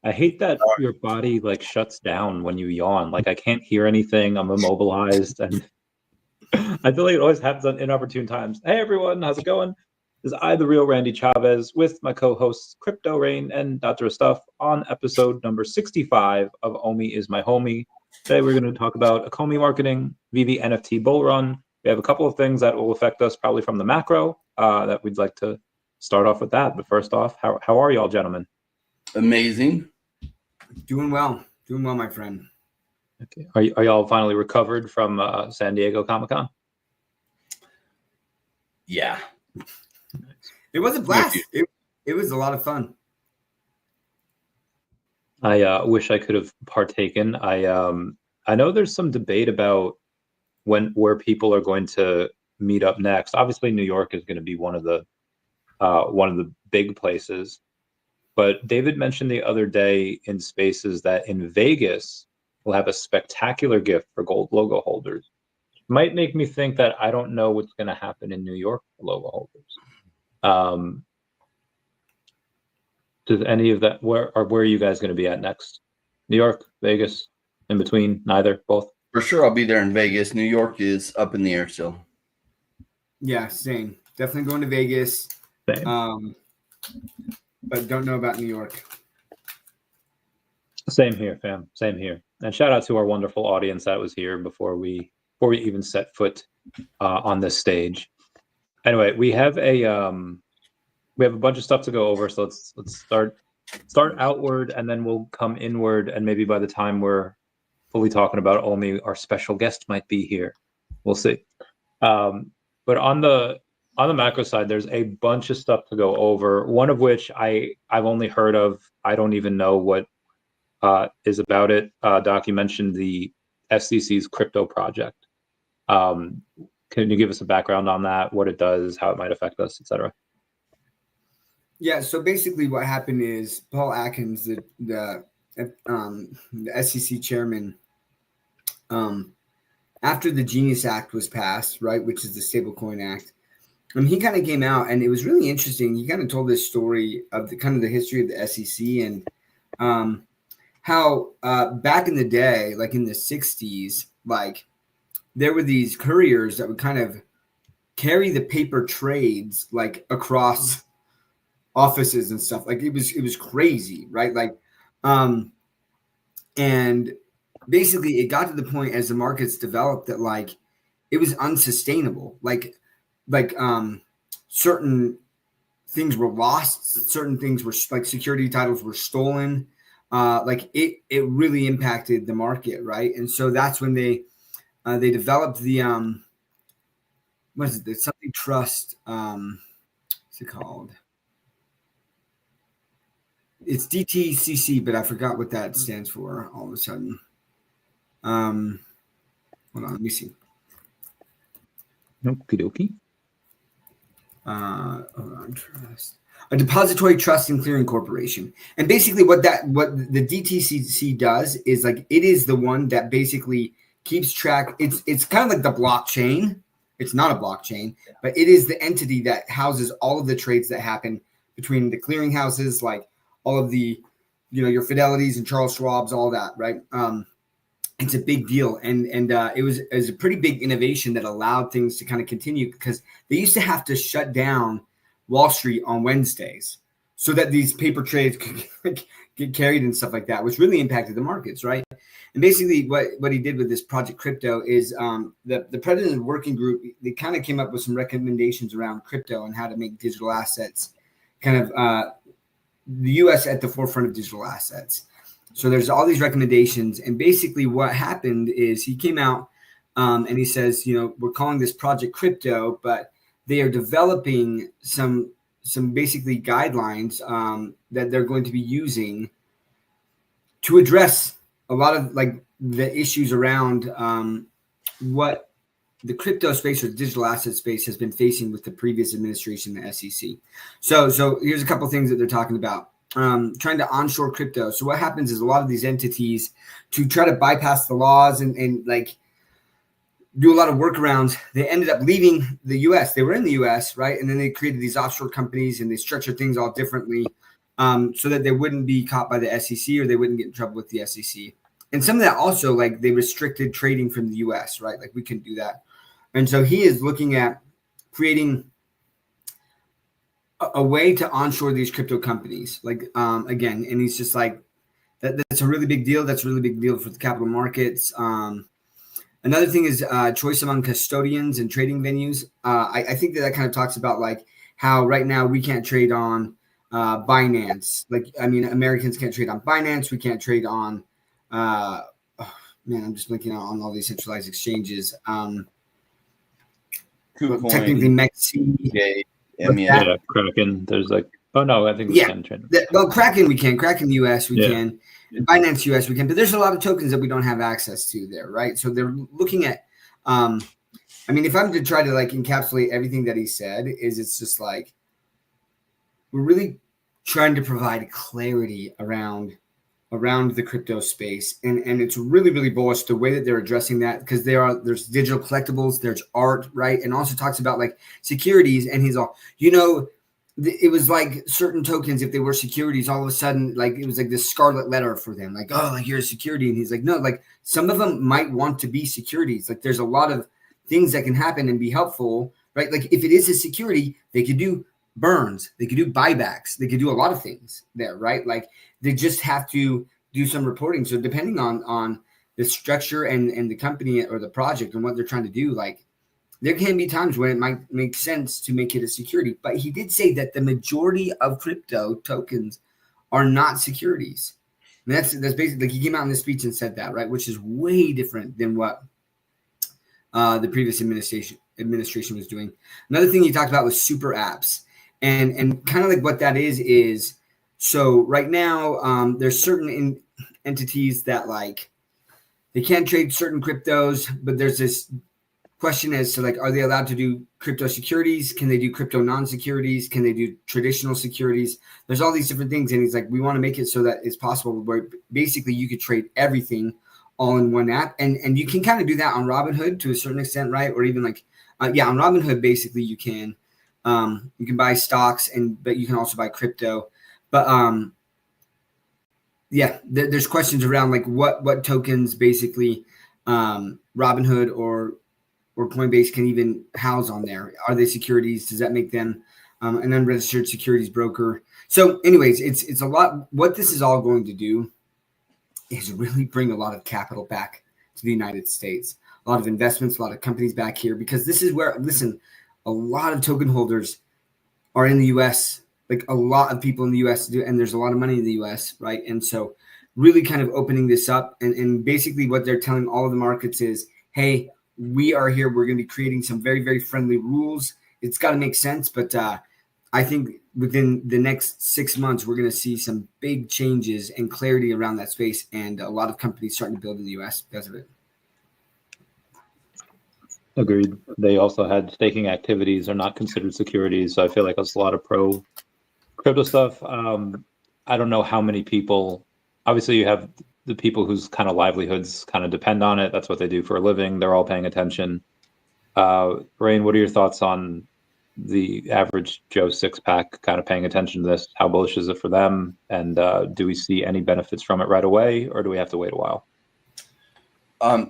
I hate that your body like shuts down when you yawn. Like I can't hear anything. I'm immobilized, and I feel like it always happens on inopportune times. Hey everyone, how's it going? This is I, the real Randy Chavez, with my co-hosts Crypto Rain and Dr. Stuff on episode number 65 of Omi is My Homie. Today we're going to talk about Akomi marketing, VeVe NFT bull run. We have a couple of things that will affect us probably from the macro that we'd like to start off with that. But first off, how are y'all, gentlemen? Amazing. Doing well, my friend. Okay. Are y'all finally recovered from San Diego Comic-Con? Yeah. It was a blast. It was a lot of fun. I wish I could have partaken. I know there's some debate about where people are going to meet up next. Obviously, New York is going to be one of the big places. But David mentioned the other day in Spaces that in Vegas we'll have a spectacular gift for gold logo holders. Might make me think that I don't know what's going to happen in New York for logo holders. Does any of that, where are you guys going to be at next? New York, Vegas, in between, neither, both? For sure, I'll be there in Vegas. New York is up in the air still. Yeah, same. Definitely going to Vegas. Same. But don't know about New York. Same here, fam. Same here. And shout out to our wonderful audience that was here before we even set foot on this stage. Anyway, we have a bunch of stuff to go over, so let's start outward, and then we'll come inward. And maybe by the time we're fully talking about Omi, our special guest might be here. We'll see. But on the macro side, there's a bunch of stuff to go over. One of which I've only heard of. I don't even know what is about it. Doc, you mentioned the SEC's crypto project. Can you give us a background on that? What it does, how it might affect us, etc. Yeah. So basically, what happened is Paul Atkins, the SEC chairman, after the Genius Act was passed, right, which is the Stablecoin Act. And he kind of came out, and it was really interesting. He kind of told this story of the history of the SEC and how back in the day, like in the 60s, like there were these couriers that would kind of carry the paper trades like across offices and stuff. Like it was crazy, right? Like, and basically it got to the point as the markets developed that like it was unsustainable. Like certain things were lost, certain things were like security titles were stolen. Like it really impacted the market, right? And so that's when they developed the what is it? It's something trust. What's it called? It's DTCC, but I forgot what that stands for all of a sudden. Hold on, let me see. Okie dokie. Hold on, trust. A depository trust and clearing corporation. And basically what the DTCC does is like it is the one that basically keeps track. It's kind of like the blockchain. It's not a blockchain, but it is the entity that houses all of the trades that happen between the clearing houses, like all of the, your Fidelities and Charles Schwab's, all that, right? It's a big deal. And it was a pretty big innovation that allowed things to kind of continue because they used to have to shut down Wall Street on Wednesdays so that these paper trades could get carried and stuff like that, which really impacted the markets, right? And basically what he did with this Project Crypto is the President Working Group, they kind of came up with some recommendations around crypto and how to make digital assets kind of the U.S. at the forefront of digital assets. So there's all these recommendations. And basically what happened is he came out and he says, we're calling this Project Crypto, but they are developing some basically guidelines that they're going to be using to address a lot of like the issues around what the crypto space or digital asset space has been facing with the previous administration, the SEC. So here's a couple of things that they're talking about. Trying to onshore crypto. So what happens is a lot of these entities, to try to bypass the laws and like do a lot of workarounds, they ended up leaving the U.S. They were in the U.S., right? And then they created these offshore companies and they structured things all differently. so that they wouldn't be caught by the SEC or they wouldn't get in trouble with the SEC. And some of that also, like they restricted trading from the US, right? Like we couldn't do that. And so he is looking at creating a way to onshore these crypto companies. Like, again, and he's just like, that's a really big deal. That's a really big deal for the capital markets. Another thing is choice among custodians and trading venues. I think that kind of talks about like how right now we can't trade on Binance. Like, I mean, Americans can't trade on Binance. We can't trade on, I'm just blinking out on all these centralized exchanges. Technically, Mexi. Yeah, Kraken. There's like, oh no, I think we can trade. Kraken we can. Kraken US we can. Binance US we can. But there's a lot of tokens that we don't have access to there, right? So they're looking at. I mean, if I'm to try to like encapsulate everything that he said, it's just like we're really trying to provide clarity around the crypto space, and it's really, really bullish the way that they're addressing that, because there's digital collectibles, there's art, right? And also talks about like securities, and he's all, it was like certain tokens, if they were securities, all of a sudden, like it was like this scarlet letter for them, like, oh, like you're a security. And he's like, no, like some of them might want to be securities. Like there's a lot of things that can happen and be helpful, right? Like if it is a security, they could do burns, they could do buybacks, they could do a lot of things there, right? Like they just have to do some reporting. So depending on the structure and the company or the project and what they're trying to do, like there can be times when it might make sense to make it a security. But he did say that the majority of crypto tokens are not securities. And that's basically, like he came out in this speech and said that, right? Which is way different than what the previous administration was doing. Another thing he talked about was super apps. And kind of like what that is so right now there's certain entities that like they can't trade certain cryptos, but there's this question as to like, are they allowed to do crypto securities? Can they do crypto non-securities? Can they do traditional securities? There's all these different things. And he's like, we want to make it so that it's possible where basically you could trade everything all in one app. And you can kind of do that on Robinhood to a certain extent, right? Or even like, on Robinhood, basically you can buy stocks but you can also buy crypto. But there's questions around like what tokens basically Robinhood or Coinbase can even house on there. Are they securities? Does that make them an unregistered securities broker? So anyways, it's a lot. What this is all going to do is really bring a lot of capital back to the United States, a lot of investments, a lot of companies back here, because this is where, listen, a lot of token holders are in the US, like a lot of people in the US do, and there's a lot of money in the US, right? And so really kind of opening this up, and basically what they're telling all of the markets is, hey, we are here. We're going to be creating some very, very friendly rules. It's got to make sense, but I think within the next 6 months, we're going to see some big changes and clarity around that space, and a lot of companies starting to build in the US because of it. Agreed. They also had staking activities are not considered securities. So I feel like there's a lot of pro crypto stuff. I don't know how many people, obviously you have the people whose kind of livelihoods kind of depend on it. That's what they do for a living. They're all paying attention. Rain, what are your thoughts on the average Joe six-pack kind of paying attention to this? How bullish is it for them? And do we see any benefits from it right away, or do we have to wait a while?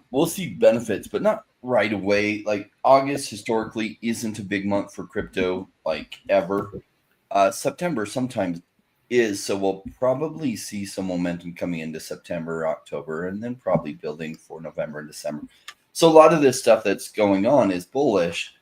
We'll see benefits, but not right away. Like August historically isn't a big month for crypto, like ever. September sometimes is, so we'll probably see some momentum coming into September, October, and then probably building for November and December. So a lot of this stuff that's going on is bullish.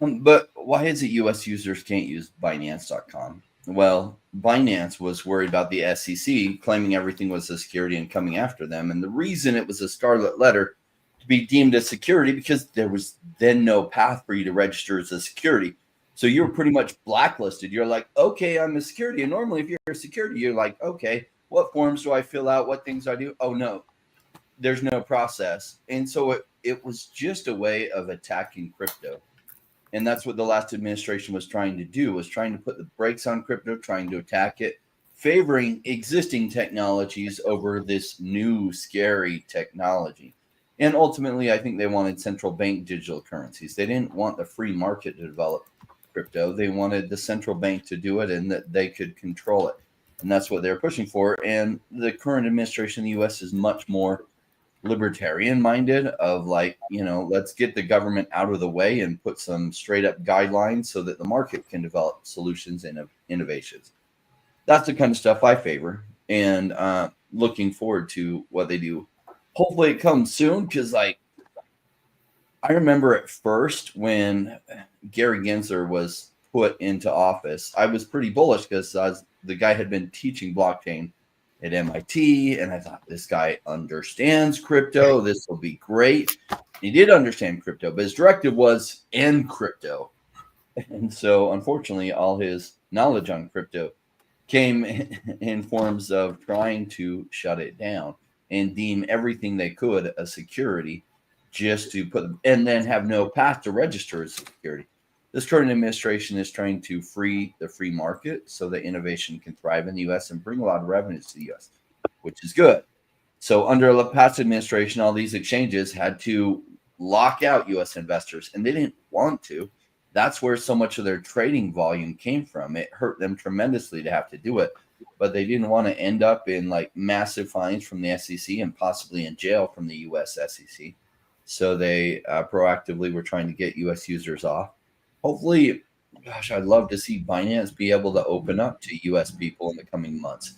But why is it U.S. users can't use Binance.com? Well, Binance was worried about the SEC claiming everything was a security and coming after them. And the reason it was a scarlet letter to be deemed a security, because there was then no path for you to register as a security. So you're pretty much blacklisted. You're like, okay, I'm a security. And normally if you're a security, you're like, okay, what forms do I fill out? What things do I do? Oh, no, there's no process. And so it was just a way of attacking crypto. And that's what the last administration was trying to do, was trying to put the brakes on crypto, trying to attack it, favoring existing technologies over this new scary technology. And ultimately, I think they wanted central bank digital currencies. They didn't want the free market to develop. crypto. They wanted the central bank to do it and that they could control it. And that's what they're pushing for. And the current administration in the US is much more libertarian minded of like, let's get the government out of the way and put some straight up guidelines so that the market can develop solutions and innovations. That's the kind of stuff I favor, and looking forward to what they do. Hopefully it comes soon, because like I remember at first when Gary Gensler was put into office, I was pretty bullish because the guy had been teaching blockchain at MIT, and I thought, this guy understands crypto. This will be great. He did understand crypto, but his directive was end crypto. And so unfortunately, all his knowledge on crypto came in forms of trying to shut it down and deem everything they could a security, just to put them, and then have no path to register as security. This current administration is trying to free the free market so that innovation can thrive in the U.S. and bring a lot of revenues to the U.S., which is good. So under the past administration, all these exchanges had to lock out U.S. investors, and they didn't want to. That's where so much of their trading volume came from. It hurt them tremendously to have to do it, but they didn't want to end up in like massive fines from the SEC and possibly in jail from the U.S. SEC. So they proactively were trying to get U.S. users off. Hopefully, gosh, I'd love to see Binance be able to open up to U.S. people in the coming months.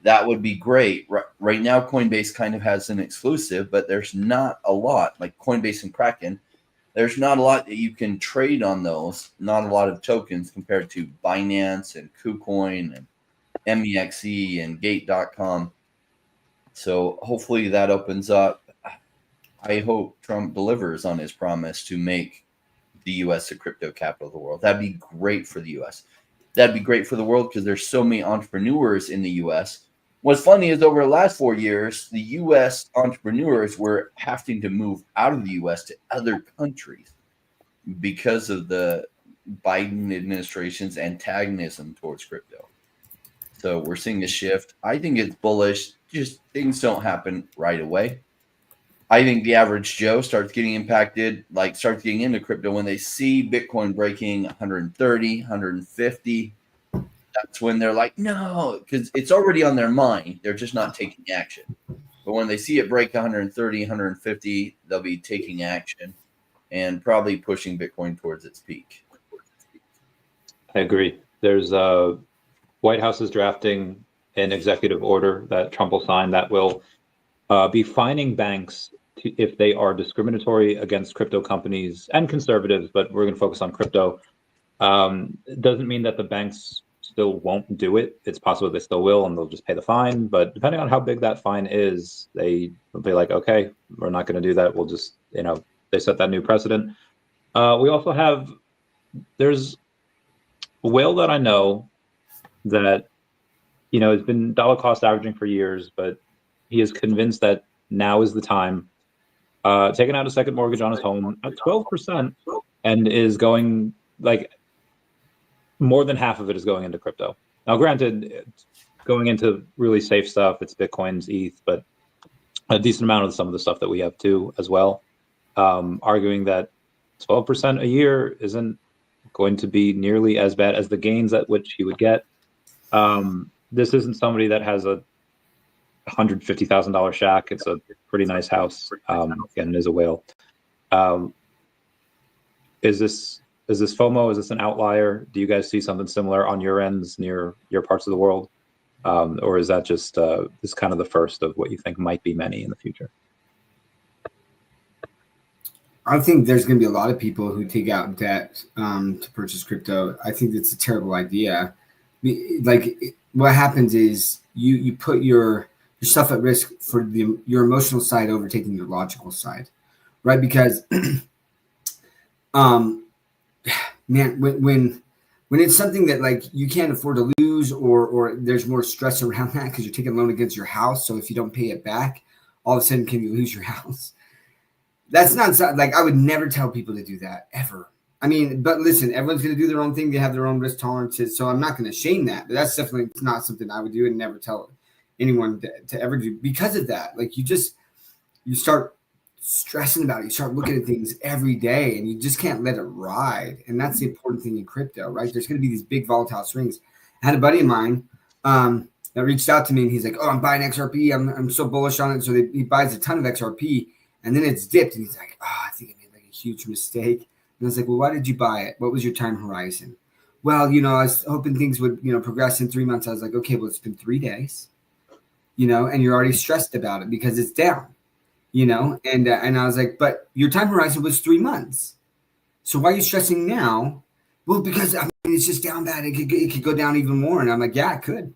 That would be great. Right now, Coinbase kind of has an exclusive, but there's not a lot, like Coinbase and Kraken. There's not a lot that you can trade on those, not a lot of tokens compared to Binance and KuCoin and MEXE and Gate.com. So hopefully that opens up. I hope Trump delivers on his promise to make the U.S. a crypto capital of the world. That'd be great for the U.S. That'd be great for the world because there's so many entrepreneurs in the U.S. What's funny is over the last 4 years, the U.S. entrepreneurs were having to move out of the U.S. to other countries because of the Biden administration's antagonism towards crypto. So we're seeing a shift. I think it's bullish. Just things don't happen right away. I think the average Joe starts getting impacted, like starts getting into crypto when they see Bitcoin breaking 130, 150. That's when they're like, no, because it's already on their mind. They're just not taking action. But when they see it break 130, 150, they'll be taking action and probably pushing Bitcoin towards its peak. I agree. There's White House is drafting an executive order that Trump will sign that will be fining banks if they are discriminatory against crypto companies and conservatives, but we're going to focus on crypto. It doesn't mean that the banks still won't do it. It's possible they still will, and they'll just pay the fine. But depending on how big that fine is, they'll be like, okay, we're not going to do that. We'll just, they set that new precedent. We also have, there's a whale that I know that, has been dollar cost averaging for years, but he is convinced that now is the time. Taking out a second mortgage on his home at 12%, and is going like more than half of it is going into crypto. Now, granted, it's going into really safe stuff. It's Bitcoin's ETH, but a decent amount of some of the stuff that we have too as well. Arguing that 12% a year isn't going to be nearly as bad as the gains at which he would get. This isn't somebody that has a $150,000 shack. It's a pretty nice house. Again, it is a whale. Is this FOMO? Is this an outlier? Do you guys see something similar on your ends near your parts of the world? Or is that just this kind of the first of what you think might be many in the future? I think there's going to be a lot of people who take out debt to purchase crypto. I think it's a terrible idea. What happens is you put yourself at risk for your emotional side overtaking your logical side, right? Because, man, when it's something that like you can't afford to lose, or there's more stress around that because you're taking a loan against your house. So if you don't pay it back, all of a sudden can you lose your house? That's not like, I would never tell people to do that ever. I mean, but listen, everyone's going to do their own thing. They have their own risk tolerances. So I'm not going to shame that, but that's definitely not something I would do and never tell anyone to ever do because of that. Like you start stressing about it. You start looking at things every day, and you just can't let it ride. And that's the important thing in crypto, right? There's going to be these big volatile swings. I had a buddy of mine that reached out to me, and he's like, "Oh, I'm buying XRP. I'm so bullish on it." So he buys a ton of XRP, and then it's dipped, and he's like, "Oh, I think I made like a huge mistake." And I was like, "Well, why did you buy it? What was your time horizon?" Well, I was hoping things would, progress in 3 months. I was like, "Okay, well, it's been 3 days, and you're already stressed about it because it's down, And I was like, "But your time horizon was 3 months. So why are you stressing now?" Well, because it's just down bad. It could go down even more. And I'm like, "Yeah, it could.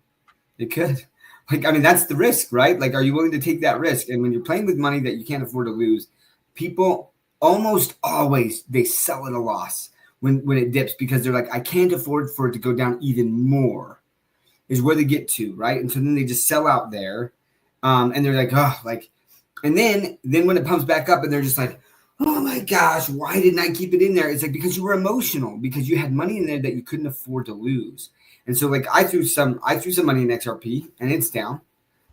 It could." That's the risk, right? Like, are you willing to take that risk? And when you're playing with money that you can't afford to lose, people almost always, they sell at a loss when it dips, because they're like, I can't afford for it to go down even more, is where they get to, right? And so then they just sell out there. And they're like, oh, like, and then when it pumps back up and they're just like, oh my gosh, why didn't I keep it in there? It's like, because you were emotional, because you had money in there that you couldn't afford to lose. And so like I threw some money in XRP and it's down,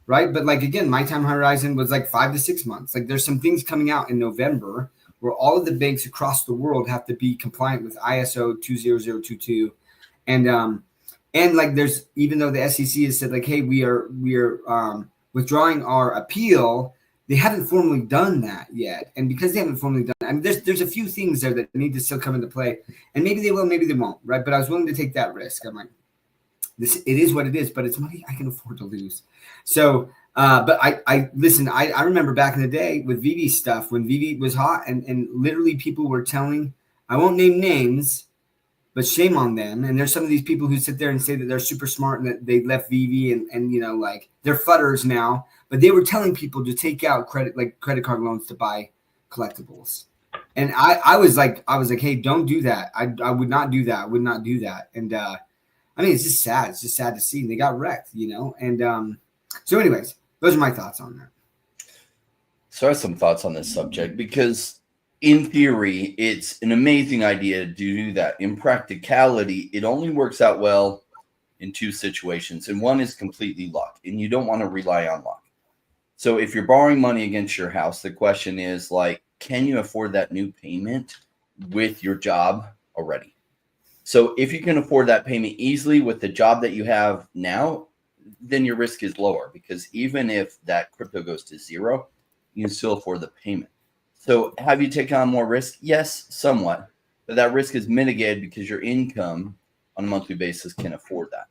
right? But like, again, my time horizon was like 5 to 6 months. Like there's some things coming out in November where all of the banks across the world have to be compliant with ISO 20022. And like there's, even though the SEC has said like, hey, we are withdrawing our appeal, they haven't formally done that yet. And because they haven't formally done it, there's a few things there that need to still come into play. And maybe they will, maybe they won't, right? But I was willing to take that risk. I'm like, it is what it is, but it's money I can afford to lose. So, but I listen, I remember back in the day with VeVe stuff, when VeVe was hot and literally people were telling, I won't name names, but shame on them. And there's some of these people who sit there and say that they're super smart and that they left VeVe and like they're fudders now, but they were telling people to take out credit card loans to buy collectibles. And I was like, hey, don't do that. I would not do that. I would not do that. And, it's just sad. It's just sad to see. And they got wrecked, And so anyways, those are my thoughts on that. So I have some thoughts on this subject because in theory, it's an amazing idea to do that. In practicality, it only works out well in two situations. And one is completely luck. And you don't want to rely on luck. So if you're borrowing money against your house, the question is like, can you afford that new payment with your job already? So if you can afford that payment easily with the job that you have now, then your risk is lower, because even if that crypto goes to zero, you can still afford the payment. So have you taken on more risk? Yes, somewhat, but that risk is mitigated because your income on a monthly basis can afford that.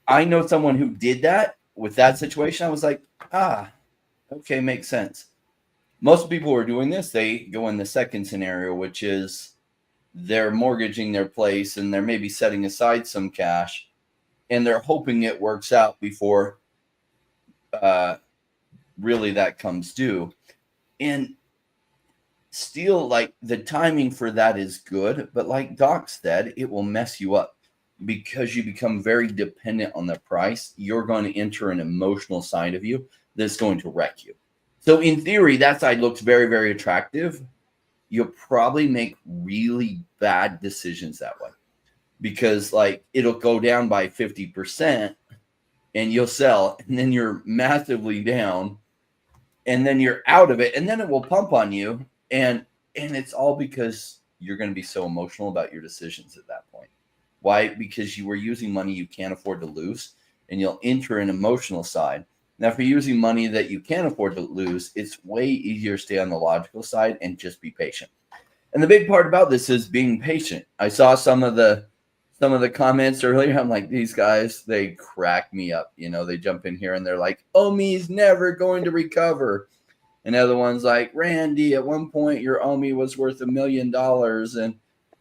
I know someone who did that with that situation. I was like, okay, makes sense. Most people who are doing this, they go in the second scenario, which is they're mortgaging their place and they're maybe setting aside some cash and they're hoping it works out before really that comes due. And still, like, the timing for that is good, but like Doc said, it will mess you up because you become very dependent on the price. You're going to enter an emotional side of you that's going to wreck you. So in theory, that side looks very, very attractive. You'll probably make really bad decisions that way because like it'll go down by 50% and you'll sell and then you're massively down and then you're out of it and then it will pump on you. And it's all because you're going to be so emotional about your decisions at that point. Why? Because you were using money you can't afford to lose and you'll enter an emotional side. Now, if you're using money that you can't afford to lose, it's way easier to stay on the logical side and just be patient. And the big part about this is being patient. I saw some of the comments earlier. I'm like, these guys, they crack me up. They jump in here and they're like, OMI's never going to recover. And other ones like, Randy, at one point your OMI was worth $1 million and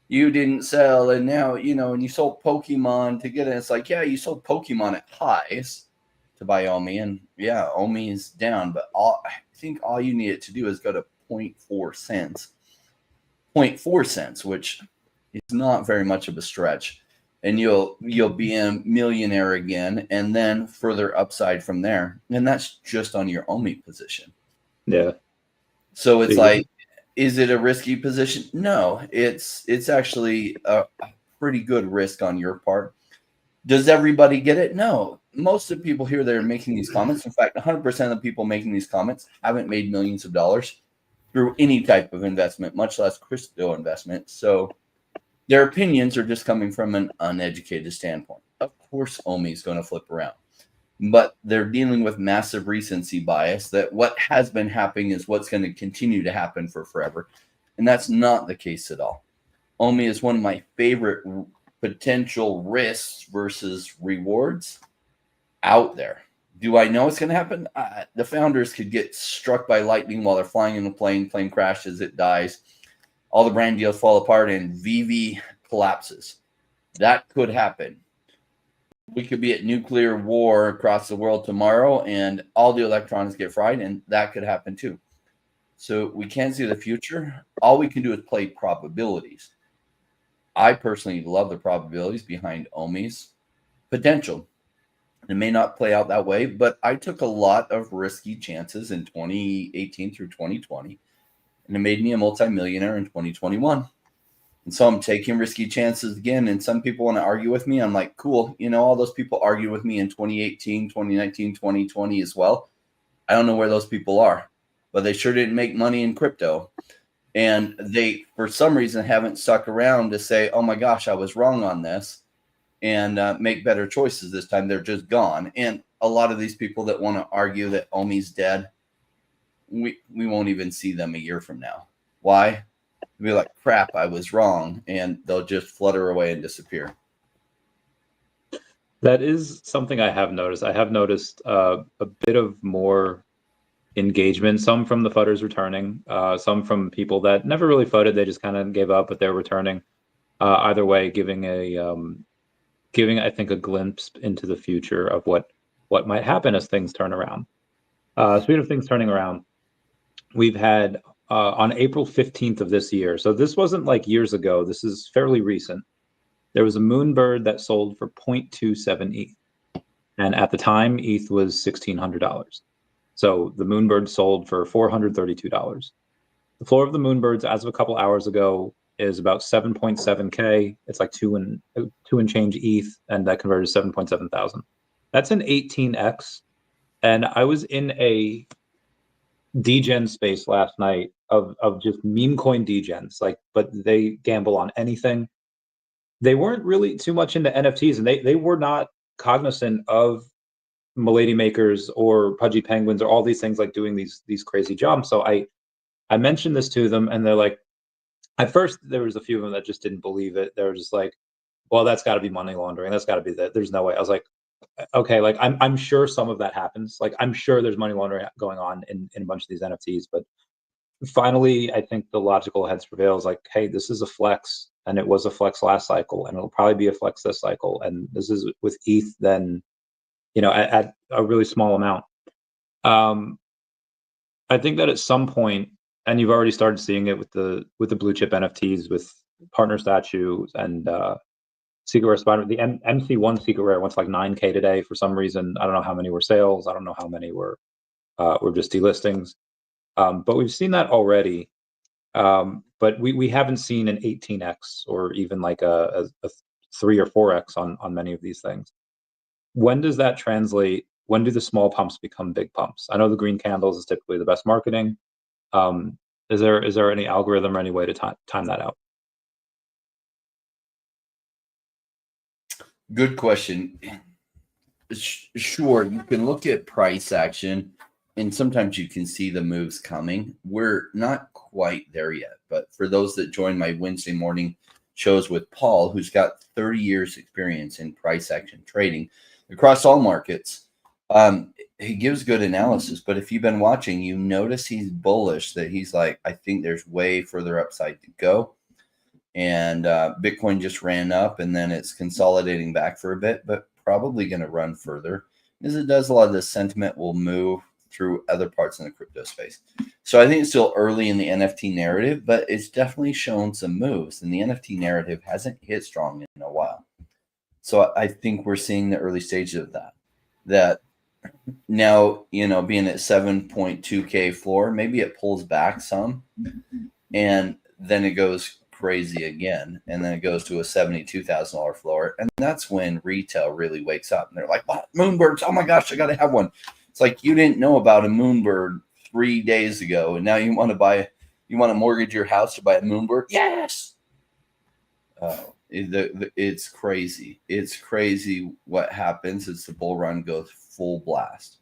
you didn't sell. And now, and you sold Pokemon to get it. It's like, yeah, you sold Pokemon at highs to buy OMI, and yeah, OMI is down, but I think all you need it to do is go to 0.4 cents, which is not very much of a stretch, and you'll be a millionaire again, and then further upside from there, and that's just on your OMI position. Yeah. So it's like, is it a risky position? No, it's actually a pretty good risk on your part. Does everybody get it? No. Most of the people here that are making these comments, in fact, 100% of the people making these comments haven't made millions of dollars through any type of investment, much less crypto investment. So their opinions are just coming from an uneducated standpoint. Of course, OMI is going to flip around, but they're dealing with massive recency bias that what has been happening is what's going to continue to happen for forever. And that's not the case at all. OMI is one of my favorite potential risks versus rewards out there. Do I know it's going to happen? The founders could get struck by lightning while they're flying in a plane crashes, it dies, all the brand deals fall apart, and VeVe collapses. That could happen. We could be at nuclear war across the world tomorrow, and all the electronics get fried, and that could happen too. So we can't see the future. All we can do is play probabilities. I personally love the probabilities behind OMI's potential. It may not play out that way, but I took a lot of risky chances in 2018 through 2020, and it made me a multimillionaire in 2021. And so I'm taking risky chances again. And some people want to argue with me. I'm like, cool. You know, all those people argue with me in 2018, 2019, 2020 as well. I don't know where those people are, but they sure didn't make money in crypto. And they, for some reason, haven't stuck around to say, oh my gosh, I was wrong on this, and make better choices this time. They're just gone. And a lot of these people that want to argue that OMI's dead, we won't even see them a year from now. Why? They'll be like, crap, I was wrong. And they'll just flutter away and disappear. That is something I have noticed. I have noticed a bit of more engagement, some from the fudders returning, some from people that never really fudded. They just kind of gave up, but they're returning. Either way, giving I think a glimpse into the future of what might happen as things turn around. Speaking of things turning around, we've had on April 15th of this year, so this wasn't like years ago, this is fairly recent, there was a Moonbird that sold for 0.27 ETH. And at the time, ETH was $1,600. So the Moonbird sold for $432. The floor of the Moonbirds as of a couple hours ago is about 7.7K. It's like two and change ETH, and that converted to 7.7 thousand. That's an 18x. And I was in a degen space last night of just meme coin degens, like, but they gamble on anything. They weren't really too much into NFTs, and they were not cognizant of Milady Makers or Pudgy Penguins or all these things, like doing these crazy jumps. So I mentioned this to them, and they're like, at first there was a few of them that just didn't believe it. They were just like, well, that's got to be money laundering. That's got to be that. There's no way. I was like, okay, like I'm sure some of that happens. Like I'm sure there's money laundering going on in a bunch of these NFTs. But finally, I think the logical heads prevails. Like, hey, this is a flex, and it was a flex last cycle, and it'll probably be a flex this cycle. And this is with ETH, then, you know, at a really small amount. I think that at some point, and you've already started seeing it with the blue chip NFTs, with partner statues and Secret Rare Spider. The MC1 Secret Rare went to like 9K today for some reason. I don't know how many were sales. I don't know how many were just delistings. But we've seen that already. But we haven't seen an 18x or even like a 3 or 4x on many of these things. When does that translate? When do the small pumps become big pumps? I know the green candles is typically the best marketing. Is there any algorithm or any way to time that out? Good question. Sure, you can look at price action, and sometimes you can see the moves coming. We're not quite there yet, but for those that join my Wednesday morning shows with Paul, who's got 30 years experience in price action trading across all markets, he gives good analysis. But if you've been watching, you notice he's bullish, that he's like, I think there's way further upside to go. And Bitcoin just ran up, and then it's consolidating back for a bit, but probably going to run further. As it does, a lot of the sentiment will move through other parts in the crypto space. So I think it's still early in the NFT narrative, but it's definitely shown some moves, and the NFT narrative hasn't hit strong in a while. So I think we're seeing the early stages of that now, you know, being at 7.2K floor, maybe it pulls back some, and then it goes crazy again, and then it goes to a $72,000 floor, and that's when retail really wakes up, and they're like, "What, Moonbirds? Oh my gosh, I got to have one." It's like, you didn't know about a Moonbird 3 days ago, and now you want to buy You want to mortgage your house to buy a Moonbird? Yes. It's crazy. It's crazy what happens as the bull run goes full blast.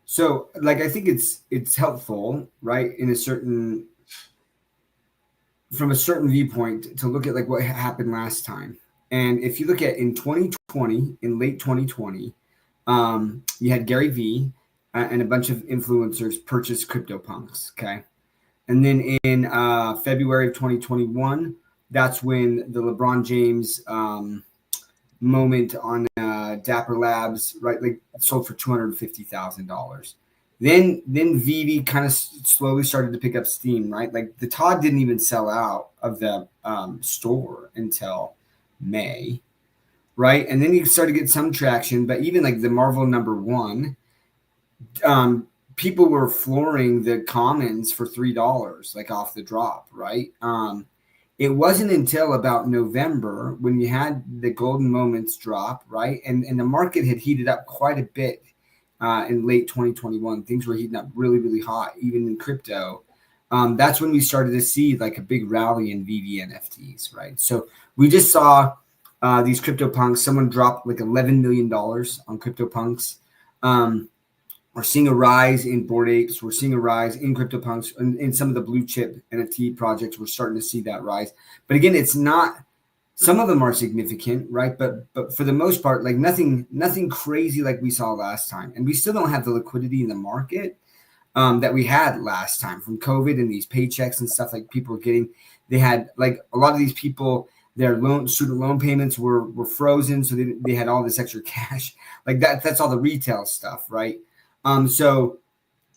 So, like, I think it's helpful, right, from a certain viewpoint to look at like what happened last time. And if you look at in 2020, in late 2020, you had Gary Vee and a bunch of influencers purchase CryptoPunks, okay? And then in February of 2021, that's when the LeBron James moment on Dapper Labs, right, like sold for $250,000. Then VeVe kind of slowly started to pick up steam, right? Like the Todd didn't even sell out of the store until May, right? And then you started to get some traction, but even like the Marvel #1, people were flooring the commons for $3, like off the drop, right? It wasn't until about November when you had the golden moments drop, right? And the market had heated up quite a bit in late 2021. Things were heating up really, really hot, even in crypto. That's when we started to see like a big rally in VeVe NFTs, right? So we just saw these CryptoPunks. Someone dropped like $11 million on CryptoPunks. We're seeing a rise in Bored Apes. We're seeing a rise in CryptoPunks, and in some of the blue chip NFT projects. We're starting to see that rise. But again, it's not. Some of them are significant, right? But for the most part, like nothing crazy like we saw last time, and we still don't have the liquidity in the market that we had last time from COVID and these paychecks and stuff like people were getting. They had like a lot of these people. Their student loan payments were frozen, so they had all this extra cash. Like that's all the retail stuff, right? So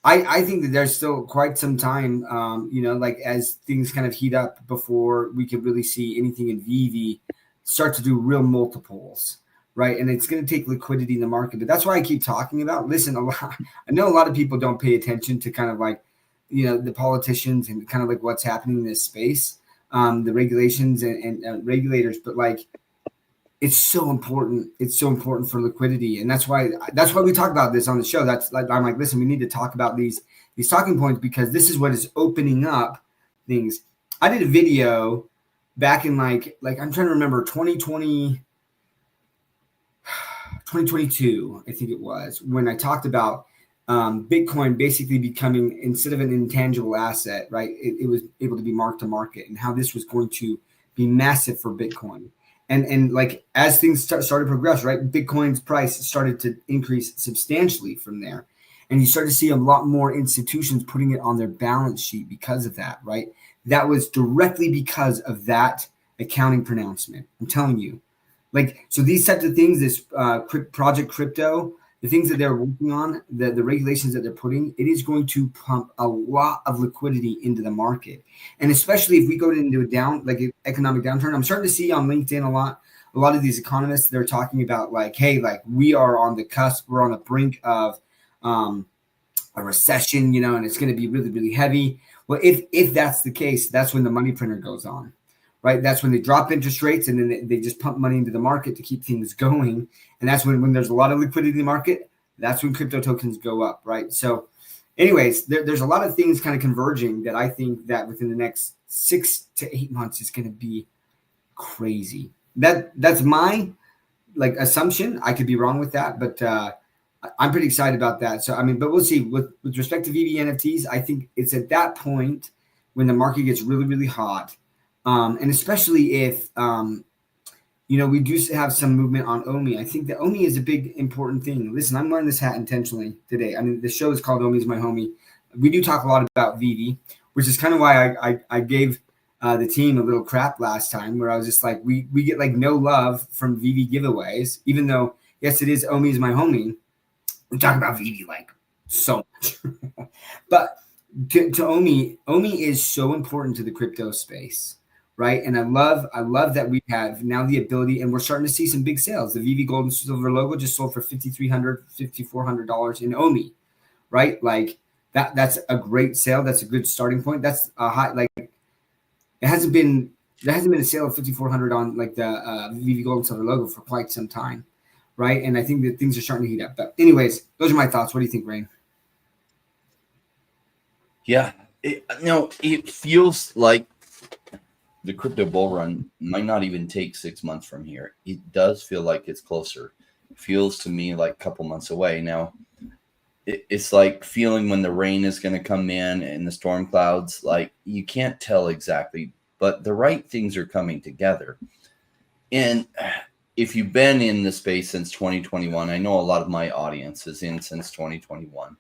I think that there's still quite some time, like as things kind of heat up before we could really see anything in VeVe start to do real multiples, right? And it's going to take liquidity in the market. But that's why I keep talking about, listen, I know a lot of people don't pay attention to kind of like, the politicians and kind of like what's happening in this space, the regulations and regulators, but like, it's so important. It's so important for liquidity, and that's why we talk about this on the show. That's like I'm like, listen, we need to talk about these talking points because this is what is opening up things. I did a video back in like I'm trying to remember 2022, I think it was, when I talked about Bitcoin basically becoming, instead of an intangible asset, right? It was able to be marked to market, and how this was going to be massive for Bitcoin. And like as things started to progress, right, Bitcoin's price started to increase substantially from there. And you start to see a lot more institutions putting it on their balance sheet because of that, right? That was directly because of that accounting pronouncement. I'm telling you. Like, so these types of things, this Project Crypto, the things that they're working on, the regulations that they're putting, it is going to pump a lot of liquidity into the market. And especially if we go into an economic downturn, I'm starting to see on LinkedIn a lot of these economists, they're talking about like, hey, like we are on the cusp, we're on the brink of a recession, and it's going to be really, really heavy. Well, if that's the case, that's when the money printer goes on. Right, that's when they drop interest rates and then they just pump money into the market to keep things going. And that's when there's a lot of liquidity in the market, that's when crypto tokens go up, right? So anyways, there's a lot of things kind of converging that I think that within the next 6 to 8 months is going to be crazy. That's my like assumption. I could be wrong with that, but I'm pretty excited about that. So, but we'll see. With respect to VeVe NFTs, I think it's at that point when the market gets really, really hot. And especially if, we do have some movement on OMI. I think that OMI is a big, important thing. Listen, I'm wearing this hat intentionally today. The show is called OMI is my homie. We do talk a lot about VeVe, which is kind of why I gave the team a little crap last time, where I was just like, we get like no love from VeVe giveaways, even though, yes, it is OMI is my homie. We talk about VeVe like so much. But to OMI is so important to the crypto space. Right. And I love that we have now the ability, and we're starting to see some big sales. The VeVe Gold and Silver logo just sold for $5,300, $5,400 in OMI. Right. Like that's a great sale. That's a good starting point. That's a high, like there hasn't been a sale of $5,400 on like the VeVe Gold and Silver logo for quite some time. Right. And I think that things are starting to heat up. But anyways, those are my thoughts. What do you think, Rain? Yeah, It feels like the crypto bull run might not even take 6 months from here. It does feel like it's closer. It feels to me like a couple months away. Now, it's like feeling when the rain is going to come in and the storm clouds. Like, you can't tell exactly, but the right things are coming together. And if you've been in the space since 2021, I know a lot of my audience is in since 2021.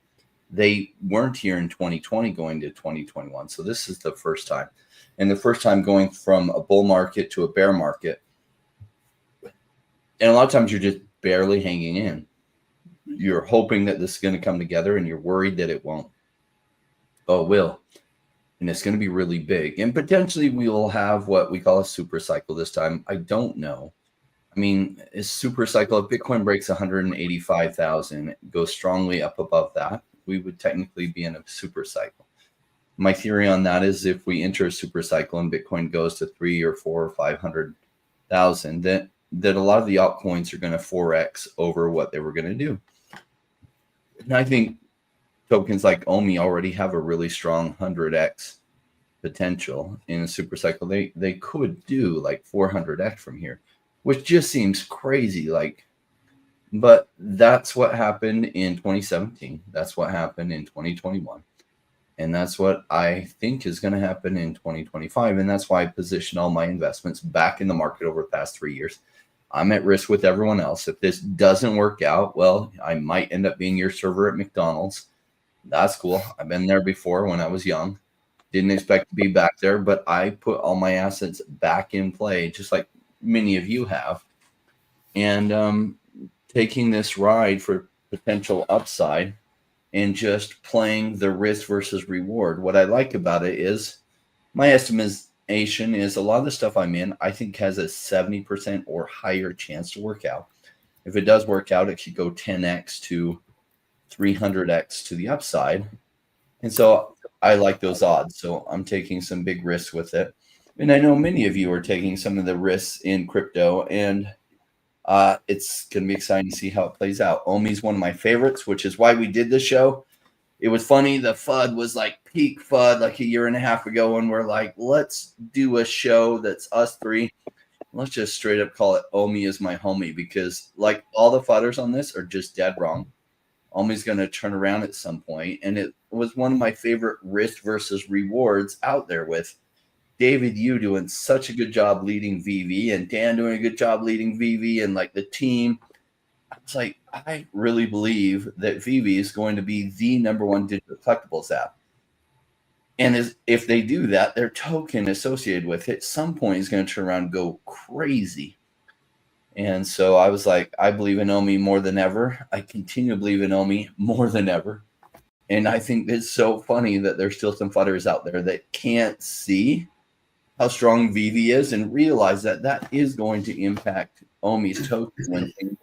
They weren't here in 2020 going to 2021. So this is the first time. And the first time going from a bull market to a bear market. And a lot of times you're just barely hanging in. You're hoping that this is going to come together and you're worried that it won't. Oh, it will. And it's going to be really big. And potentially we will have what we call a super cycle this time. I don't know. I mean, a super cycle, if Bitcoin breaks 185,000, goes strongly up above that, we would technically be in a super cycle. My theory on that is if we enter a super cycle and Bitcoin goes to 3 or 4 or 500,000, that a lot of the altcoins are going to 4x over what they were going to do. And I think tokens like OMI already have a really strong 100x potential in a super cycle. They could do like 400x from here, which just seems crazy. But that's what happened in 2017. That's what happened in 2021. And that's what I think is going to happen in 2025. And that's why I position all my investments back in the market over the past 3 years. I'm at risk with everyone else. If this doesn't work out, well, I might end up being your server at McDonald's. That's cool. I've been there before when I was young. Didn't expect to be back there, but I put all my assets back in play, just like many of you have. And taking this ride for potential upside and just playing the risk versus reward. What I like about it is my estimation is a lot of the stuff I'm in, I think has a 70% or higher chance to work out. If it does work out, it could go 10x to 300x to the upside. And so I like those odds. So I'm taking some big risks with it. And I know many of you are taking some of the risks in crypto, and it's going to be exciting to see how it plays out. OMI is one of my favorites, which is why we did this show. It was funny. The FUD was like peak FUD like a year and a half ago, and we're like, let's do a show that's us three. Let's just straight up call it OMI is my homie, because like all the FUDders on this are just dead wrong. OMI's going to turn around at some point, and it was one of my favorite risk versus rewards out there, with David, you doing such a good job leading VeVe, and Dan doing a good job leading VeVe, and like the team. It's like, I really believe that VeVe is going to be the #1 digital collectibles app. And if they do that, their token associated with it at some point is going to turn around and go crazy. And so I was like, I believe in OMI more than ever. I continue to believe in OMI more than ever. And I think it's so funny that there's still some FUDders out there that can't see how strong VeVe is and realize that that is going to impact OMI's token when things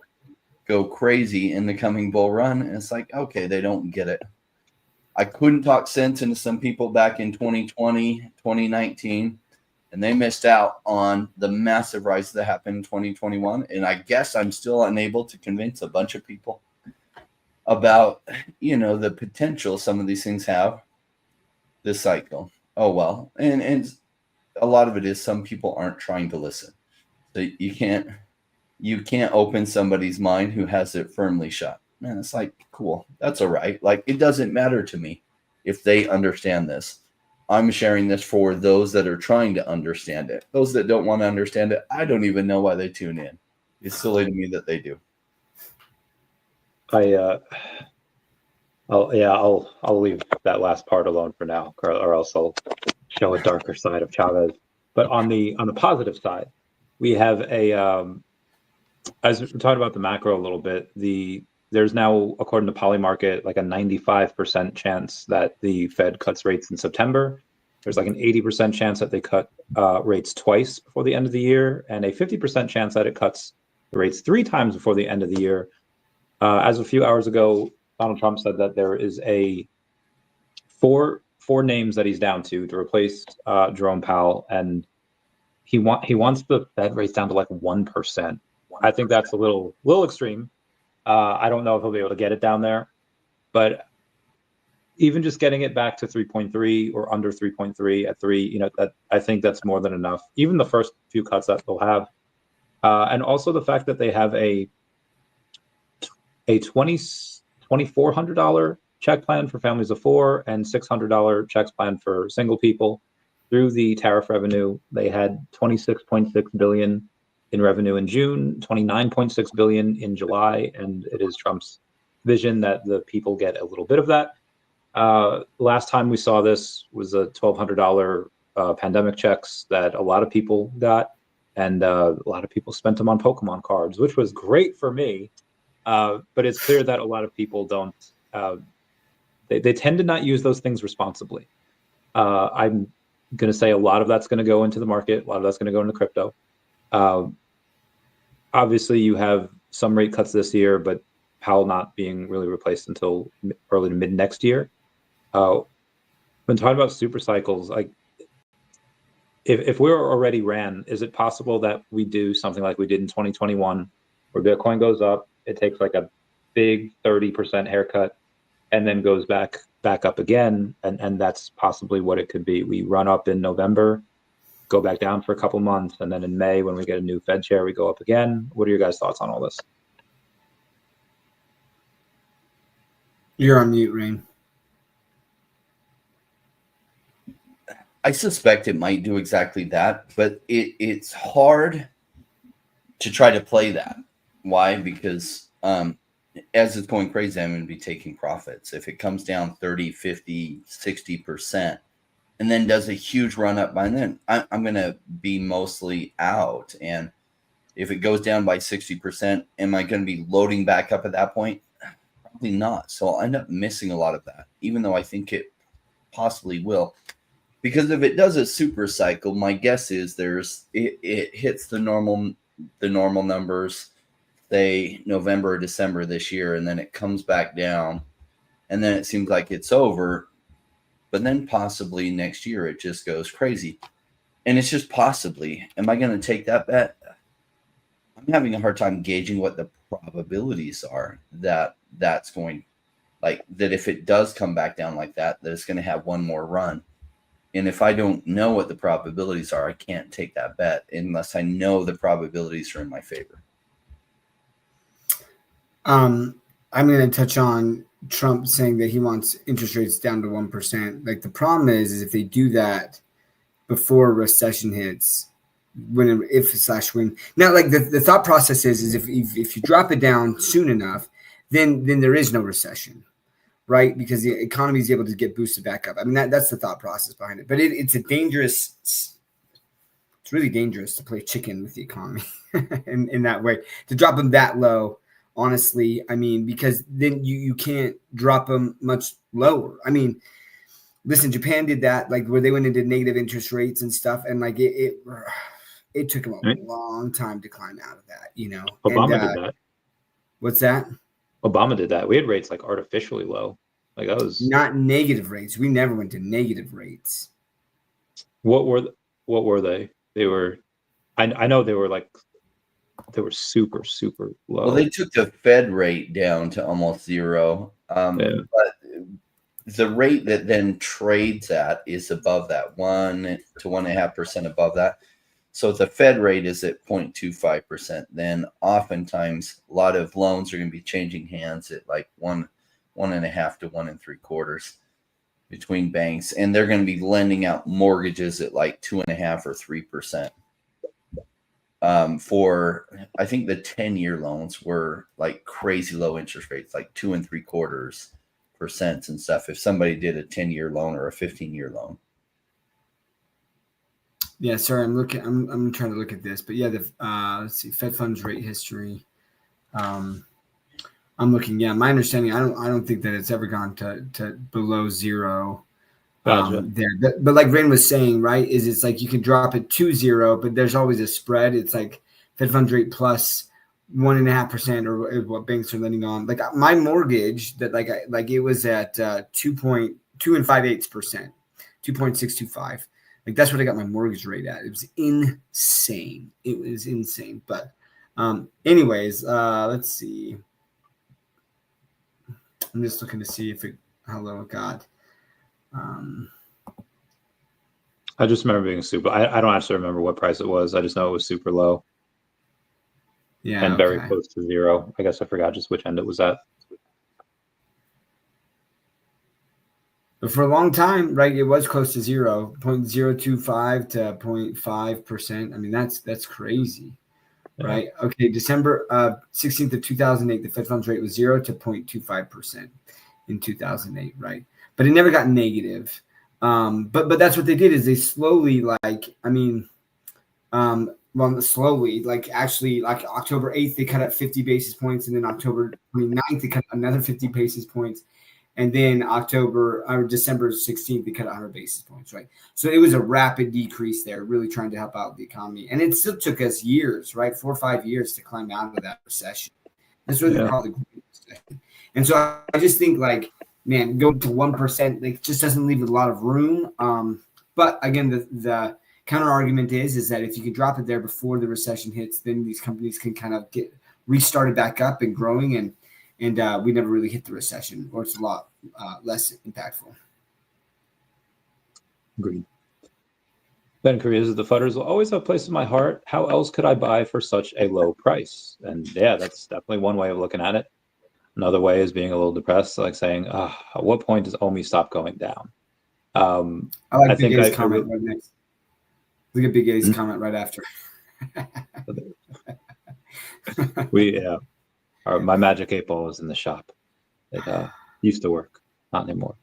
go crazy in the coming bull run. And it's like, okay, they don't get it. I couldn't talk sense into some people back in 2020, 2019, and they missed out on the massive rise that happened in 2021. And I guess I'm still unable to convince a bunch of people about, the potential some of these things have this cycle. Oh, well. And a lot of it is some people aren't trying to listen. So you can't open somebody's mind who has it firmly shut. Man, it's like, cool. That's all right. Like, it doesn't matter to me if they understand this. I'm sharing this for those that are trying to understand it. Those that don't want to understand it, I don't even know why they tune in. It's silly to me that they do. I'll leave that last part alone for now, or else I'll show a darker side of Chavez. But on the positive side, we have as we're talking about the macro a little bit, there's now, according to Polymarket, like a 95% chance that the Fed cuts rates in September. There's like an 80% chance that they cut rates twice before the end of the year, and a 50% chance that it cuts the rates 3 times before the end of the year. As a few hours ago, Donald Trump said that there is four names that he's down to replace Jerome Powell, and he wants the Fed rates down to like 1%. I think that's a little extreme. I don't know if he'll be able to get it down there, but even just getting it back to 3.3 or under 3.3 at 3, that I think that's more than enough. Even the first few cuts that they'll have, and also the fact that they have a $2,400 check plan for families of 4 and $600 checks plan for single people. Through the tariff revenue, they had 26.6 billion in revenue in June, 29.6 billion in July, and it is Trump's vision that the people get a little bit of that. Last time we saw this was a $1,200 pandemic checks that a lot of people got, and a lot of people spent them on Pokemon cards, which was great for me. But it's clear that a lot of people don't. They tend to not use those things responsibly. I'm going to say a lot of that's going to go into the market. A lot of that's going to go into crypto. Obviously, you have some rate cuts this year, but Powell not being really replaced until early to mid next year. When talking about super cycles, like if we were already ran, is it possible that we do something like we did in 2021, where Bitcoin goes up, it takes like a big 30% haircut, and then goes back up again, and that's possibly what it could be. We run up in November, go back down for a couple months, and then in May, when we get a new Fed chair, we go up again. What are your guys' thoughts on all this? You're on mute, Rain. I suspect it might do exactly that, but it's hard to try to play that. Why? Because as it's going crazy, I'm going to be taking profits. If it comes down 30, 50, 60%, and then does a huge run up by then, I'm going to be mostly out. And if it goes down by 60%, am I going to be loading back up at that point? Probably not. So I'll end up missing a lot of that, even though I think it possibly will. Because if it does a super cycle, my guess is it hits the normal numbers, say November or December this year, and then it comes back down, and then it seems like it's over. But then possibly next year it just goes crazy, and it's just possibly. Am I going to take that bet? I'm having a hard time gauging what the probabilities are that's going, like that if it does come back down like that it's going to have one more run. And if I don't know what the probabilities are, I can't take that bet unless I know the probabilities are in my favor. I'm going to touch on Trump saying that he wants interest rates down to 1%. Like the problem is if they do that before a recession hits, when now, like the thought process is if you drop it down soon enough, then there is no recession. Right, because the economy is able to get boosted back up. I mean, that's the thought process behind it. But it's really dangerous to play chicken with the economy in that way. To drop them that low, honestly, I mean, because then you can't drop them much lower. I mean, listen, Japan did that, like where they went into negative interest rates and stuff, and like it took them a long time to climb out of that. Obama did that. What's that? Obama did that. We had rates like artificially low. Like that was not negative rates. We never went to negative rates. What were they? They were. I know they were super low. Well, they took the Fed rate down to almost zero. But the rate that then trades at is above that 1 to 1.5% above that. So if the Fed rate is at 0.25%, then oftentimes a lot of loans are going to be changing hands at like 1.5 to 1 3/4 between banks, and they're going to be lending out mortgages at like 2.5 or 3%. For I think the 10-year loans were like crazy low interest rates, like 2 3/4% and stuff. If somebody did a 10-year loan or a 15-year loan. Yeah, sorry, I'm trying to look at this, but yeah, let's see, Fed funds rate history. I'm looking. Yeah, my understanding, I don't think that it's ever gone to below zero. Gotcha. There, but like Rain was saying, right, is it's like you can drop it to zero, but there's always a spread. It's like Fed funds rate plus 1.5% or what banks are lending on. Like my mortgage that like it was at 2.2 5/8%, 2.625. Like that's what I got my mortgage rate at. It was insane. But anyways, let's see. I'm just looking to see if it Hello, God. I just remember being super. I don't actually remember what price it was. I just know it was super low. Yeah, and very close to zero. I guess I forgot just which end it was at. But for a long time, right, it was close to 0.025 to 0.5%. I mean, that's crazy, right? Okay, December 16th of 2008, the Fed funds rate was 0 to 0.25% in 2008, right? But it never got negative. But that's what they did is they slowly, slowly, actually, October 8th, they cut up 50 basis points, and then October 29th, they cut another 50 basis points. And then December 16th, they cut 100 basis points, right? So it was a rapid decrease there, really trying to help out the economy. And it still took us years, right? 4 or 5 years to climb out of that recession. That's what they call the Great Recession. And so I just think, man, going to 1%, just doesn't leave a lot of room. But again, the counter argument is that if you can drop it there before the recession hits, then these companies can kind of get restarted back up and growing, and we never really hit the recession, or it's a lot less impactful. Agreed. Ben Korea, the Fudders will always have a place in my heart. How else could I buy for such a low price? And yeah, that's definitely one way of looking at it. Another way is being a little depressed, like saying, at what point does OMI stop going down? I like Big A's comment right next. Look at Big A's comment right after. My magic 8-ball is in the shop. It used to work, not anymore.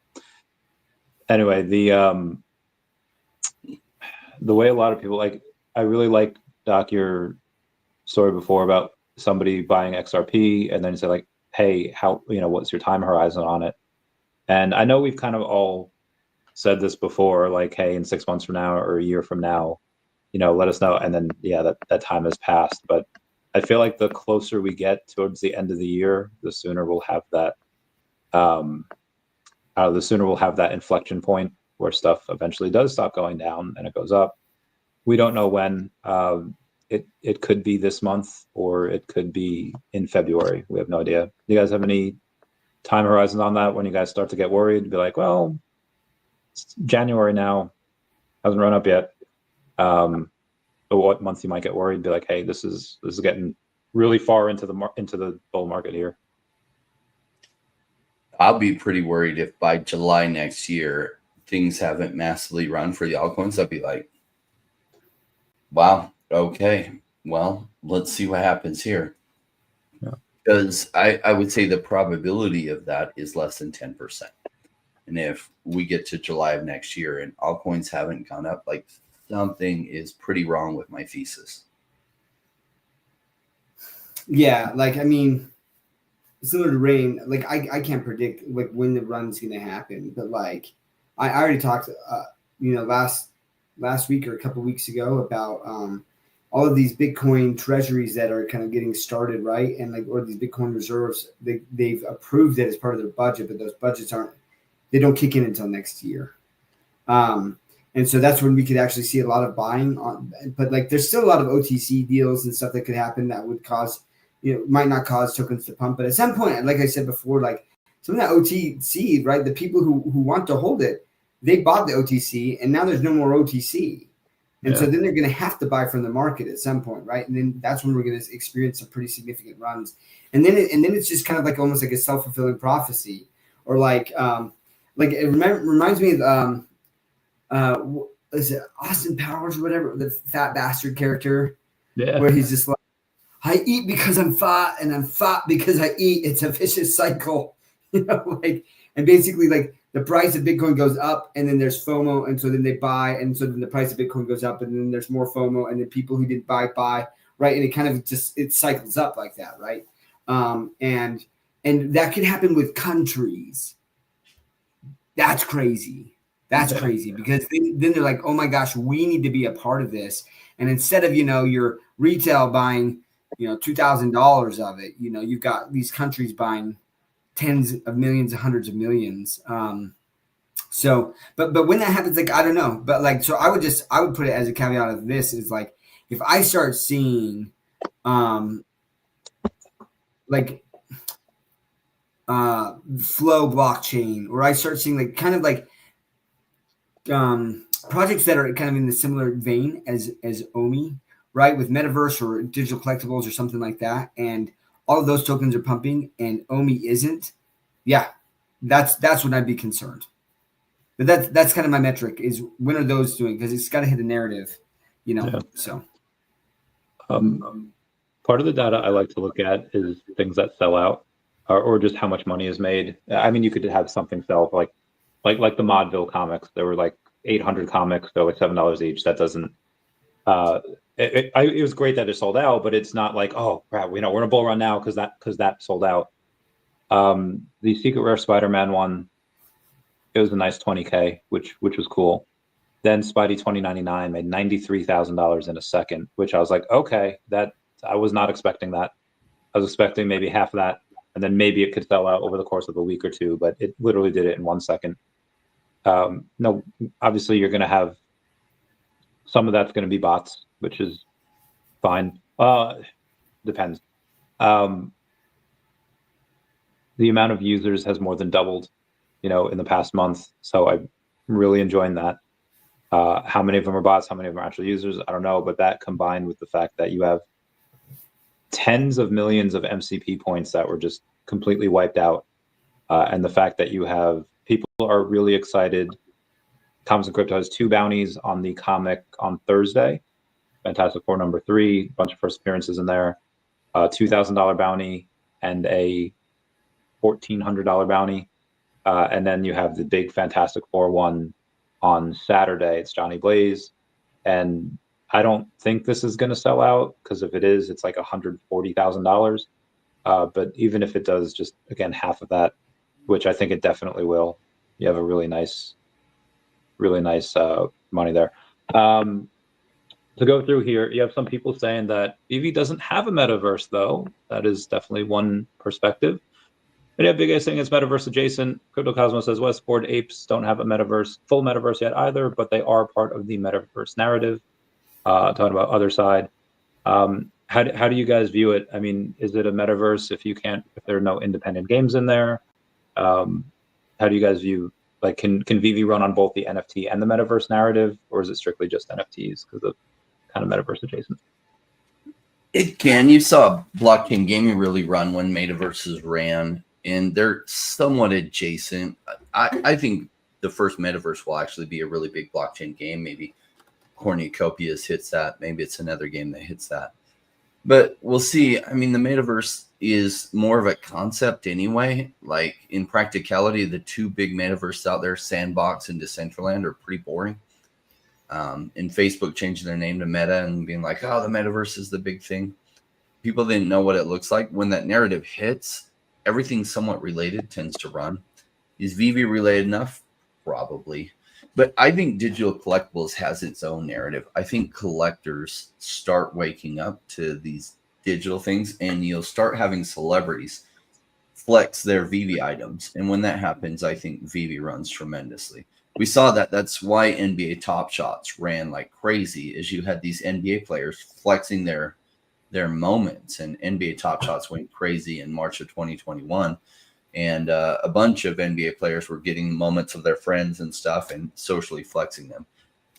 Anyway, the way a lot of people I really like, Doc, your story before about somebody buying XRP and then you say hey, how, what's your time horizon on it? And I know we've kind of all said this before, hey, in 6 months from now or a year from now, let us know. And then, that time has passed. But I feel like the closer we get towards the end of the year, the sooner we'll have that, inflection point where stuff eventually does stop going down and it goes up. We don't know when. It could be this month or it could be in February. We have no idea. Do you guys have any time horizon on that when you guys start to get worried? Be like, well, it's January now, hasn't run up yet. But what month you might get worried? Be like, hey, this is getting really far into the bull market here. I'll be pretty worried if by July next year things haven't massively run for the altcoins. I'd be like, wow, okay, well, let's see what happens here. Because I would say the probability of that is less than 10%. And if we get to July of next year and altcoins haven't gone up, something is pretty wrong with my thesis. Yeah, similar to Rain, I can't predict when the run's gonna happen, but I already talked last week or a couple weeks ago about all of these Bitcoin treasuries that are kind of getting started, right? And or these Bitcoin reserves, they've approved it as part of their budget, but those budgets they don't kick in until next year. And so that's when we could actually see a lot of buying on, but there's still a lot of OTC deals and stuff that could happen that would cause, might not cause tokens to pump. But at some point, like I said before, some of that OTC, right? The people who want to hold it, they bought the OTC and now there's no more OTC. And so then they're going to have to buy from the market at some point, right? And then that's when we're going to experience some pretty significant runs. And then it's just kind of almost like a self-fulfilling prophecy, or it reminds me of is it Austin Powers or whatever, the fat bastard character, where he's just like, I eat because I'm fat and I'm fat because I eat. It's a vicious cycle, and basically the price of Bitcoin goes up and then there's FOMO. And so then they buy. And so then the price of Bitcoin goes up and then there's more FOMO and then people who didn't buy, right. And it kind of it cycles up like that. Right. And that could happen with countries. That's crazy. That's crazy because then they're like, oh my gosh, we need to be a part of this. And instead of, your retail buying, $2,000 of it, you've got these countries buying tens of millions, hundreds of millions. So, but when that happens, I don't know, but so I would put it as a caveat of this is if I start seeing, Flow blockchain, or I start seeing like kind of like projects that are kind of in the similar vein as Omi, right, with metaverse or digital collectibles or something like that, and all of those tokens are pumping and Omi isn't. Yeah, that's when I'd be concerned. But that's kind of my metric is when are those doing, because it's got to hit a narrative, Yeah. So part of the data I like to look at is things that sell out, or just how much money is made. I mean, you could have something sell for like the Modville comics. There were like 800 comics, they're like $7 each. That doesn't. It was great that it sold out, but it's not like, oh crap, we're in a bull run now because that sold out. The Secret Rare Spider-Man one, it was a nice 20K, which was cool. Then Spidey 2099 made $93,000 in a second, which I was like, okay, that I was not expecting that. I was expecting maybe half of that, and then maybe it could sell out over the course of a week or two, but it literally did it in 1 second. No, obviously you're going to have some of that's going to be bots, which is fine. Depends. The amount of users has more than doubled, in the past month. So I'm really enjoying that. How many of them are bots? How many of them are actual users? I don't know. But that combined with the fact that you have tens of millions of MCP points that were just completely wiped out, and the fact that you have people are really excited. Comics and Crypto has 2 bounties on the comic on Thursday. Fantastic Four #3, bunch of first appearances in there. $2,000 bounty and a $1,400 bounty. And then you have the big Fantastic Four one on Saturday. It's Johnny Blaze. And I don't think this is going to sell out, because if it is, it's like $140,000. But even if it does, just again, half of that, which I think it definitely will, you have a really nice money there. To go through here, you have some people saying that VeVe doesn't have a metaverse, though. That is definitely one perspective. And you have Big A saying it's metaverse adjacent. Crypto Cosmos says Westboard Apes don't have a full metaverse yet either, but they are part of the metaverse narrative. Talking about other side. How do you guys view it? I mean, is it a metaverse if there are no independent games in there? How do you guys view, like, can VeVe run on both the NFT and the metaverse narrative, or is it strictly just NFTs because of kind of metaverse adjacent? It can. You saw blockchain gaming really run when metaverses ran, and they're somewhat adjacent. I think the first metaverse will actually be a really big blockchain game. Maybe Cornucopias hits that. Maybe it's another game that hits that. But we'll see. I mean, the metaverse is more of a concept anyway. Like, in practicality, the 2 big metaverses out there, Sandbox and Decentraland, are pretty boring. And Facebook changing their name to Meta and being like, oh, the metaverse is the big thing. People didn't know what it looks like. When that narrative hits, everything somewhat related tends to run. Is VeVe related enough? Probably. But I think digital collectibles has its own narrative. I think collectors start waking up to these digital things, and you'll start having celebrities flex their VeVe items. And when that happens, I think VeVe runs tremendously. We saw that. That's why NBA Top Shots ran like crazy, is you had these NBA players flexing their moments, and NBA Top Shots went crazy in March of 2021. And a bunch of NBA players were getting moments of their friends and stuff and socially flexing them.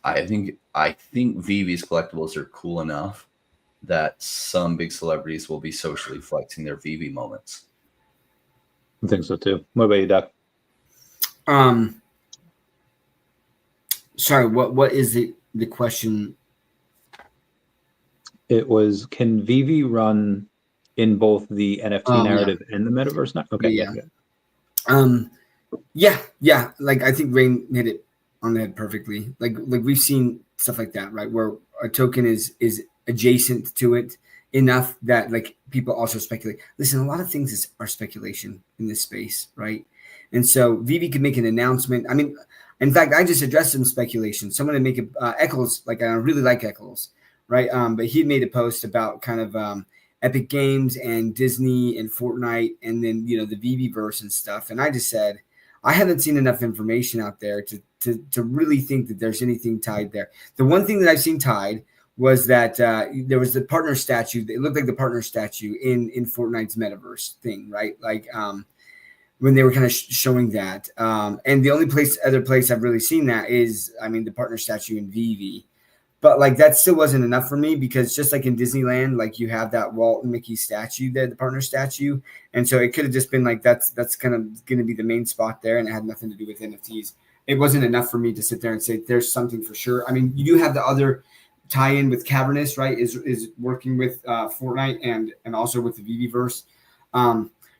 I think VeVe's collectibles are cool enough that some big celebrities will be socially flexing their VeVe moments. I think so too. What about you, Doc? Sorry, what is the question? It was, can VeVe run in both the NFT narrative and the metaverse? Okay. Yeah. Like, I think Rain hit it on the head perfectly. Like we've seen stuff like that, right? Where a token is adjacent to it enough that, like, people also speculate. Listen, a lot of things are speculation in this space, right? And so VeVe could make an announcement. I mean, in fact, I just addressed some speculation. Someone had make Eccles, like, I really like Eccles, right? But he made a post about kind of Epic Games and Disney and Fortnite, and then, the VeVe-verse and stuff. And I just said, I haven't seen enough information out there to really think that there's anything tied there. The one thing that I've seen tied was that there was the partner statue. It looked like the partner statue in Fortnite's metaverse thing, right? Like, when they were kind of showing that. And the only other place I've really seen that is, I mean, the partner statue in VeVe. But like that still wasn't enough for me, because just like in Disneyland, like you have that Walt and Mickey statue there, the partner statue. And so it could have just been like, that's kind of going to be the main spot there. And it had nothing to do with NFTs. It wasn't enough for me to sit there and say, there's something for sure. I mean, you do have the other tie-in with Cavernous, right? Is working with Fortnite and also with the VeVeverse.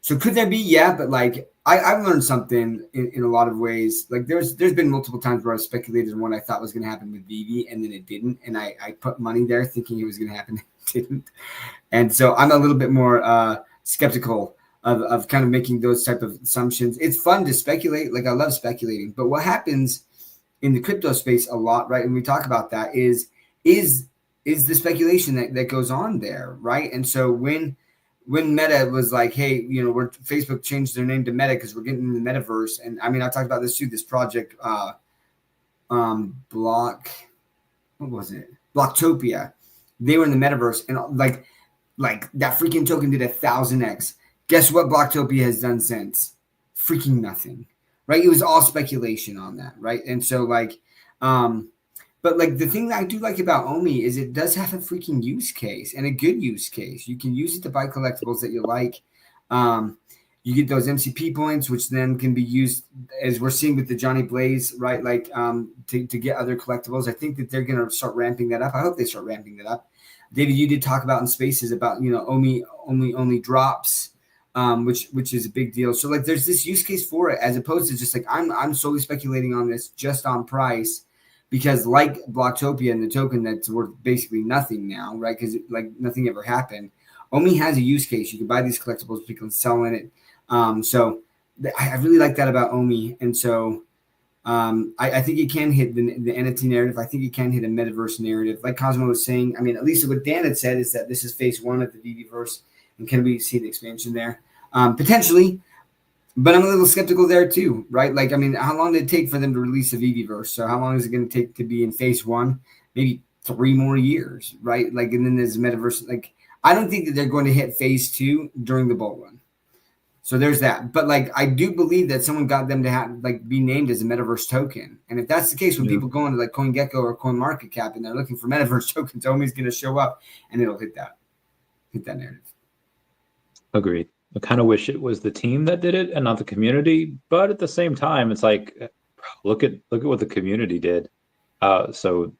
So could there be? Yeah, but like I've learned something in a lot of ways. Like there's been multiple times where I speculated on what I thought was going to happen with VeVe, and then it didn't. And I put money there thinking it was going to happen. It didn't. And so I'm a little bit more skeptical of kind of making those type of assumptions. It's fun to speculate. Like I love speculating. But what happens in the crypto space a lot, right? And we talk about that is the speculation that goes on there, right? And so when Meta was like, hey, you know, Facebook changed their name to Meta because we're getting in the metaverse. And I mean, I talked about this too, this project, what was it? Blocktopia. They were in the metaverse, and like that freaking token did 1,000x. Guess what Blocktopia has done since? Freaking nothing, right? It was all speculation on that, right? And so like, but like the thing that I do like about Omi is it does have a freaking use case, and a good use case. You can use it to buy collectibles that you like. You get those MCP points, which then can be used, as we're seeing with the Johnny Blaze, right? Like to get other collectibles. I think that they're going to start ramping that up. I hope they start ramping that up. David, you did talk about in Spaces about, you know, Omi only drops, which is a big deal. So like there's this use case for it, as opposed to just like I'm solely speculating on this just on price. Because like Blocktopia and the token that's worth basically nothing now, right? Because like nothing ever happened. Omi has a use case. You can buy these collectibles, people can sell in it. So I really like that about Omi. And so I think it can hit the NFT narrative. I think it can hit a metaverse narrative. Like Cosmo was saying, I mean, at least what Dan had said is that this is phase one of the VeVeverse. And can we see the expansion there? Potentially. But I'm a little skeptical there too, right? Like, I mean, how long did it take for them to release a VeVeverse? So how long is it going to take to be in phase one? Maybe 3 more years, right? Like, and then there's metaverse. Like, I don't think that they're going to hit phase 2 during the bull run. So there's that. But like, I do believe that someone got them to have like be named as a metaverse token. And if that's the case, when people go into like CoinGecko or CoinMarketCap and they're looking for metaverse tokens, Omi's going to show up and it'll hit that narrative. Agreed. I kind of wish it was the team that did it and not the community, but at the same time, it's like, look at what the community did. So,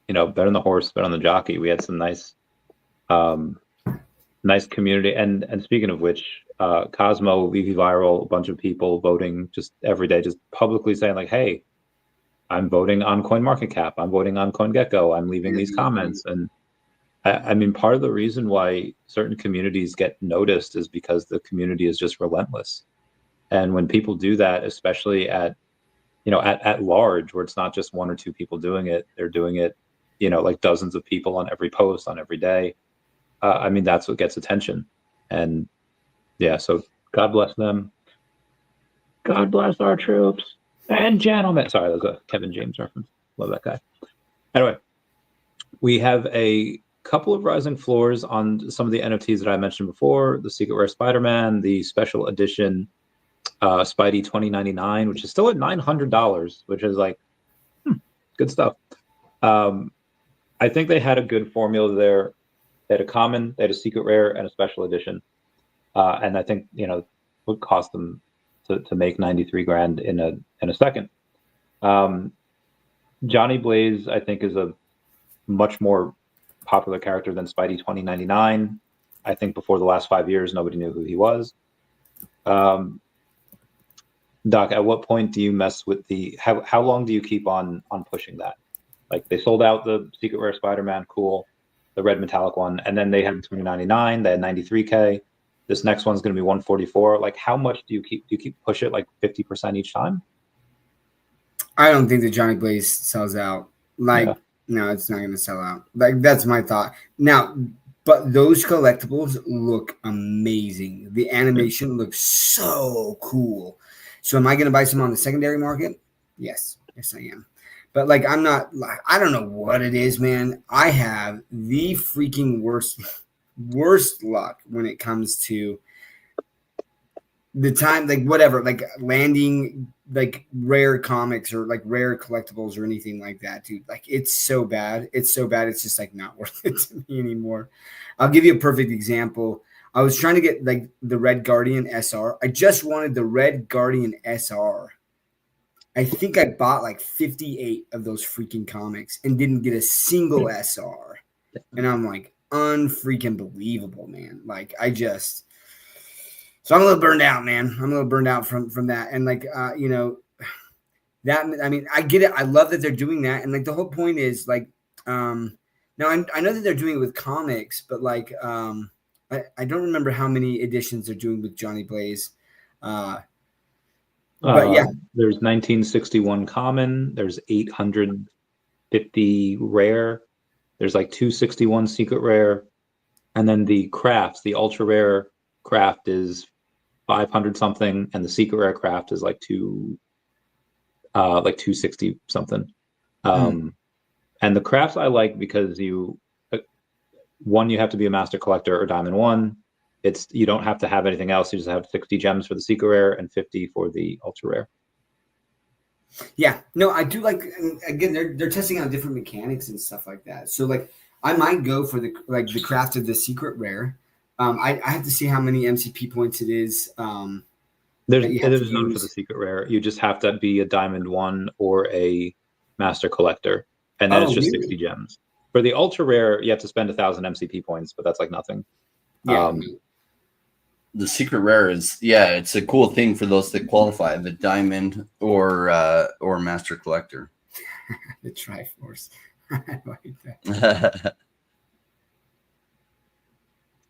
you know, bet on the horse, bet on the jockey. We had some nice community. And speaking of which, Cosmo, VeVe Viral, a bunch of people voting just every day, just publicly saying like, hey, I'm voting on CoinMarketCap. I'm voting on CoinGecko. I'm leaving these comments. And I mean, part of the reason why certain communities get noticed is because the community is just relentless. And when people do that, especially at large, where it's not just 1 or 2 people doing it, they're doing it, you know, like dozens of people on every post, on every day. I mean, that's what gets attention. And yeah, so God bless them. God bless our troops and gentlemen. Sorry, that was a Kevin James reference. Love that guy. Anyway, we have a couple of rising floors on some of the NFTs that I mentioned before, the Secret Rare Spider-Man, the special edition Spidey 2099, which is still at $900, which is like, good stuff. I think they had a good formula there. They had a common, they had a Secret Rare, and a special edition. And I think, you know, it would cost them to make 93 grand in a second. Johnny Blaze, I think, is a much more popular character than Spidey 2099. I think before the last 5 years, nobody knew who he was. Doc, at what point do you mess with how long do you keep on pushing that? Like they sold out the Secret Rare Spider-Man, cool, the red metallic one, and then they had 2099, they had 93K. This next one's going to be 144. Like, how much do you keep push it like 50% each time? I don't think the Johnny Blaze sells out. Like, no, it's not going to sell out. Like, that's my thought. Now, but those collectibles look amazing. The animation looks so cool. So am I going to buy some on the secondary market? Yes. Yes, I am. But like, I'm not like, I don't know what it is, man. I have the freaking worst luck when it comes to the time, like whatever, like landing like rare comics or like rare collectibles or anything like that, dude. Like it's so bad. It's so bad. It's just like not worth it to me anymore. I'll give you a perfect example. I was trying to get like the Red Guardian SR. I just wanted the Red Guardian SR. I think I bought like 58 of those freaking comics and didn't get a single SR. And I'm like, unfreaking believable, man. Like so I'm a little burned out, man. I'm a little burned out from that. And like, you know, that, I mean, I get it. I love that they're doing that. And like, the whole point is like, now I know that they're doing it with comics, but like, I don't remember how many editions they're doing with Johnny Blaze. But yeah, there's 1961 common. There's 850 rare. There's like 261 secret rare, and then the crafts. The ultra rare craft is 500 something, and the secret rare craft is like 260 something. And the crafts I like because you have to be a master collector or diamond 1. You don't have to have anything else. You just have 60 gems for the secret rare and 50 for the ultra rare. Yeah, no, I do like. Again, they're testing out different mechanics and stuff like that. So like, I might go for the craft of the secret rare. I have to see how many MCP points it is. There's none for the secret rare. You just have to be a diamond 1 or a master collector, and then it's just really? 60 gems. For the ultra rare, you have to spend 1,000 MCP points, but that's like nothing. Yeah. The secret rare is, it's a cool thing for those that qualify, the diamond or master collector. The Triforce. I like that.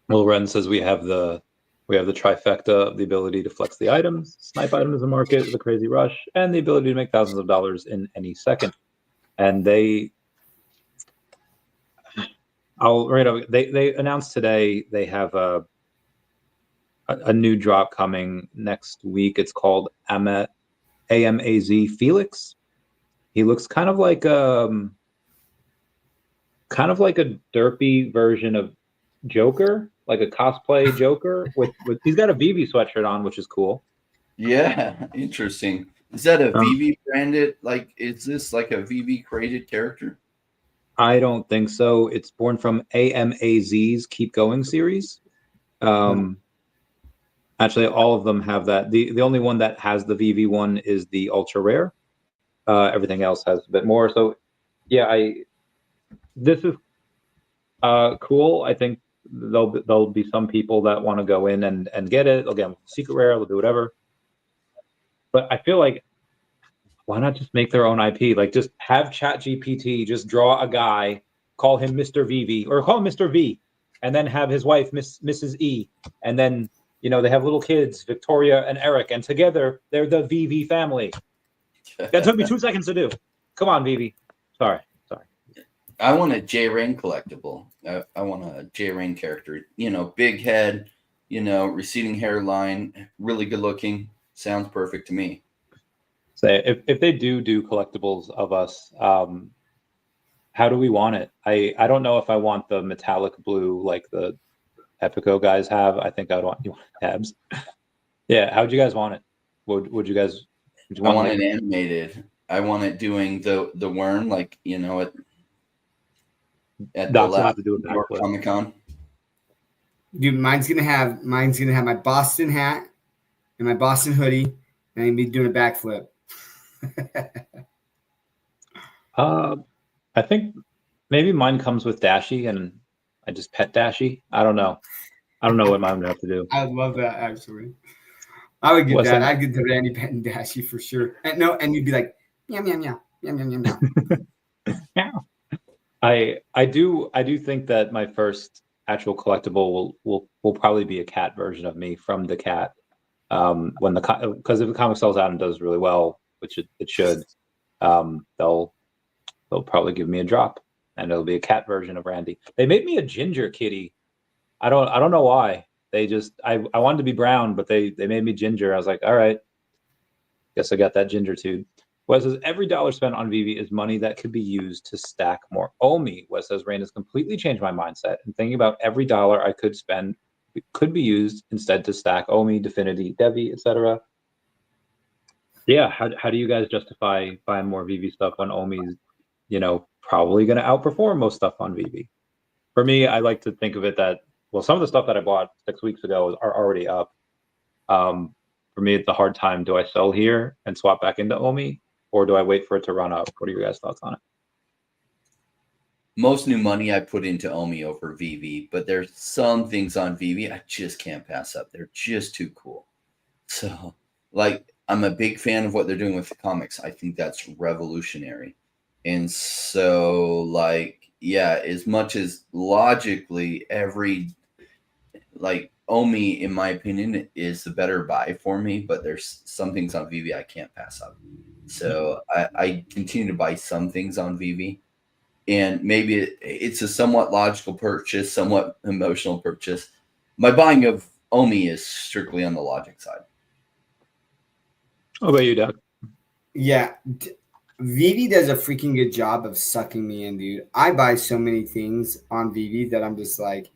Well, Ren says we have the trifecta of the ability to flex the items, snipe items in the market with a crazy rush, and the ability to make thousands of dollars in any second. And they announced today they have a new drop coming next week. It's called AMAZ Felix. He looks kind of like a derpy version of Joker, like a cosplay Joker with he's got a VeVe sweatshirt on, which is cool. Yeah, interesting. Is that a VeVe branded? Like, is this like a VeVe created character? I don't think so. It's born from AMAZ's Keep Going series. Actually, all of them have that. The only one that has the VeVe one is the ultra rare. Everything else has a bit more. So, yeah, this is cool. I think there'll be some people that want to go in and get it. They'll get secret rare. They'll do whatever. But I feel like, why not just make their own IP? Like, just have ChatGPT just draw a guy, call him Mr. VeVe, or call him Mr. V, and then have his wife Mrs. E, and then they have little kids, Victoria and Eric, and together they're the VeVe family. That took me 2 seconds to do. Come on, VeVe. Sorry. I want a J Rain collectible. I want a J Rain character. Big head, receding hairline, really good looking. Sounds perfect to me. So if they do collectibles of us, how do we want it? I don't know if I want the metallic blue like the Epico guys have. I think I'd want tabs. Yeah, how'd you guys want it? Would you guys? I want it animated. I want it doing the worm like at the last New York Comic-Con. Dude, mine's gonna have my Boston hat and my Boston hoodie, and I'm gonna be doing a backflip. I think maybe mine comes with Dashi, and I just pet Dashi. I don't know what mine would have to do. I love that, actually. I would get that. I'd get the Randy pet and Dashi for sure. And you'd be like, meow meow meow meow meow meow meow. I do think that my first actual collectible will probably be a cat version of me from the cat. Because if the comic sells out and does really well, which it should, they'll probably give me a drop, and it'll be a cat version of Randy. They made me a ginger kitty. I don't know why. They just I wanted to be brown, but they made me ginger. I was like, all right, guess I got that ginger too. Wes says every dollar spent on VeVe is money that could be used to stack more OMI. Wes says Rain has completely changed my mindset, and thinking about every dollar I could spend could be used instead to stack Omi, Definity, DevvExchange, etc. Yeah, how do you guys justify buying more VeVe stuff when Omi's, probably going to outperform most stuff on VeVe? For me, I like to think of it that, well, some of the stuff that I bought 6 weeks ago are already up. For me, it's a hard time. Do I sell here and swap back into Omi, or do I wait for it to run up? What are your guys' thoughts on it? Most new money I put into Omi over VeVe, but there's some things on VeVe I just can't pass up. They're just too cool. So, I'm a big fan of what they're doing with the comics. I think that's revolutionary. And so, as much as logically Omi, in my opinion, is the better buy for me, but there's some things on VeVe I can't pass up. So I continue to buy some things on VeVe. And maybe it's a somewhat logical purchase, somewhat emotional purchase. My buying of Omi is strictly on the logic side. How about you, Doug? Yeah. VeVe does a freaking good job of sucking me in, dude. I buy so many things on VeVe that I'm just like,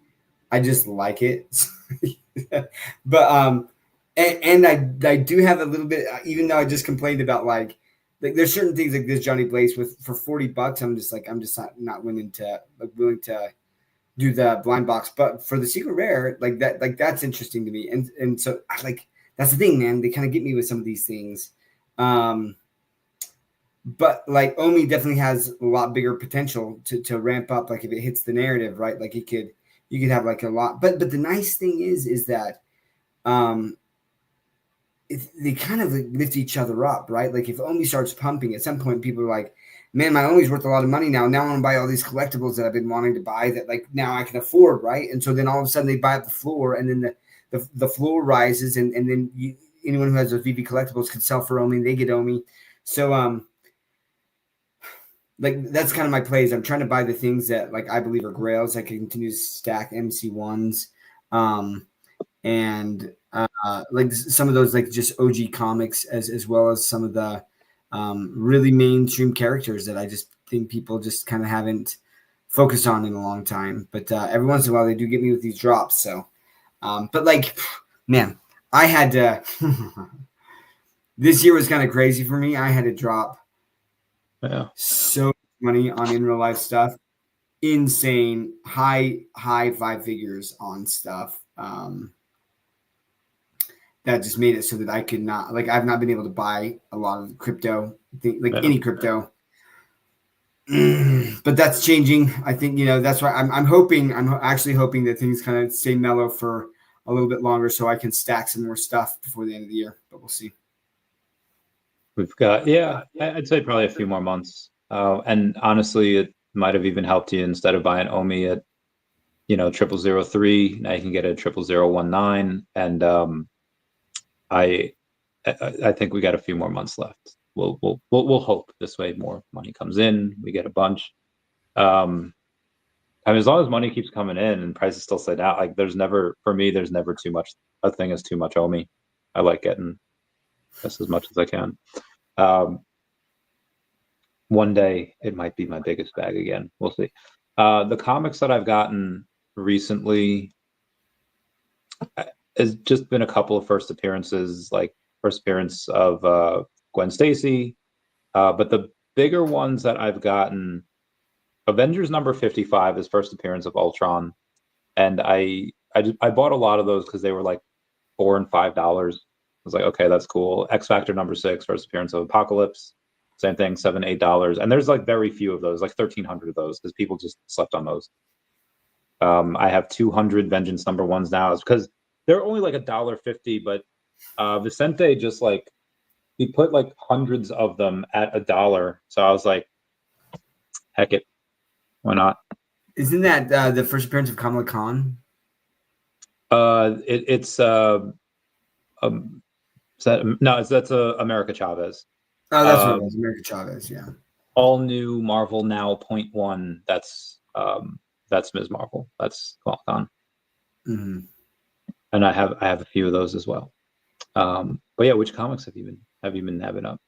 I just like it. But and I do have a little bit, even though I just complained about like there's certain things like this Johnny Blaze with for $40. I'm just not willing to do the blind box. But for the secret rare, that's interesting to me. And so that's the thing, man. They kind of get me with some of these things. But Omi definitely has a lot bigger potential to ramp up. Like if it hits the narrative, right? Like you could have like a lot. But the nice thing is that they kind of lift each other up, right? Like if Omi starts pumping, at some point people are like, man, my Omi's worth a lot of money now. Now I want to buy all these collectibles that I've been wanting to buy that now I can afford, right? And so then all of a sudden they buy up the floor, and then the floor rises, and then anyone who has those VeVe collectibles can sell for Omi, and they get Omi. So that's kind of my plays. I'm trying to buy the things that I believe are grails. I can continue to stack MC1s, and some of those just OG comics as well as some of the really mainstream characters that I just think people just kind of haven't focused on in a long time. But every once in a while they do get me with these drops. So, but man, I had to. This year was kind of crazy for me. I had to drop so much money on in real life stuff, insane high 5 figures on stuff. That just made it so that I could not, I've not been able to buy a lot of crypto, any crypto. But that's changing. I think, that's why I'm actually hoping that things kind of stay mellow for a little bit longer so I can stack some more stuff before the end of the year, but we'll see. We've got, I'd say probably a few more months. And honestly, it might have even helped you instead of buying Omi at, 0003. Now you can get it at 00019. And, I think we got a few more months left. We'll hope this way more money comes in. We get a bunch. As long as money keeps coming in and prices still stay down, there's never too much. A thing is too much Omi. I like getting just as much as I can. One day it might be my biggest bag again. We'll see. The comics that I've gotten recently has just been a couple of first appearances, first appearance of Gwen Stacy. But the bigger ones that I've gotten, Avengers number 55 is first appearance of Ultron. And I bought a lot of those because they were $4 and $5. I was like, okay, that's cool. X Factor number 6, first appearance of Apocalypse. Same thing, $7, $8. And there's very few of those, 1,300 of those, because people just slept on those. I have 200 Vengeance number 1s now. It's because they're only $1.50, but Vicente just he put hundreds of them at $1. So I was like, heck it, why not? Isn't that the first appearance of Kamala Khan? That's America Chavez. Oh, that's what it was, America Chavez. Yeah. All new Marvel now .1. That's Ms. Marvel. That's Kamala Khan. Mm-hmm. And I have a few of those as well. But yeah, which comics have you been having up?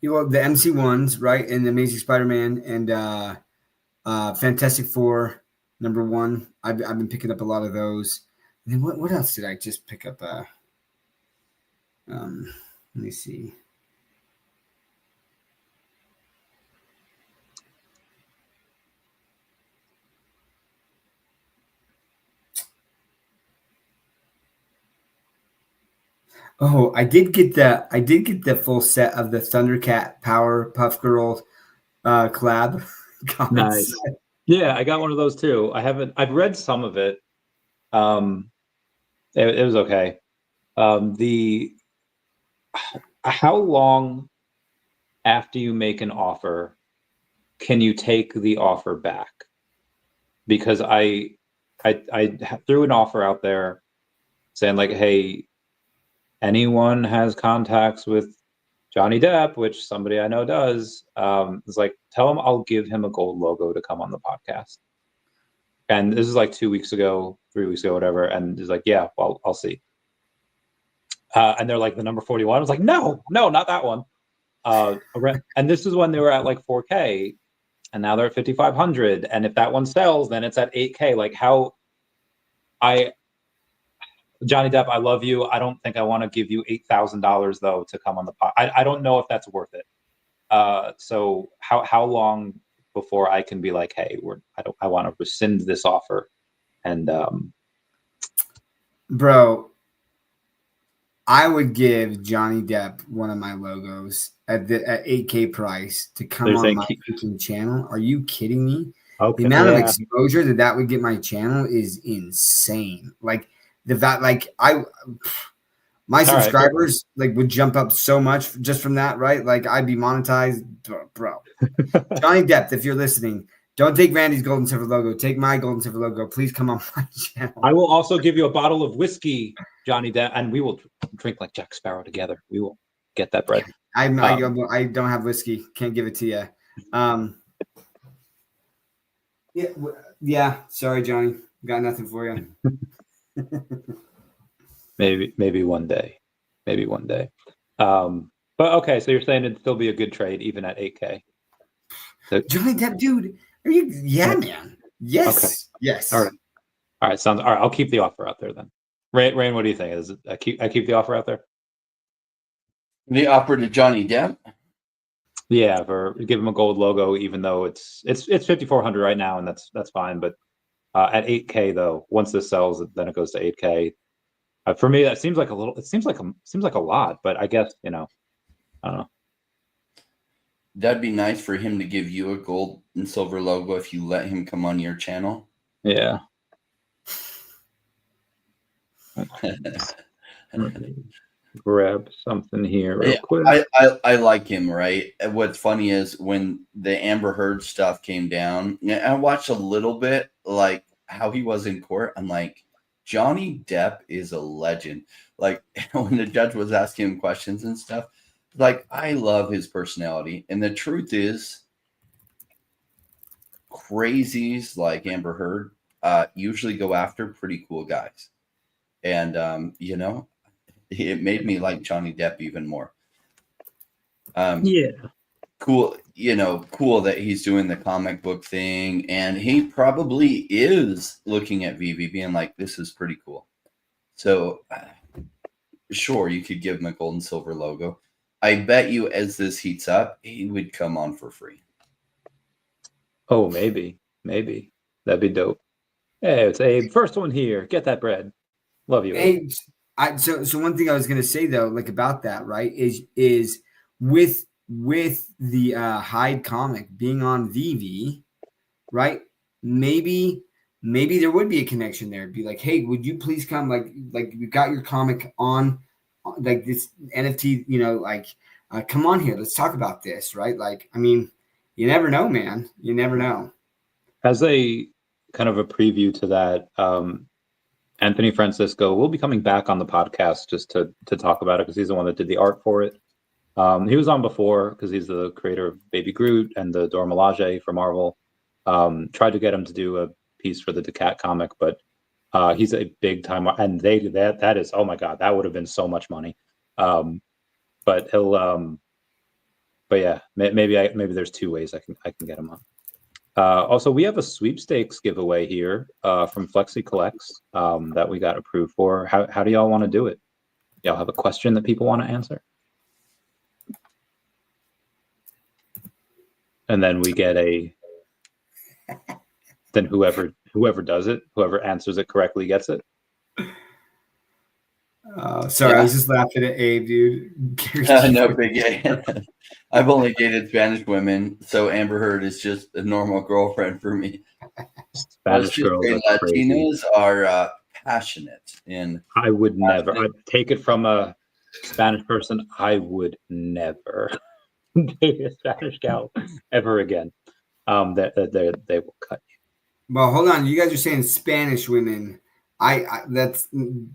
Well, the MC1s, right, and the Amazing Spider-Man and Fantastic Four number 1. I've been picking up a lot of those. And then what else did I just pick up? Let me see. Oh, I did get the full set of the Thundercat Power Puff Girl collab comments. Nice. Yeah, I got one of those too. I've read some of it. It was okay. How long after you make an offer can you take the offer back? Because I threw an offer out there saying like, hey, anyone has contacts with Johnny Depp, which somebody I know does, it's like, tell him I'll give him a gold logo to come on the podcast. And this is like 2 weeks ago, 3 weeks ago, whatever. And he's like, yeah, well, I'll see. And they're like, the number 41. I was like, no, not that one. And this is when they were at like 4K, and now they're at 5,500. And if that one sells, then it's at 8K. Like Johnny Depp, I love you. I don't think I want to give you $8,000 though to come on the pod. I don't know if that's worth it. So how long before I can be like, hey, I want to rescind this offer? And bro, I would give Johnny Depp one of my logos at 8K price to come on my freaking channel. Are you kidding me? Okay, the amount of exposure that would get my channel is insane. Like my subscribers would jump up so much just from that, right? Like I'd be monetized, bro. Johnny Depp, if you're listening, don't take Randy's gold and silver logo. Take my gold and silver logo. Please come on my channel. I will also give you a bottle of whiskey, Johnny Depp, and we will drink like Jack Sparrow together. We will get that bread. I don't have whiskey. Can't give it to you. Yeah. Sorry, Johnny. Got nothing for you. Maybe one day. But okay, so you're saying it'd still be a good trade even at 8K. So, Johnny Depp, dude. Are you? Yeah, man. Yes. Okay. Yes. All right. Sounds all right. I'll keep the offer out there then. Rain, what do you think? Is it, I keep the offer out there? The offer to Johnny Depp? Yeah, give him a gold logo, even though it's 5,400 right now, and that's fine. But at 8K though, once this sells, then it goes to 8K. For me, that seems like a little. It seems like a lot, but I guess I don't know. That'd be nice for him to give you a gold and silver logo if you let him come on your channel. Yeah. Grab something here real quick. I like him, right? What's funny is when the Amber Heard stuff came down, I watched a little bit like how he was in court. I'm like, Johnny Depp is a legend. Like when the judge was asking him questions and stuff, like I love his personality. And the truth is, crazies like Amber Heard usually go after pretty cool guys. And it made me like Johnny Depp even more. Yeah. Cool, cool that he's doing the comic book thing, and he probably is looking at VeVe being like, this is pretty cool. So sure, you could give him a gold and silver logo. I bet you as this heats up, he would come on for free. Oh, maybe. That'd be dope. Hey, it's Abe. First one here. Get that bread. Love you, Abe. So one thing I was gonna say though, like about that, right, is with the Hyde comic being on VeVe, right? Maybe there would be a connection there. It'd be like, hey, would you please come? Like you got your comic on like this NFT, come on here. Let's talk about this, right? Like, I mean, you never know, man. You never know. As a kind of a preview to that, Anthony Francisco will be coming back on the podcast just to talk about it because he's the one that did the art for it. He was on before because he's the creator of Baby Groot and the Dora Milaje for Marvel. Tried to get him to do a piece for the Decat comic, but he's a big time, and that is, oh my god, that would have been so much money. But he'll, but yeah, maybe there's two ways I can get him on. Also, we have a sweepstakes giveaway here from Flexi Collects that we got approved for. How do y'all want to do it? Y'all have a question that people want to answer? And then we get then whoever does it, whoever answers it correctly gets it. Sorry, Yeah. I was just laughing at Abe, dude. No big A. I've only dated Spanish women, so Amber Heard is just a normal girlfriend for me. Spanish girls are crazy. Latinos are passionate, and I would never. I'd take it from a Spanish person. I would never date a Spanish gal ever again. They will cut you. Well, hold on. You guys are saying Spanish women. That's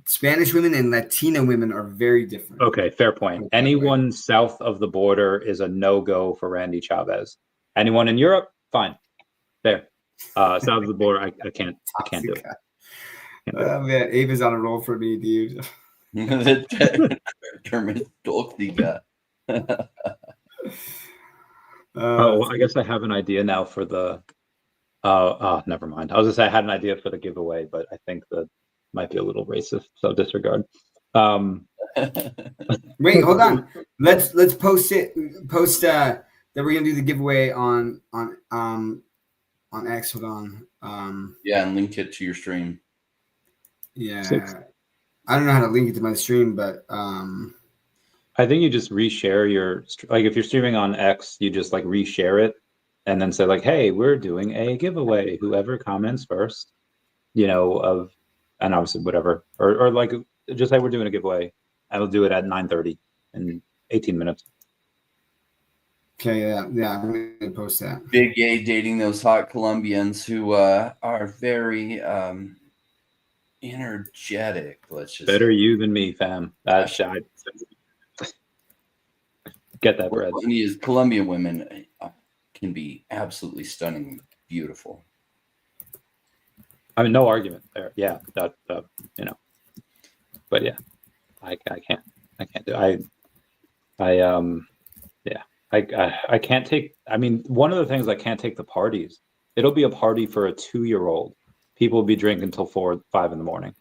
Spanish women and Latina women are very different. Okay, fair point. Anyone south of the border is a no-go for Randy Chavez. Anyone in Europe, fine. There. South of the border, I can't do it. Oh man, Abe is on a roll for me, dude. the term is tóxica. I guess I have an idea now for the. Never mind. I was gonna say I had an idea for the giveaway, but I think that might be a little racist, so disregard. Wait, hold on. Let's post it. Post that we're gonna do the giveaway on X. Hold on. Yeah, and link it to your stream. Yeah, I don't know how to link it to my stream, but I think you just reshare your if you're streaming on X, you just like reshare it. And then say like, hey, we're doing a giveaway. Whoever comments first, and obviously whatever, or like just say we're doing a giveaway. I will do it at 9:30 in 18 minutes. Okay, yeah, I'm gonna post that. Big A dating those hot Colombians who are very energetic. Let's just better you than me, fam. That shot. Get that bread. Colombian women can be absolutely stunning, beautiful. I mean, no argument there. Yeah, that but yeah, I can't do it. I can't take. I mean, one of the things I can't take the parties. It'll be a party for a 2-year-old. People will be drinking until 4 or 5 in the morning,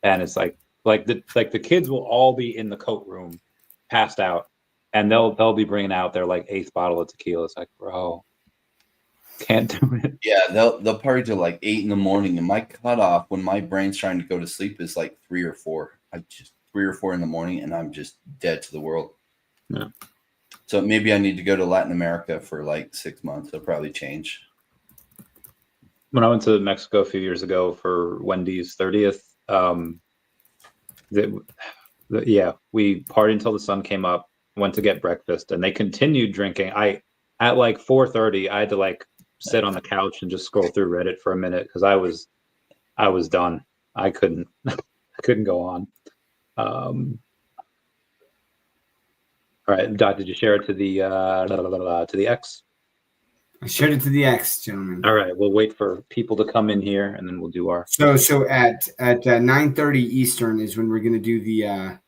and it's like the kids will all be in the coat room, passed out. And they'll be bringing out their like 8th bottle of tequila. It's like, bro, can't do it. Yeah, they'll party till like 8 in the morning, and my cutoff when my brain's trying to go to sleep is like 3 or 4. I just 3 or 4 in the morning, and I'm just dead to the world. Yeah. So maybe I need to go to Latin America for like 6 months. It'll probably change. When I went to Mexico a few years ago for Wendy's 30th, we partied until the sun came up. Went to get breakfast, and they continued drinking. At like 4:30, I had to like sit on the couch and just scroll through Reddit for a minute because I was done. I couldn't go on. All right, Dot, did you share it to the X? I shared it to the X, gentlemen. All right, we'll wait for people to come in here, and then we'll do our. So at 9:30 Eastern is when we're gonna do the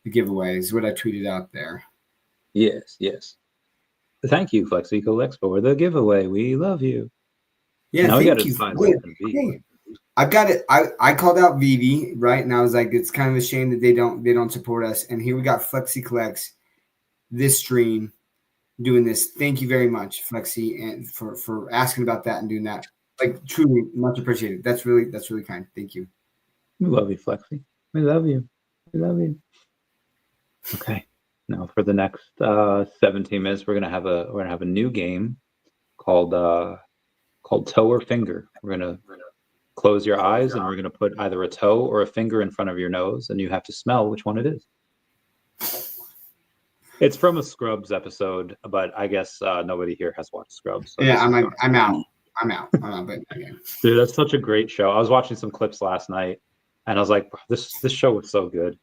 giveaway. Is what I tweeted out there. Yes. Thank you, Flexi Collects, for the giveaway. We love you. Yeah, now thank you. Hey, I've got it. I called out VeVe, right? And I was like, it's kind of a shame that they don't support us. And here we got Flexi Collects this stream doing this. Thank you very much, Flexi, and for asking about that and doing that. Like truly much appreciated. That's really kind. Thank you. We love you, Flexi. We love you. Okay. Now for the next 17 minutes, we're gonna have a new game called Toe or Finger. We're gonna close your eyes and we're gonna put either a toe or a finger in front of your nose, and you have to smell which one it is. It's from a Scrubs episode, but I guess nobody here has watched Scrubs. So yeah, I'm out. But okay. Dude, that's such a great show. I was watching some clips last night, and I was like, this show was so good.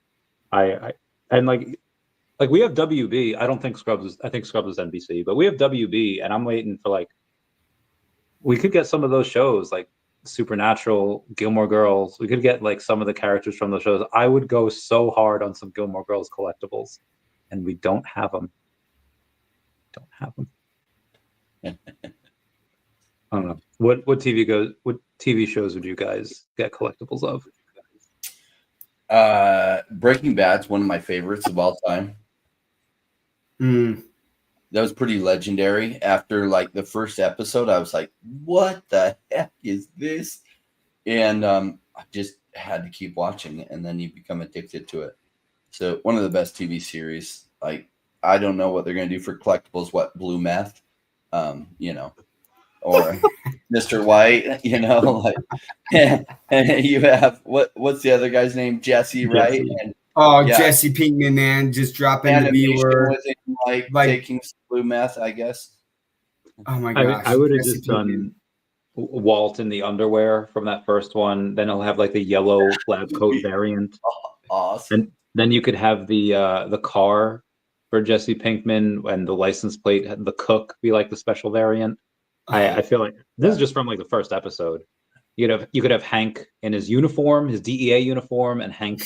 And like we have WB. I think Scrubs is NBC, but we have WB, and I'm waiting for we could get some of those shows like Supernatural, Gilmore Girls. We could get like some of the characters from those shows. I would go so hard on some Gilmore Girls collectibles, and we don't have them. I don't know. What TV shows would you guys get collectibles of? Breaking Bad's one of my favorites of all time. That was pretty legendary. After like the first episode, I was like, what the heck is this? And I just had to keep watching it, and then you become addicted to it. So one of the best TV series. Like, I don't know what they're going to do for collectibles. What, Blue Meth? Or Mr. White, like, and you have what's the other guy's name? Jesse, right? And, Jesse Pinkman, man, just dropping the B word. Like taking blue meth, I guess. Oh my gosh! I would have just done Walt in the underwear from that first one. Then he'll have like the yellow lab coat variant. Awesome. And then you could have the car for Jesse Pinkman, and the license plate, the cook, be like the special variant. I feel like this is just from like the first episode. You could have Hank in his uniform, his DEA uniform, and Hank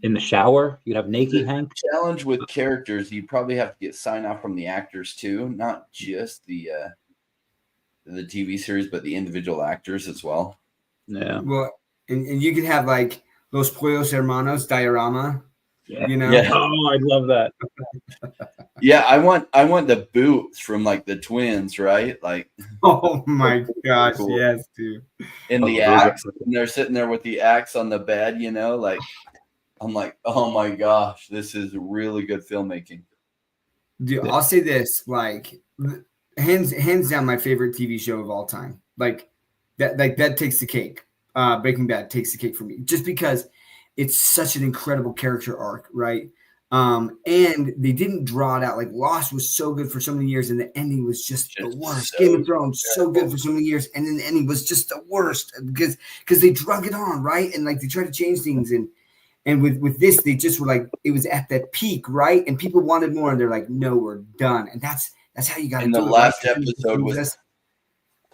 in the shower. You'd have naked Hank. Challenge with characters, you probably have to get sign off from the actors too, not just the TV series, but the individual actors as well. Yeah. Well, and you could have like Los Pollos Hermanos diorama. Yeah. Yeah. Oh, I'd love that. Yeah, I want the boots from like the twins, right? Like, oh my gosh, cool. Yes, dude. And the axe, and they're sitting there with the axe on the bed, like, I'm like, oh my gosh, this is really good filmmaking. Dude, I'll say this, like, hands down, my favorite TV show of all time. Like that takes the cake. Breaking Bad takes the cake for me, just because it's such an incredible character arc, right? And they didn't draw it out. Like, Lost was so good for so many years, and the ending was just the worst. Game of Thrones, so good for so many years, and then the ending was just the worst because they drug it on, right? And like they tried to change things, and with this, they just were like, it was at that peak, right? And people wanted more, and they're like, no, we're done. And that's how you got to do it. And the last episode was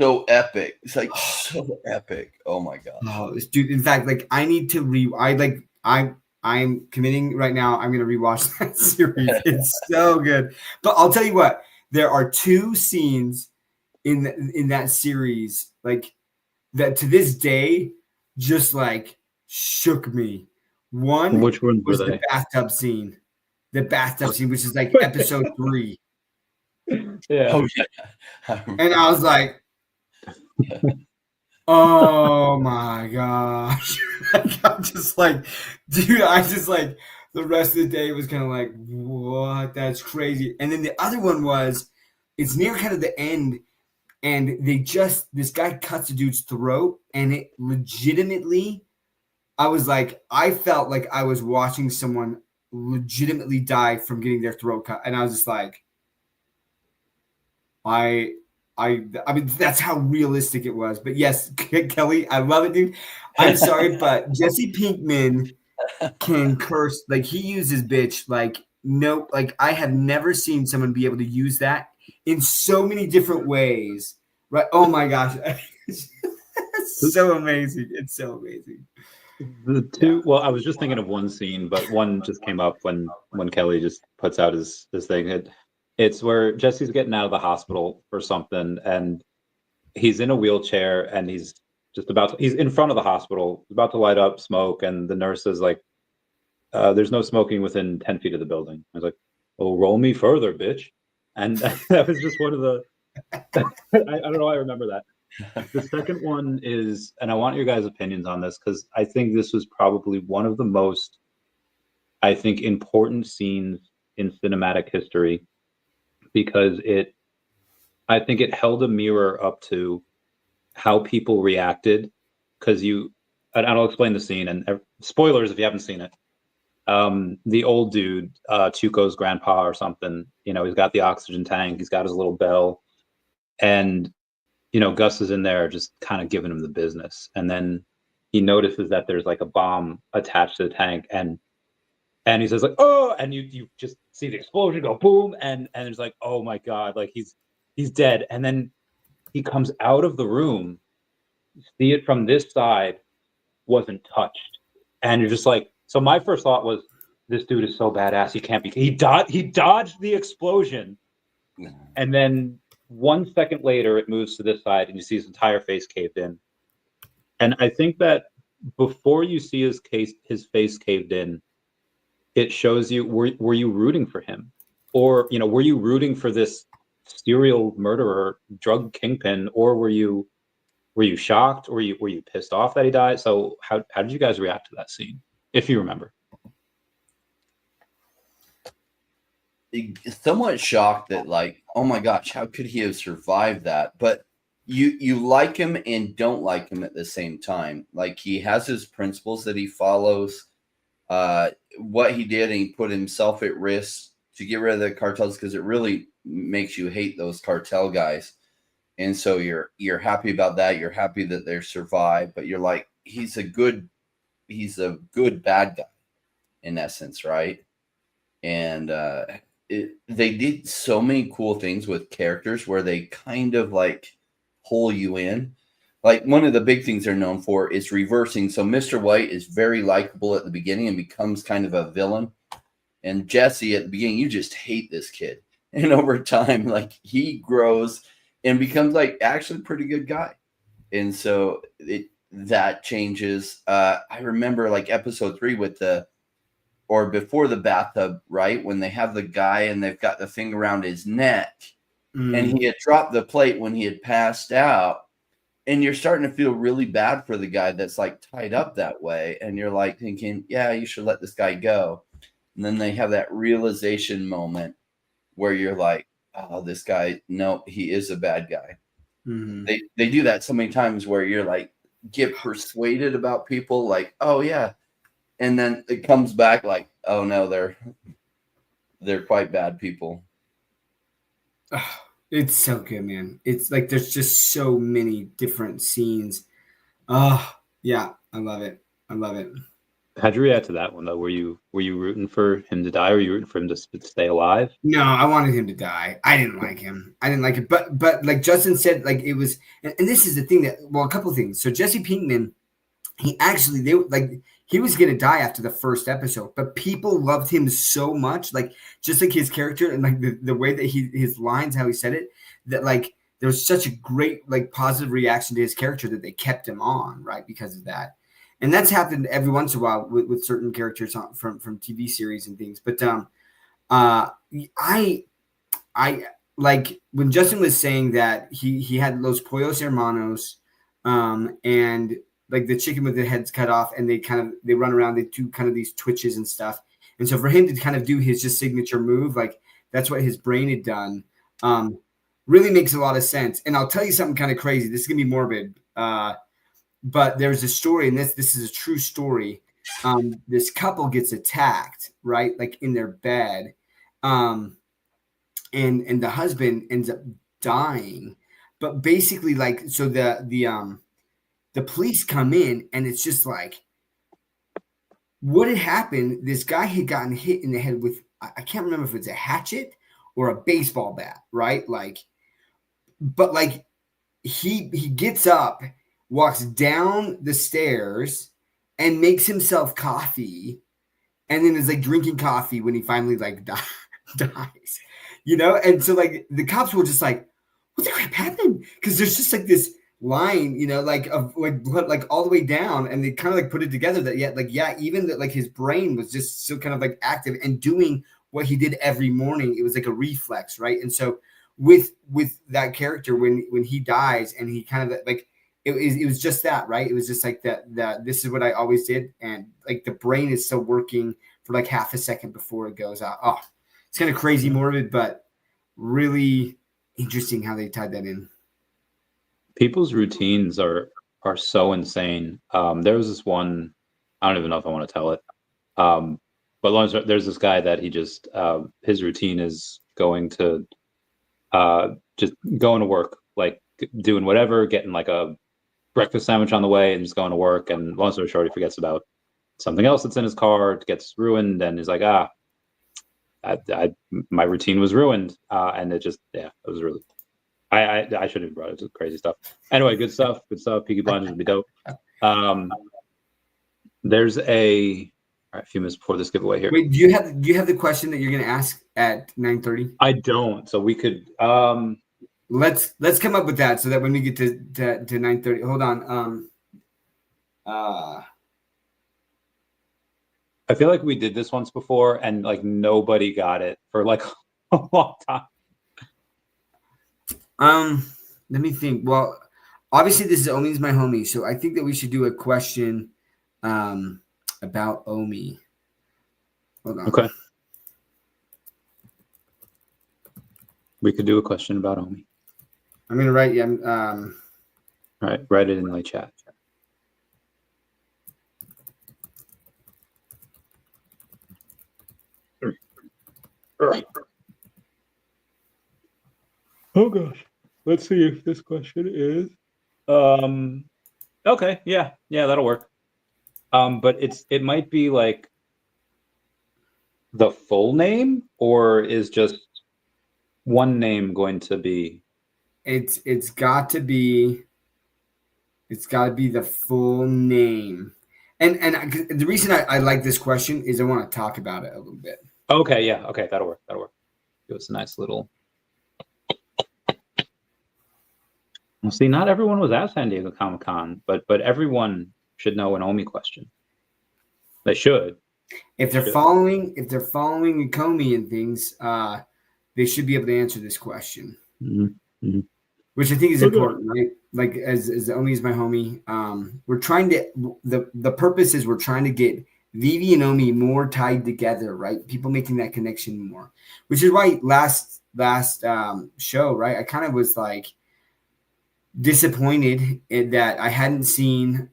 so epic. It's like so epic. Oh my gosh. Oh, dude! In fact, like I need to I'm committing right now. I'm gonna rewatch that series. It's so good. But I'll tell you what. There are two scenes in that series like that to this day just like shook me. One, which one was were they? The bathtub scene, which is like episode 3. Yeah. Oh yeah. And I was like, oh my gosh. I'm just like, dude, the rest of the day was kind of like, what? That's crazy. And then the other one was, it's near kind of the end, and this guy cuts a dude's throat, and it legitimately, I felt like I was watching someone legitimately die from getting their throat cut. And I was just like, I mean, that's how realistic it was. But yes, Kelly, I love it, dude. I'm sorry, but Jesse Pinkman can curse. Like, he uses bitch. Like, no, like I have never seen someone be able to use that in so many different ways. Right? Oh my gosh. It's so amazing. It's so amazing. The two, well, I was just thinking of one scene, but one just came up when Kelly just puts out his thing. It's where Jesse's getting out of the hospital or something, and he's in a wheelchair, and he's in front of the hospital, about to light up smoke, and the nurse is like, there's no smoking within 10 feet of the building. I was like, oh, roll me further, bitch. And that was just one of the, I don't know why I remember that. The second one is, and I want your guys' opinions on this, because I think this was probably one of the most, I think, important scenes in cinematic history, because I think it held a mirror up to how people reacted. Because and I'll explain the scene, and spoilers if you haven't seen it. The old dude, Tuco's grandpa or something, he's got the oxygen tank, he's got his little bell, and Gus is in there just kind of giving him the business. And then he notices that there's like a bomb attached to the tank, and he says like, oh, and you just see the explosion go boom, and it's like, oh my God, like he's dead. And then he comes out of the room, you see it from this side, wasn't touched. And you're just like, so my first thought was, this dude is so badass, he dodged the explosion. And then 1 second later, it moves to this side, and you see his entire face caved in. And I think that before you see his face caved in, it shows you were you rooting for him, or were you rooting for this serial murderer, drug kingpin, or were you shocked, or were you pissed off that he died? So how did you guys react to that scene, if you remember? Somewhat shocked that, like, oh my gosh, how could he have survived that? But you like him and don't like him at the same time. Like, he has his principles that he follows. What he did, and he put himself at risk to get rid of the cartels, because it really makes you hate those cartel guys. And so you're happy about that. You're happy that they survived, but you're like, he's a good bad guy in essence, right? And they did so many cool things with characters where they kind of like pull you in. Like, one of the big things they're known for is reversing. So Mr. White is very likable at the beginning and becomes kind of a villain. And Jesse, at the beginning, you just hate this kid. And over time, like, he grows and becomes like actually a pretty good guy. And so that changes. I remember like episode 3 or before the bathtub, right? When they have the guy and they've got the thing around his neck, and he had dropped the plate when he had passed out. And you're starting to feel really bad for the guy that's like tied up that way. And you're like thinking, yeah, you should let this guy go. And then they have that realization moment where you're like, oh, this guy, no, he is a bad guy. Mm-hmm. They do that so many times where you're like, get persuaded about people, like, oh yeah. And then it comes back like, oh no, they're quite bad people. It's so good, man. It's like there's just so many different scenes. Oh, yeah, I love it. I love it. How'd you react to that one though? Were you rooting for him to die, or were you rooting for him to stay alive? No, I wanted him to die. I didn't like him. I didn't like it. But like Justin said, like it was, and this is the thing that, well, a couple of things. So Jesse Pinkman, he was gonna die after the first episode, but people loved him so much, like just like his character and like the way that his lines, how he said it, that like there was such a great like positive reaction to his character that they kept him on, right, because of that. And that's happened every once in a while with certain characters from TV series and things. But I like when Justin was saying that he had Los Pollos Hermanos, and like the chicken with the heads cut off, and they run around, they do kind of these twitches and stuff. And so for him to kind of do his just signature move, like that's what his brain had done, really makes a lot of sense. And I'll tell you something kind of crazy. This is gonna be morbid. But there's a story, and this is a true story. This couple gets attacked, right? Like in their bed. And the husband ends up dying. But basically, like, so the police come in, and it's just like, what had happened? This guy had gotten hit in the head with, I can't remember if it's a hatchet or a baseball bat, right? Like, but like he gets up, walks down the stairs, and makes himself coffee, and then is like drinking coffee when he finally like dies, And so like the cops were just like, what the crap happened? Because there's just like this line, like of like blood, like all the way down, and they kind of like put it together that even that like his brain was just still kind of like active and doing what he did every morning. It was like a reflex, right? And so with that character, when he dies, and he kind of like, it was just that, right? It was just like that this is what I always did, and like the brain is still working for like half a second before it goes out. Oh, it's kind of crazy morbid, but really interesting how they tied that in. People's routines are so insane. There was this one, I don't even know if I want to tell it. But there's this guy that he just his routine is going to just going to work, like doing whatever, getting like a breakfast sandwich on the way and just going to work. And long story short, he forgets about something else that's in his car. It gets ruined, and he's like, my routine was ruined. And it was really, I shouldn't have brought it to crazy stuff. Anyway, good stuff. Peaky Blinders would be dope. There's a few minutes before this giveaway here. Wait, do you have the question that you're going to ask at 9:30? I don't. So we could, let's come up with that so that when we get to 9:30, hold on. I feel like we did this once before and like nobody got it for like a long time. Let me think. Well, obviously this is Omi's my homie, so I think that we should do a question about Omi. Hold on. Okay. We could do a question about Omi. I'm gonna write you. All right, write it in my chat. All right. Oh gosh. Let's see if this question is okay, yeah, that'll work. But it might be like the full name, or is just one name going to be? It's got to be the full name. And the reason I like this question is I want to talk about it a little bit. Okay, yeah, okay, that'll work. It was a nice little. Well, see, not everyone was at San Diego Comic-Con, but everyone should know an Omi question. They should. If they're following Comey and things, they should be able to answer this question, which I think is important, right? Like as Omi is my homie, we're trying to the purpose is we're trying to get VeVe and Omi more tied together, right? People making that connection more, which is why last show, right? I kind of was like disappointed that I hadn't seen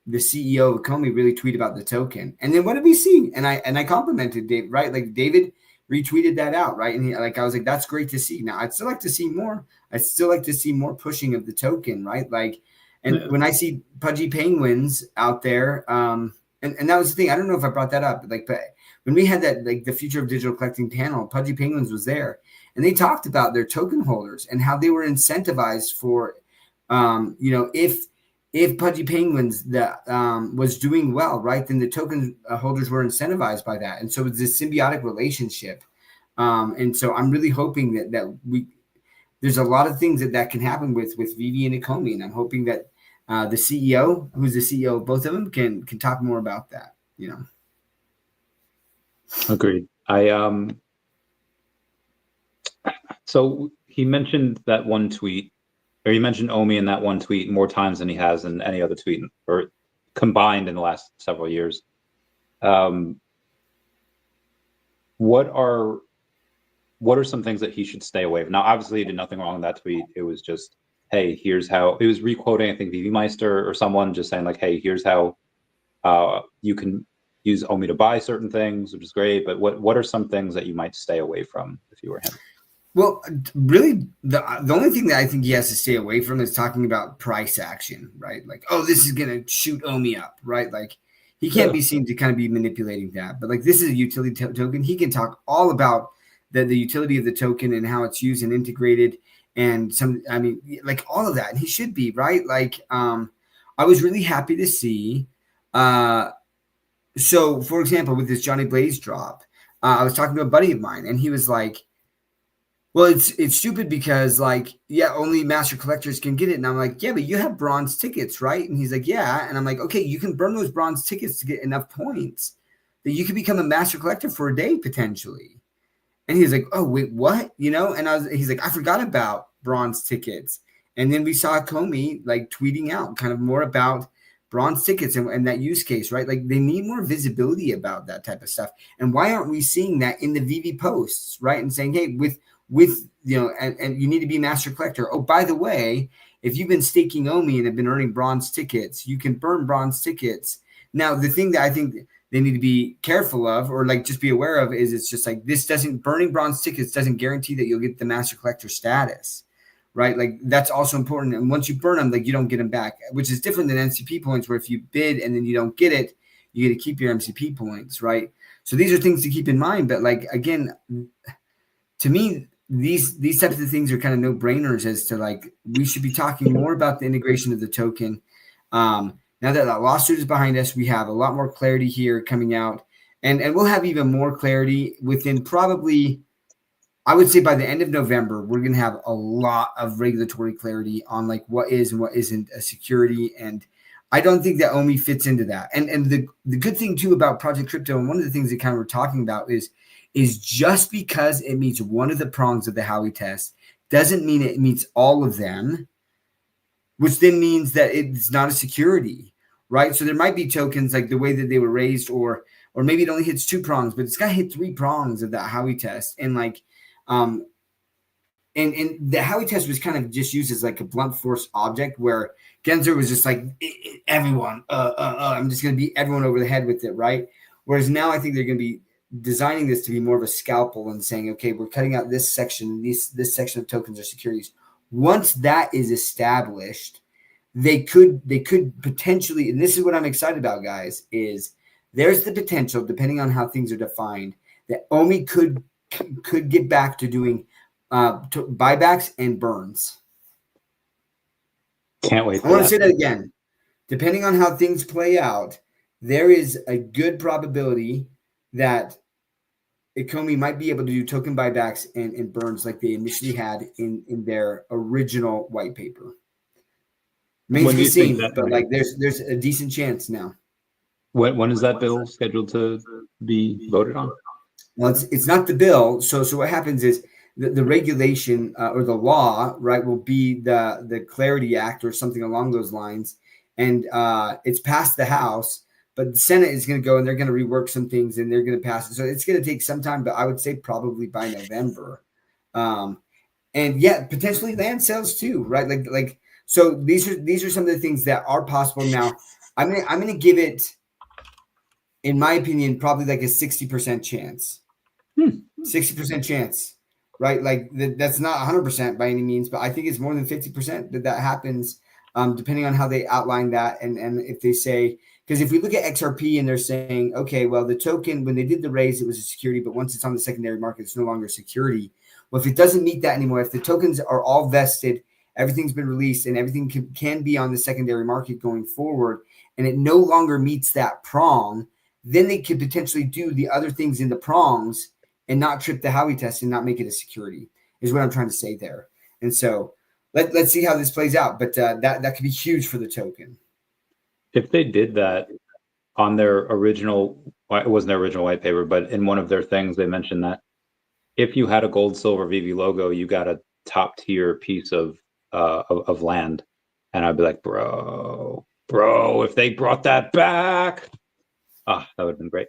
the CEO of Comey really tweet about the token. And then what did we see? And I complimented Dave, right? Like David retweeted that out, right? And I was like, that's great to see. Now I'd still like to see more. I'd still like to see more pushing of the token, right? Like, and when I see Pudgy Penguins out there, and that was the thing. I don't know if I brought that up, like, but when we had that, like the Future of Digital Collecting panel, Pudgy Penguins was there, and they talked about their token holders and how they were incentivized for, if Pudgy Penguins that was doing well, right, then the token holders were incentivized by that, and so it's this symbiotic relationship. And so I'm really hoping that there's a lot of things that can happen with VeVe and Comey, and I'm hoping that the CEO, who's the CEO of both of them, can talk more about that. Agreed. So he mentioned that one tweet. Or you mentioned Omi in that one tweet more times than he has in any other tweet, or combined in the last several years. What are some things that he should stay away from? Now, obviously, he did nothing wrong in that tweet. It was just, hey, here's how. It was requoting, I think, VeVe Meister or someone, just saying like, hey, here's how you can use Omi to buy certain things, which is great. But what are some things that you might stay away from if you were him? Well, really, the only thing that I think he has to stay away from is talking about price action, right? Like, oh, this is going to shoot Omi up, right? Like, he can't be seen to kind of be manipulating that. But, like, this is a utility token. He can talk all about the utility of the token and how it's used and integrated and like, all of that. And he should be, right? Like, I was really happy to see. So, for example, with this Johnny Blaze drop, I was talking to a buddy of mine, and he was like, well, it's stupid because, like, yeah, only master collectors can get it. And I'm like, yeah, but you have bronze tickets, right? And he's like, yeah. And I'm like, okay, you can burn those bronze tickets to get enough points that you can become a master collector for a day potentially. And he's like, oh, wait, what? And he's like, I forgot about bronze tickets. And then we saw Comey like tweeting out kind of more about bronze tickets and that use case, right? Like, they need more visibility about that type of stuff. And why aren't we seeing that in the VeVe posts, right? And saying, hey, with and you need to be master collector. Oh, by the way, if you've been staking Omi and have been earning bronze tickets, you can burn bronze tickets. Now, the thing that I think they need to be careful of, or like just be aware of, is it's just like burning bronze tickets doesn't guarantee that you'll get the master collector status, right? Like, that's also important. And once you burn them, like, you don't get them back, which is different than MCP points, where if you bid and then you don't get it, you get to keep your MCP points, right? So these are things to keep in mind. But, like, again, to me, these types of things are kind of no-brainers as to, like, we should be talking more about the integration of the token. Now that that lawsuit is behind us, we have a lot more clarity here coming out, and we'll have even more clarity within probably I would say by the end of November, we're going to have a lot of regulatory clarity on like what is and what isn't a security. And I don't think that OMI fits into that. And the good thing too about Project Crypto, and one of the things that kind of we're talking about is just because it meets one of the prongs of the Howey test doesn't mean it meets all of them, which then means that it's not a security, right? So there might be tokens like the way that they were raised, or maybe it only hits 2 prongs, but it's got to hit 3 prongs of that Howey test. And like, and the Howey test was kind of just used as like a blunt force object where Gensler was just like, everyone, I'm just going to beat everyone over the head with it, right? Whereas now I think they're going to be designing this to be more of a scalpel and saying, okay, we're cutting out this section, this section of tokens or securities. Once that is established, they could potentially, and this is what I'm excited about, guys, is there's the potential, depending on how things are defined, that OMI could get back to doing buybacks and burns. Can't wait. I want to say that again. Depending on how things play out, there is a good probability that Ecomi might be able to do token buybacks and burns like they initially had in their original white paper. Remains to be seen, but like there's a decent chance now. When is that bill scheduled to be voted on? Well, it's not the bill. So what happens is the regulation or the law, right, will be the Clarity Act or something along those lines, and it's passed the House. But the Senate is going to go and they're going to rework some things and they're going to pass it. So it's going to take some time, but I would say probably by November. And yeah, potentially land sales too, right? Like so these are some of the things that are possible now. I'm gonna give it, in my opinion, probably like a 60% chance. 60% chance, right? Like that's not 100% by any means, but I think it's more than 50% that happens, depending on how they outline that and if they say. Because if we look at XRP and they're saying, okay, well, the token, when they did the raise, it was a security, but once it's on the secondary market, it's no longer a security. Well, if it doesn't meet that anymore, if the tokens are all vested, everything's been released, and everything can be on the secondary market going forward, and it no longer meets that prong, then they could potentially do the other things in the prongs and not trip the Howey test and not make it a security, is what I'm trying to say there. And so let's see how this plays out, but that could be huge for the token. If they did that on their original, it wasn't their original white paper, but in one of their things, they mentioned that if you had a gold, silver VeVe logo, you got a top tier piece of land. And I'd be like, bro, if they brought that back, that would have been great.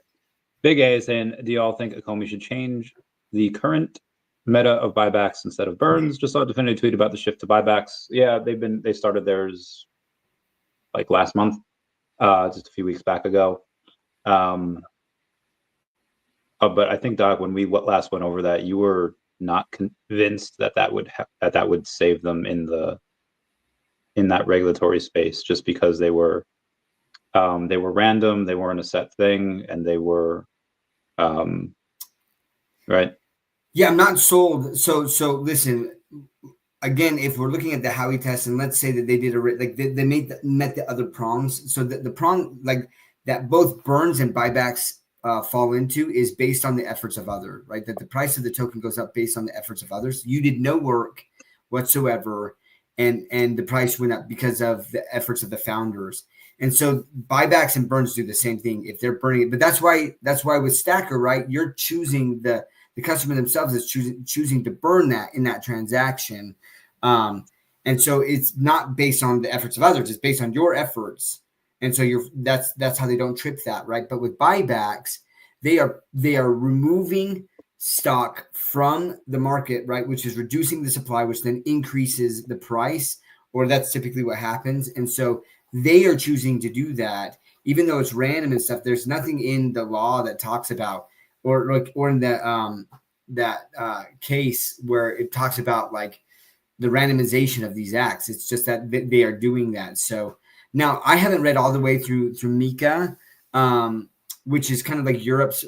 Big A is saying, do y'all think Ecomi should change the current meta of buybacks instead of burns? Just saw a definitive tweet about the shift to buybacks. Yeah, they started theirs like last month. Just a few weeks back ago. But I think, Doc, when we last went over that, you were not convinced that would save them in that regulatory space, just because they were random, they weren't a set thing, and they were right. Yeah, I'm not sold. So listen. Again, if we're looking at the Howey test, and let's say that they did they met the other prongs, so the prong like that both burns and buybacks fall into is based on the efforts of others, right? That the price of the token goes up based on the efforts of others. You did no work whatsoever, and the price went up because of the efforts of the founders. And so buybacks and burns do the same thing if they're burning it. But that's why with Stacker, right? You're choosing the customer themselves is choosing to burn that in that transaction. And so it's not based on the efforts of others, it's based on your efforts. And so that's how they don't trip that, right? But with buybacks, they are removing stock from the market, right? Which is reducing the supply, which then increases the price, or that's typically what happens. And so they are choosing to do that, even though it's random and stuff. There's nothing in the law that talks about, or in that case where it talks about like the randomization of these acts. It's just that they are doing that. So now I haven't read all the way through MiCA, which is kind of like Europe's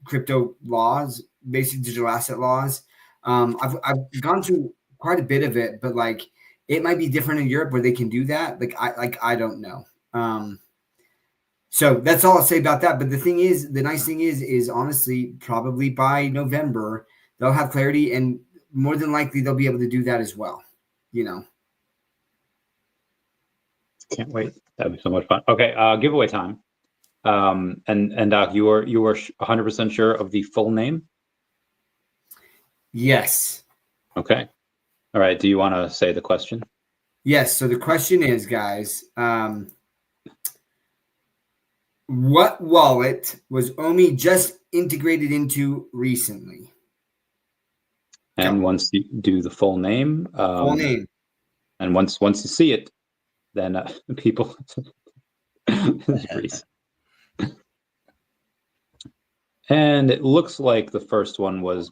crypto laws, basic digital asset laws. I've gone through quite a bit of it, but like it might be different in Europe where they can do that. I don't know. So that's all I'll say about that. But the nice thing is honestly, probably by November, they'll have clarity, and more than likely they'll be able to do that as well. Can't wait. That'd be so much fun. Okay, giveaway time. And Doc, you are 100% sure of the full name? Yes. Okay. All right. Do you want to say the question? Yes. So the question is, guys, what wallet was Omi just integrated into recently? And once you do the full name, and once you see it, then people. And it looks like the first one was.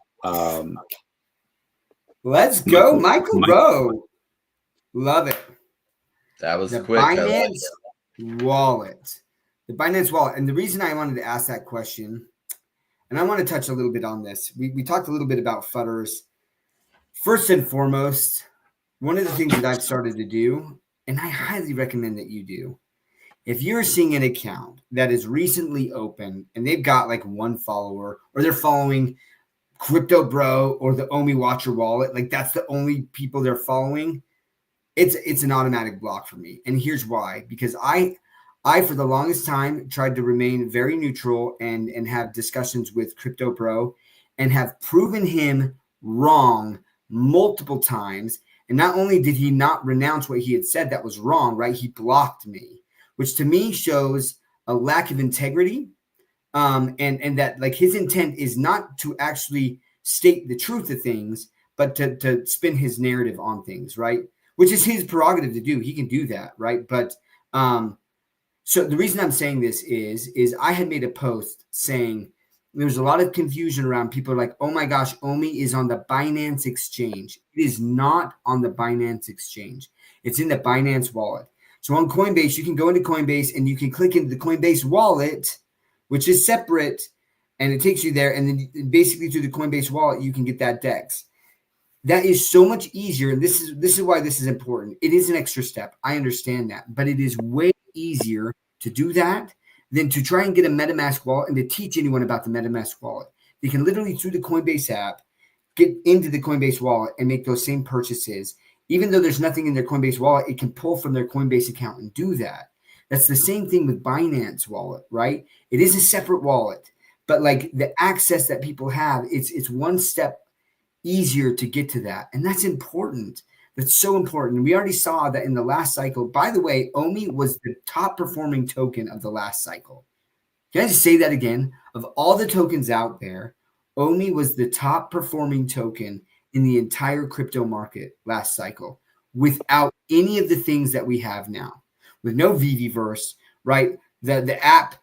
Let's go, Michael Rowe. Love it. That was the quick. Binance wallet. The Binance wallet. And the reason I wanted to ask that question, and I want to touch a little bit on this. We talked a little bit about futters. First and foremost, one of the things that I've started to do, and I highly recommend that you do, if you're seeing an account that is recently open and they've got like one follower, or they're following Crypto Bro or the Omi Watcher wallet, like that's the only people they're following, it's an automatic block for me. And here's why. Because I for the longest time tried to remain very neutral and have discussions with Crypto Bro, and have proven him wrong multiple times. And not only did he not renounce what he had said that was wrong, right? He blocked me, which to me shows a lack of integrity. And that like his intent is not to actually state the truth of things, but to spin his narrative on things, right? Which is his prerogative to do. He can do that, right? But so the reason I'm saying this is I had made a post saying there's a lot of confusion around. People are like, oh my gosh, Omi is on the Binance exchange. It is not on the Binance exchange. It's in the Binance wallet. So on Coinbase, you can go into Coinbase and you can click into the Coinbase wallet, which is separate, and it takes you there. And then basically through the Coinbase wallet, you can get that DEX. That is so much easier. And this is why this is important. It is an extra step. I understand that, but it is way easier to do that than to try and get a MetaMask wallet and to teach anyone about the MetaMask wallet. They can literally through the Coinbase app, get into the Coinbase wallet and make those same purchases. Even though there's nothing in their Coinbase wallet, it can pull from their Coinbase account and do that. That's the same thing with Binance wallet, right? It is a separate wallet, but like the access that people have, it's one step easier to get to that. And that's important. That's so important. We already saw that in the last cycle. By the way, Omi was the top performing token of the last cycle. Can I just say that again? Of all the tokens out there, Omi was the top performing token in the entire crypto market last cycle without any of the things that we have now. With no VeVeverse, right? The app,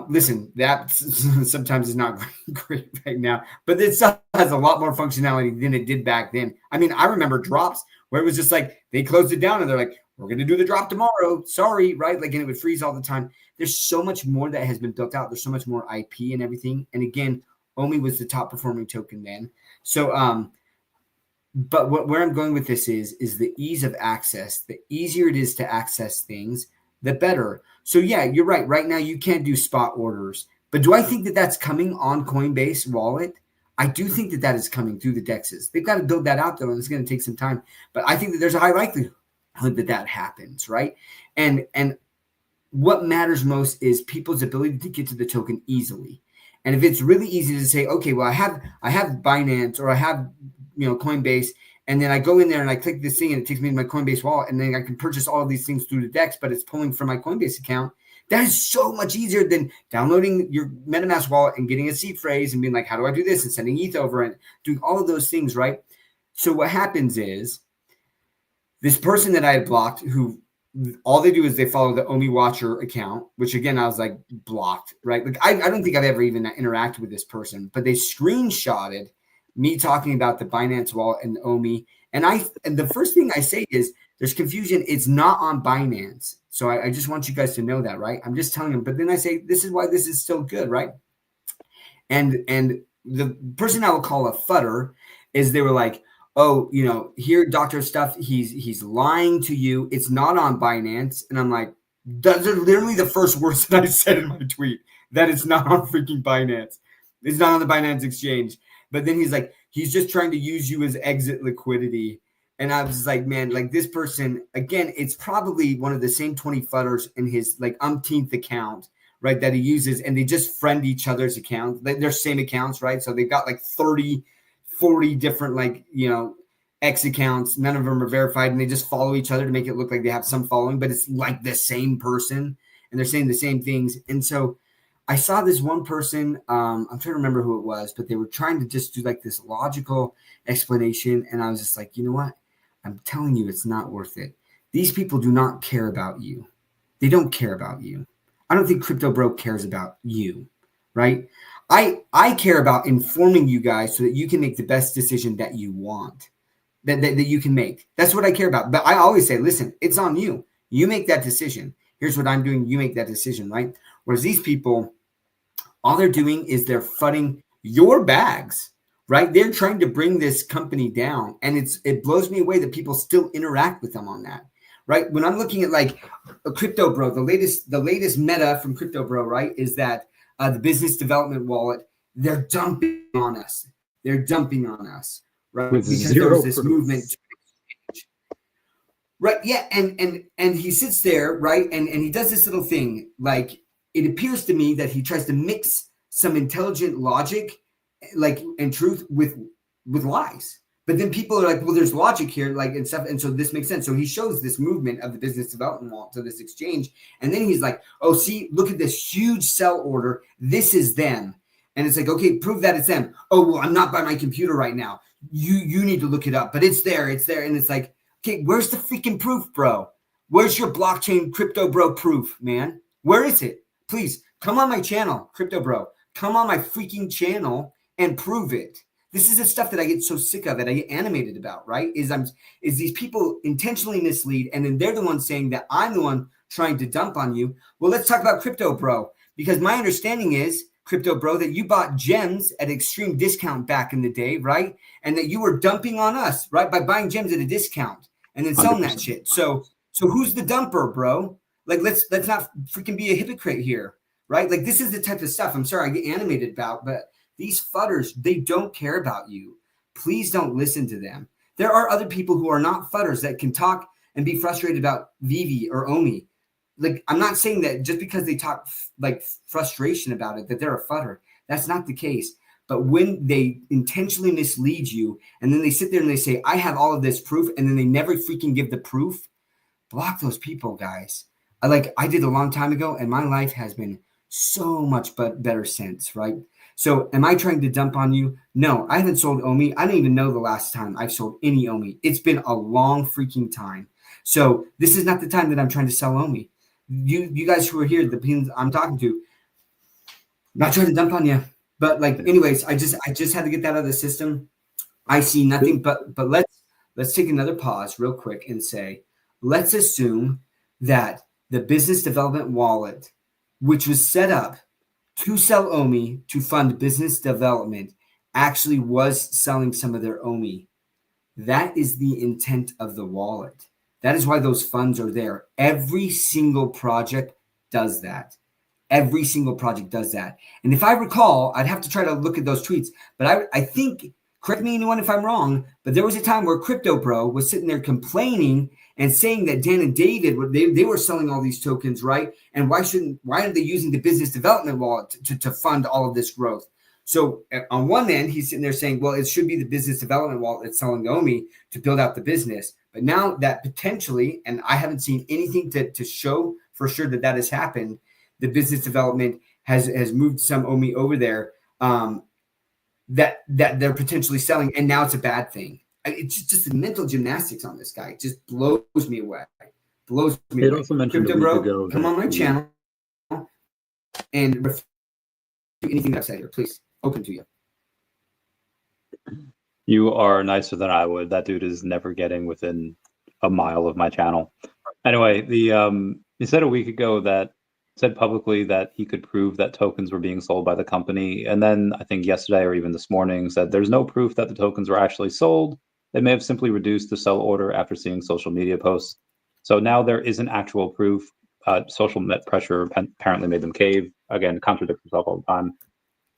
listen, the app sometimes is not great right now, but it still has a lot more functionality than it did back then. I mean, I remember drops where it was just like they closed it down and they're like, we're going to do the drop tomorrow. Sorry, right? Like, and it would freeze all the time. There's so much more that has been built out. There's so much more IP and everything. And again, Omi was the top performing token then. So, but where I'm going with this is the ease of access. The easier it is to access things, the better. So yeah, you're right. Right now you can't do spot orders, but do I think that that's coming on Coinbase wallet? I do think that is coming through the DEXs. They've got to build that out though, and it's going to take some time. But I think that there's a high likelihood that happens, right? And what matters most is people's ability to get to the token easily. And if it's really easy to say, okay, well, I have Binance or I have Coinbase, and then I go in there and I click this thing and it takes me to my Coinbase wallet, and then I can purchase all of these things through the DEX, but it's pulling from my Coinbase account. That is so much easier than downloading your MetaMask wallet and getting a seed phrase and being like, how do I do this? And sending ETH over and doing all of those things, right? So what happens is this person that I had blocked, who all they do is they follow the Omi Watcher account, which again, I was like blocked, right? Like I don't think I've ever even interacted with this person, but they screenshotted me talking about the Binance wallet and Omi. And the first thing I say is there's confusion. It's not on Binance. So I just want you guys to know that, right? I'm just telling them, but then I say, this is why this is still good, right? And the person I will call a futter is they were like, oh, here, Dr. Stuff, he's lying to you. It's not on Binance. And I'm like, those are literally the first words that I said in my tweet, that it's not on freaking Binance. It's not on the Binance exchange. But then he's like, He's just trying to use you as exit liquidity. And I was just like, man, like this person, again, it's probably one of the same 20 fudders in his like umpteenth account, right, that he uses, and they just friend each other's accounts. They're same accounts, right? So they've got like 30, 40 different like, X accounts. None of them are verified, and they just follow each other to make it look like they have some following, but it's like the same person, and they're saying the same things. And so I saw this one person, I'm trying to remember who it was, but they were trying to just do like this logical explanation. And I was just like, you know what? I'm telling you, it's not worth it. These people do not care about you. They don't care about you. I don't think Crypto Bro cares about you, right? I care about informing you guys so that you can make the best decision that you want, that you can make. That's what I care about. But I always say, listen, it's on you. You make that decision. Here's what I'm doing. You make that decision, right? Whereas these people, all they're doing is they're fudding your bags, right? They're trying to bring this company down. And it blows me away that people still interact with them on that, right? When I'm looking at like a Crypto Bro, the latest meta from Crypto Bro, right, is that the business development wallet, they're dumping on us. They're dumping on us, right? With because zero there was this proof. movement. Right. Yeah. And he sits there, right? And he does this little thing. Like, it appears to me that he tries to mix some intelligent logic, like, and truth with lies. But then people are like, well, there's logic here, like, and stuff. And so this makes sense. So he shows this movement of the business development wallet to this exchange. And then he's like, oh, see, look at this huge sell order. This is them. And it's like, okay, prove that it's them. Oh, well, I'm not by my computer right now. You need to look it up, but it's there. It's there. And it's like, okay, where's the freaking proof, bro? Where's your blockchain Crypto Bro proof, man? Where is it? Please come on my channel, Crypto Bro. Come on my freaking channel and prove it. This is the stuff that I get so sick of, that I get animated about, right? Is these people intentionally mislead, and then they're the ones saying that I'm the one trying to dump on you. Well, let's talk about Crypto Bro, because my understanding is, Crypto Bro, that you bought gems at extreme discount back in the day, right? And that you were dumping on us, right, by buying gems at a discount and then selling 100%. That shit. So who's the dumper, bro? Like, let's not freaking be a hypocrite here, right? Like, this is the type of stuff, I'm sorry, I get animated about, but these fudders, they don't care about you. Please don't listen to them. There are other people who are not fudders that can talk and be frustrated about VeVe or Omi. Like, I'm not saying that just because they talk like frustration about it, that they're a fudder. That's not the case. But when they intentionally mislead you, and then they sit there and they say, I have all of this proof, and then they never freaking give the proof, block those people, guys. I did a long time ago, and my life has been so much better since, right? So am I trying to dump on you? No, I haven't sold Omi. I don't even know the last time I've sold any Omi. It's been a long freaking time. So this is not the time that I'm trying to sell Omi. You guys who are here, the people I'm talking to, I'm not trying to dump on you. But like, anyways, I just had to get that out of the system. I see nothing, but let's take another pause real quick and say, let's assume that the business development wallet, which was set up to sell Omi to fund business development, actually was selling some of their Omi. That is the intent of the wallet. That is why those funds are there. Every single project does that. Every single project does that. And if I recall, I'd have to try to look at those tweets, but I think, correct me anyone if I'm wrong, but there was a time where Crypto Bro was sitting there complaining and saying that Dan and David, they were selling all these tokens, right? And why aren't they using the business development wallet to fund all of this growth? So on one end, he's sitting there saying, well, it should be the business development wallet that's selling Omi to build out the business. But now that potentially, and I haven't seen anything to show for sure that has happened, the business development has moved some Omi over there that they're potentially selling, and now it's a bad thing. It's just the mental gymnastics on this guy. It just blows me away. Blows me away. Also mentioned Crypto Bro, come on my channel and refute anything I've said here, please. Open to you. You are nicer than I would. That dude is never getting within a mile of my channel. Anyway, he said a week ago that said publicly that he could prove that tokens were being sold by the company. And then I think yesterday or even this morning said there's no proof that the tokens were actually sold. They may have simply reduced the sell order after seeing social media posts. So now there isn't actual proof. Social net pressure apparently made them cave. Again, contradicts himself all the time.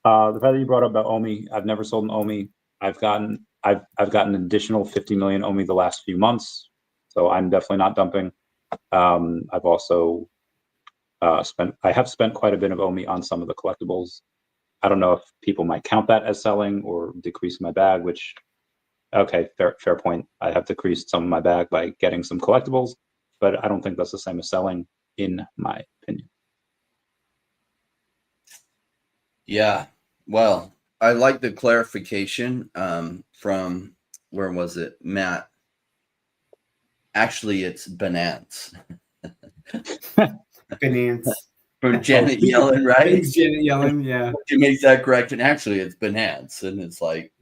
The fact that you brought up about Omi, I've never sold an Omi. I've gotten an additional 50 million OMI the last few months, so I'm definitely not dumping. I've also spent quite a bit of OMI on some of the collectibles. I don't know if people might count that as selling or decrease my bag, which, okay, fair point. I have decreased some of my bag by getting some collectibles, but I don't think that's the same as selling, in my opinion. Yeah. Well, I like the clarification from, where was it, Matt? Actually, it's Binance. Binance. From Janet Yellen, right? Thanks, Janet Yellen. Yeah. She makes that correction. Actually, it's Binance, and it's like,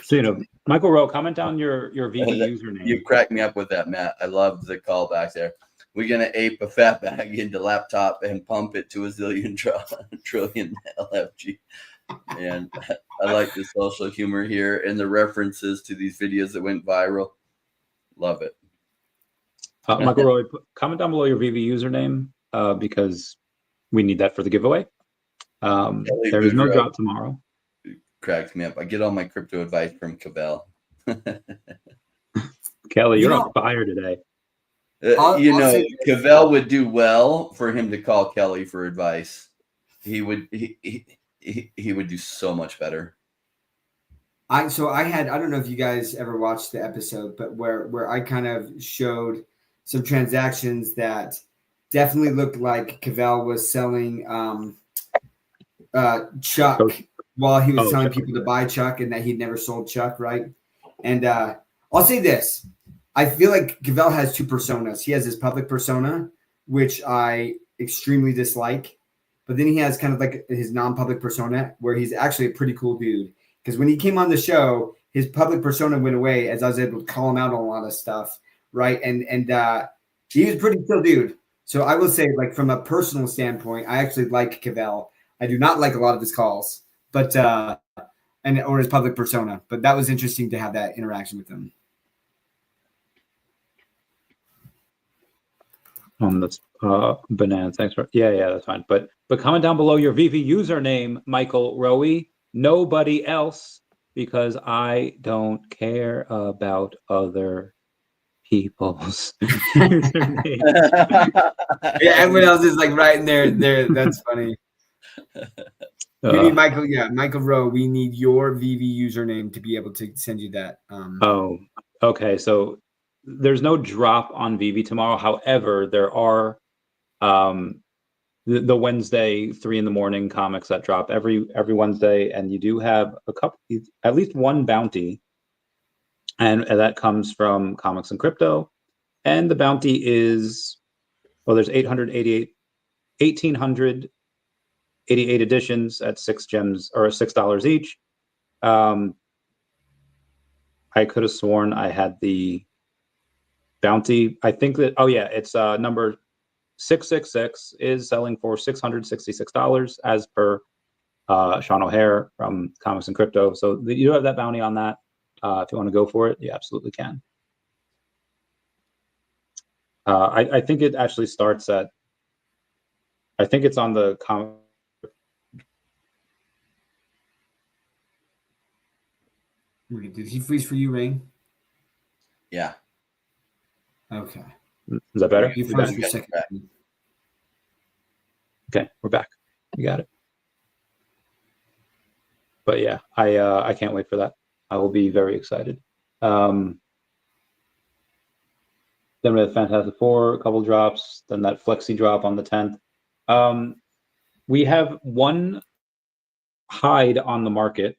So, Michael Rowe, comment down your VeVe username. You cracked me up with that, Matt. I love the callback there. We're gonna ape a fat bag into laptop and pump it to a zillion trillion LFG. And I like the social humor here and the references to these videos that went viral. Love it. Michael Rowe, comment down below your VeVe username because we need that for the giveaway. There is no drop tomorrow. Cracks me up. I get all my crypto advice from Cavell. Kelly, you're on fire today. Cavell would do well for him to call Kelly for advice. He would do so much better. I don't know if you guys ever watched the episode, but where I kind of showed some transactions that definitely looked like Cavell was selling Chuck while he was telling people to buy Chuck, and that he'd never sold Chuck, right? And I'll say this. I feel like Cavell has two personas. He has his public persona, which I extremely dislike. But then he has kind of like his non-public persona, where he's actually a pretty cool dude. Because when he came on the show, his public persona went away as I was able to call him out on a lot of stuff, right? And he was a pretty cool dude. So I will say, like, from a personal standpoint, I actually like Cavell. I do not like a lot of his calls, but or his public persona. But that was interesting to have that interaction with him. That's Banana. Thanks for that's fine. But comment down below your VeVe username, Michael Rowe. Nobody else, because I don't care about other people's username. Yeah, everyone else is like right in there. That's funny. We need Michael. Yeah, Michael Rowe. We need your VeVe username to be able to send you that. Okay. So there's no drop on VeVe tomorrow. However, there are the Wednesday 3 a.m. comics that drop every Wednesday, and you do have at least one bounty, and that comes from Comics and Crypto, and the bounty is there's 1,888 editions at 6 gems or $6 each. I could have sworn I had the bounty. I think that it's number 666 is selling for $666 as per Sean O'Hare from Comics and Crypto. So you do have that bounty on that. If you want to go for it, you absolutely can. I think it actually starts at. I think it's on the comic. Did he freeze for you, Rain? Yeah. Okay. Is that better? You froze for a second. Okay, we're back. You got it. But yeah, I can't wait for that. I will be very excited. Then we have Fantastic Four, a couple drops. Then that Flexi drop on the 10th. We have one hide on the market.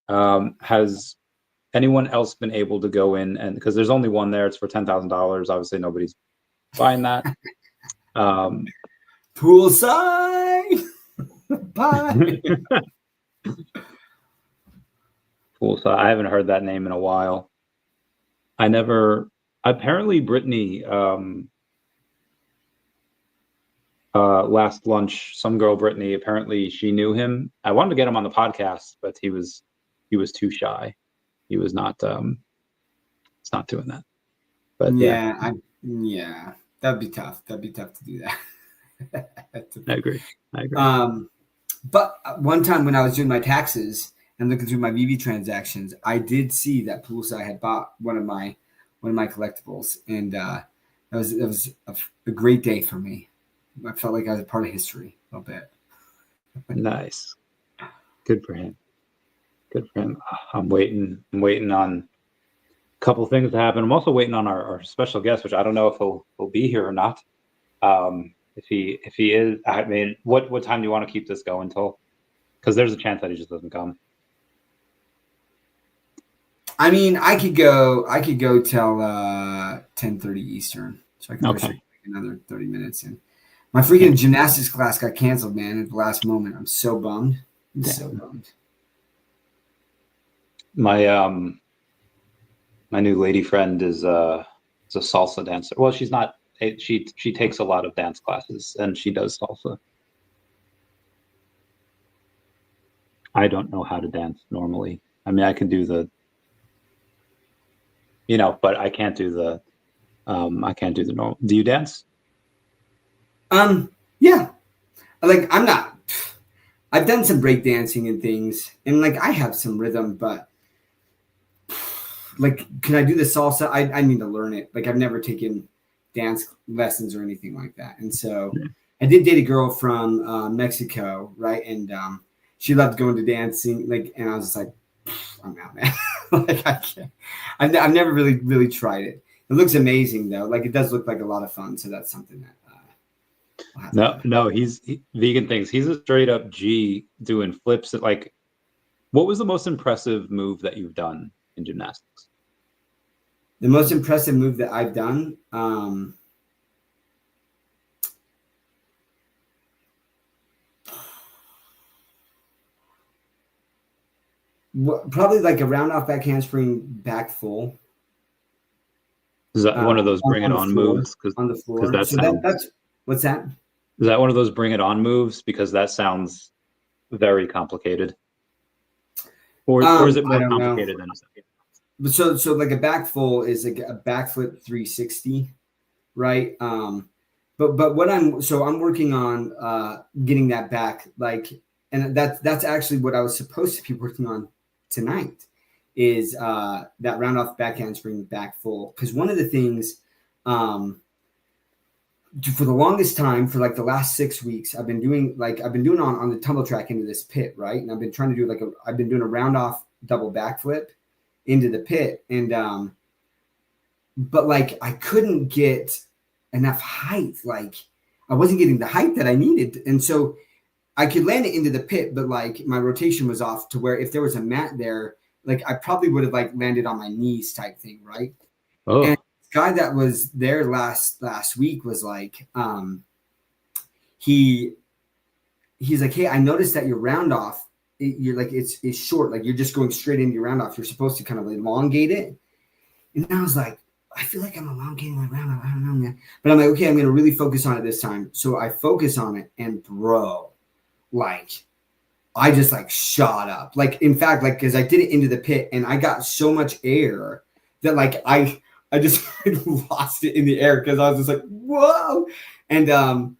Has anyone else been able to go in, and because there's only one there, it's for $10,000. Obviously, nobody's buying that. Poolside. Bye. Poolside. I haven't heard that name in a while. Apparently, Brittany. Last lunch, some girl, Brittany. Apparently, she knew him. I wanted to get him on the podcast, but he was too shy. He was not. It's not doing that. But yeah, that'd be tough. That'd be tough to do that. I agree. But one time when I was doing my taxes, and looking through my VeVe transactions, I did see that Poolside had bought one of my collectibles, and it was a great day for me. I felt like I was a part of history a little bit. Nice. Good for him. Good for him. I'm waiting on a couple things to happen. I'm also waiting on our special guest, which I don't know if he'll be here or not. If he is, I mean, what time do you want to keep this going till? Because there's a chance that he just doesn't come. I mean, I could go till 10:30 Eastern, so I can push it another 30 minutes in. My freaking gymnastics class got canceled, man, at the last moment. I'm so bummed. So bummed. My new lady friend is a salsa dancer. Well, she's not. She takes a lot of dance classes and she does salsa. I don't know how to dance normally. I mean, I can do the, but I can't do the normal. Do you dance? Yeah. Like, I've done some break dancing and things, and like I have some rhythm, but like, can I do the salsa? I need to learn it. Like, I've never taken dance lessons or anything like that. And so I did date a girl from Mexico, right? And she loved going to dancing, like, and I was just like, I'm out, man. Like, I can't. I've never really tried it. It looks amazing though. Like, it does look like a lot of fun. So that's something that no, he's vegan things. He's a straight up G doing flips. Like, what was the most impressive move that you've done in gymnastics? The most impressive move that I've done, probably like a round off back handspring back full. Is that one of those bring it on moves? On the floor. That's what's that? Is that one of those bring it on moves? Because that sounds very complicated. Or is it more complicated than that? So like a back full is like a backflip 360, right? But what I'm working on getting that back, like, and that's actually what I was supposed to be working on tonight, is that round off back handspring back full. Because one of the things, for the longest time, for like the last 6 weeks, I've been doing on the tumble track into this pit, right? And I've been trying to do I've been doing a round off double backflip into the pit, and but like I couldn't get enough height. Like, I wasn't getting the height that I needed, and so I could land it into the pit, but like my rotation was off to where if there was a mat there, like I probably would have like landed on my knees type thing, right? Oh. And the guy that was there last week was like, he's like, hey, I noticed that your round off, you're like, it's short, like you're just going straight into your round off. You're supposed to kind of elongate it. And I was like, I feel like I'm elongating my round off. I don't know, man. But I'm like, okay, I'm going to really focus on it this time. So I focus on it, and bro, like, I just like shot up. Like, in fact, like, because I did it into the pit and I got so much air that like I just lost it in the air, because I was just like, whoa. And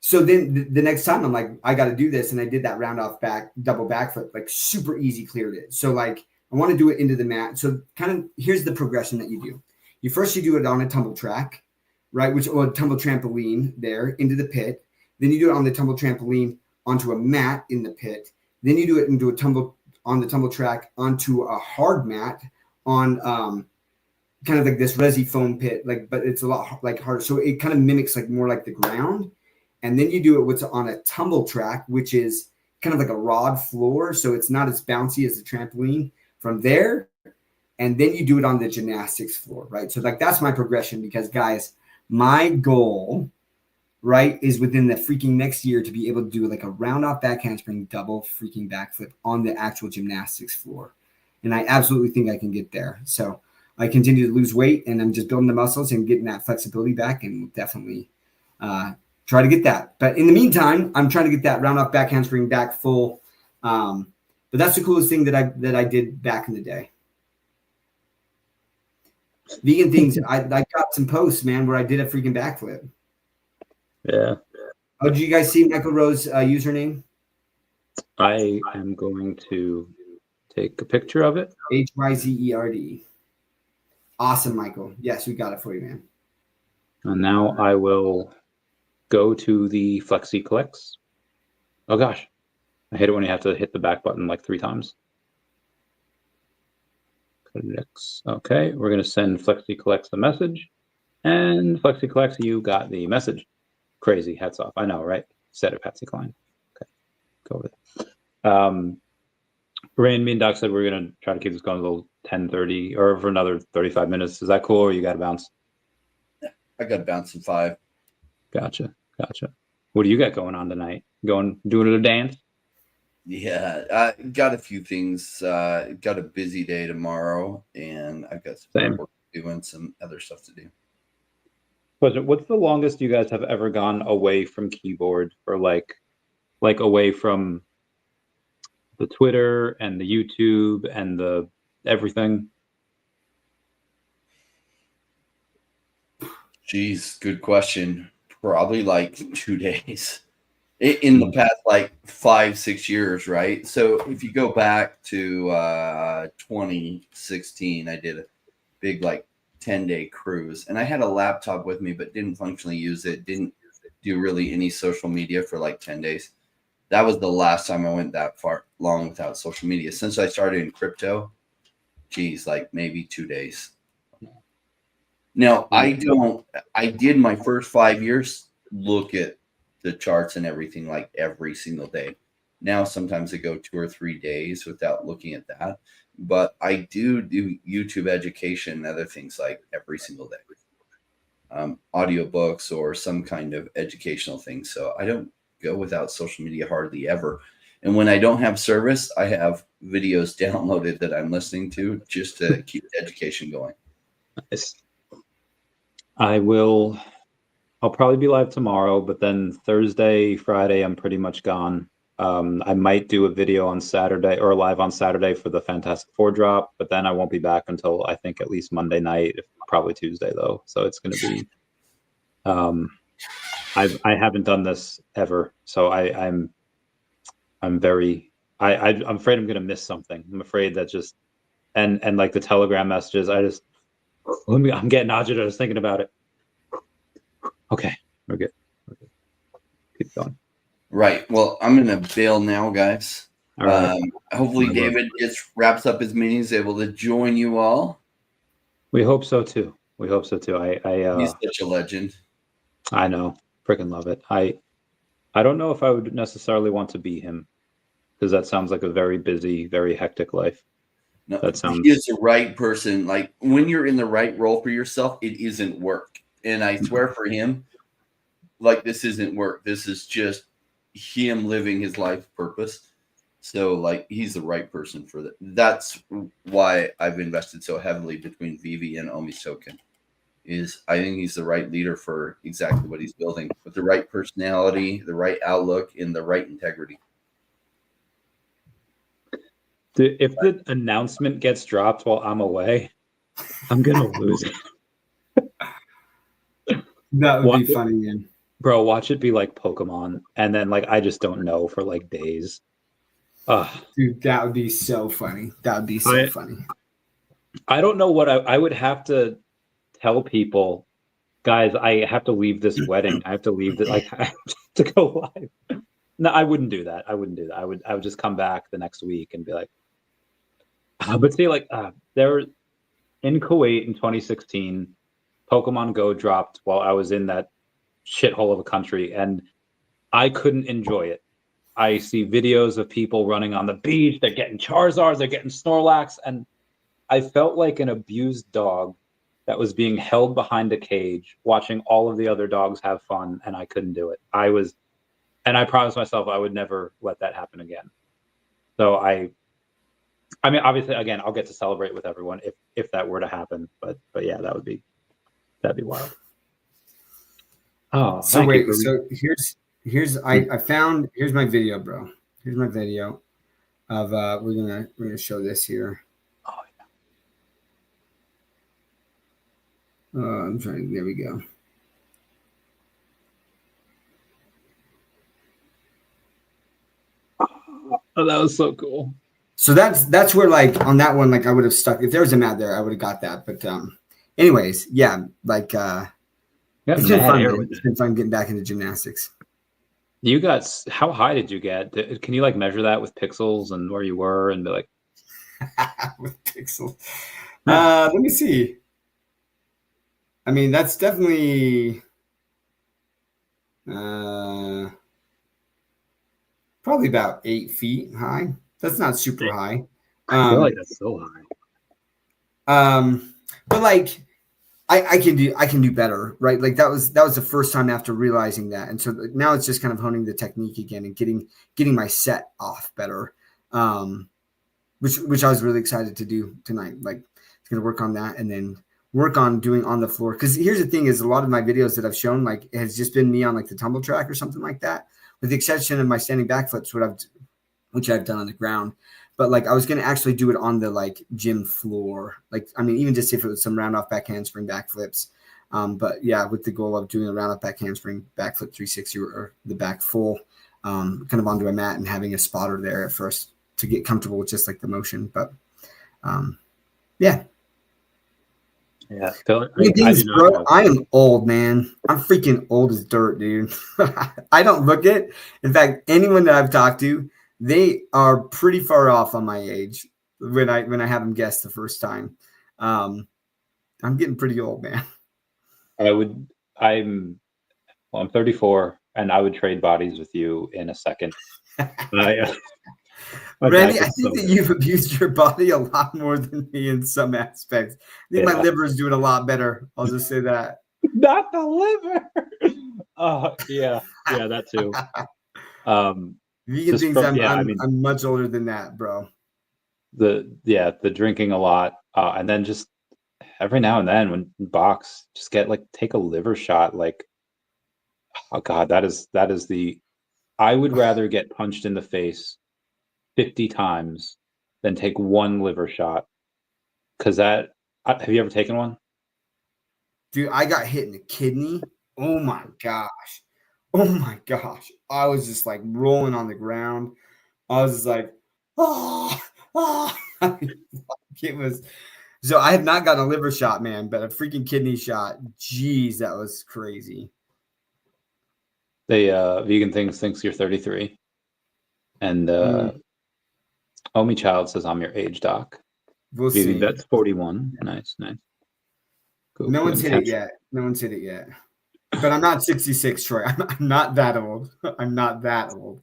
so then the next time I'm like, I got to do this. And I did that round off back double backflip, like super easy, cleared it. So like, I want to do it into the mat. So kind of here's the progression that you do. You do it on a tumble track, right? Or a tumble trampoline there into the pit. Then you do it on the tumble trampoline onto a mat in the pit. Then you do it into on the tumble track onto a hard mat on kind of like this resi foam pit, like, but it's a lot like harder. So it kind of mimics like more like the ground. And then you do it what's on a tumble track, which is kind of like a rod floor. So it's not as bouncy as the trampoline from there. And then you do it on the gymnastics floor, right? So like, that's my progression, because guys, my goal, right, is within the freaking next year to be able to do like a round off back handspring double freaking backflip on the actual gymnastics floor. And I absolutely think I can get there. So I continue to lose weight, and I'm just building the muscles and getting that flexibility back, and we'll definitely try to get that. But in the meantime, I'm trying to get that round off back handspring back full. But that's the coolest thing that I did back in the day. Vegan things. I got some posts, man, where I did a freaking backflip. Yeah. Oh, did you guys see Michael Rowe's username? I am going to take a picture of it. HYZERD. Awesome, Michael. Yes, we got it for you, man. And now I will go to the Flexi Collects. Oh gosh, I hate it when you have to hit the back button like 3 times. Okay, we're going to send Flexi Collects the message. And Flexi Collects, you got the message. Crazy, hats off. I know, right? Said it, Patsy Cline. Okay, go with it. Rain, me and Doc said we're going to try to keep this going a little 10:30 or for another 35 minutes. Is that cool or you got to bounce? I got to bounce in 5. Gotcha. What do you got going on tonight? Doing a dance? Yeah, I got a few things. Got a busy day tomorrow, and I've got some work to do and some other stuff to do. What's the longest you guys have ever gone away from keyboard for like away from the Twitter and the YouTube and the everything? Geez, good question. Probably like 2 days in the past, like 5-6 years, right? So if you go back to 2016, I did a big like 10-day cruise, and I had a laptop with me, but didn't functionally use it. Didn't do really any social media for like 10 days. That was the last time I went that far long without social media. Since I started in crypto, geez, like maybe 2 days. Now, I did my first 5 years look at the charts and everything like every single day. Now, sometimes I go 2 or 3 days without looking at that. But I do YouTube education and other things like every single day. Audiobooks or some kind of educational thing. So I don't go without social media hardly ever. And when I don't have service, I have videos downloaded that I'm listening to just to keep the education going. Nice. I'll probably be live tomorrow, but then Thursday, Friday, I'm pretty much gone. I might do a video on Saturday or live on Saturday for the Fantastic Four drop, but then I won't be back until I think at least Monday night, probably Tuesday though. So it's going to be, I haven't done this ever. So I'm afraid I'm going to miss something. I'm afraid that just, and like the Telegram messages, I'm getting agitated just thinking about it. Okay, we're good. Keep going. Right. Well, I'm going to bail now, guys. All right. Hopefully David wraps up his meeting, is able to join you all. We hope so too. He's such a legend. I know. Freaking love it. I don't know if I would necessarily want to be him, because that sounds like a very busy, very hectic life. No, he is the right person. Like when you're in the right role for yourself, it isn't work. And I swear for him, like this isn't work. This is just him living his life purpose. So like he's the right person for that. That's why I've invested so heavily between VeVe and Omi's token. I think he's the right leader for exactly what he's building, with the right personality, the right outlook, and the right integrity. If the announcement gets dropped while I'm away, I'm gonna lose it. That would be funny, man. Bro, watch it be like Pokemon, and then like I just don't know for like days. Dude, that would be so funny. That would be so funny. I don't know what I would have to tell people, guys. I have to leave this wedding. I have to leave I have to go live. No, I wouldn't do that. I would just come back the next week and be like, but see, like there in Kuwait in 2016, Pokemon Go dropped while I was in that shithole of a country, and I couldn't enjoy it. I see videos of people running on the beach. They're getting Charizards, they're getting Snorlax, and I felt like an abused dog that was being held behind a cage, watching all of the other dogs have fun, and I couldn't do it. And I promised myself I would never let that happen again. So I mean, obviously, again, I'll get to celebrate with everyone if that were to happen. But yeah, that'd be wild. Oh, so wait, so here's my video, bro. Here's my video of we're gonna show this here. Oh yeah. I'm trying. There we go. Oh, that was so cool. So that's where like on that one, like I would have stuck. If there was a mat there, I would have got that. But anyways, yeah, like it's been fun, man. It's been fun getting back into gymnastics. You got, how high did you get? Can you like measure that with pixels and where you were and be like with pixels? Let me see. I mean, that's definitely probably about 8 feet high. That's not super high. I feel like that's so high. But like I can do better, right? Like that was the first time after realizing that, and so now it's just kind of honing the technique again and getting my set off better, which I was really excited to do tonight. Like it's gonna work on that and then work on doing on the floor. Because here's the thing: is a lot of my videos that I've shown like it has just been me on like the tumble track or something like that, with the exception of my standing backflips, which I've done on the ground. But like I was gonna actually do it on the like gym floor. Like I mean, even just if it was some round off back handspring backflips. But yeah, with the goal of doing a round off back handspring backflip 360 or the back full, kind of onto a mat and having a spotter there at first to get comfortable with just like the motion. But yeah. Yeah, I am old, man. I'm freaking old as dirt, dude. I don't look it. In fact, anyone that I've talked to, they are pretty far off on my age when I have them guess the first time. I'm getting pretty old, man. I'm 34 and I would trade bodies with you in a second. Randy, I think that you've abused your body a lot more than me in some aspects. I think my liver is doing a lot better. I'll just say that. Not the liver. Yeah, that too. Vegan things. I'm much older than that, bro. The drinking a lot, and then just every now and then when box, just take a liver shot. Like, oh god, that is I would rather get punched in the face 50 times than take one liver shot. Because have you ever taken one? Dude, I got hit in the kidney. Oh my gosh. I was just like rolling on the ground. I was just like, it was. So I have not gotten a liver shot, man, but a freaking kidney shot. Jeez, that was crazy. The vegan things thinks you're 33. And Omi Child says I'm your age, doc. We'll see. That's 41. Nice. Cool. No one's hit it yet. But I'm not 66, Troy. I'm not that old. I'm not that old.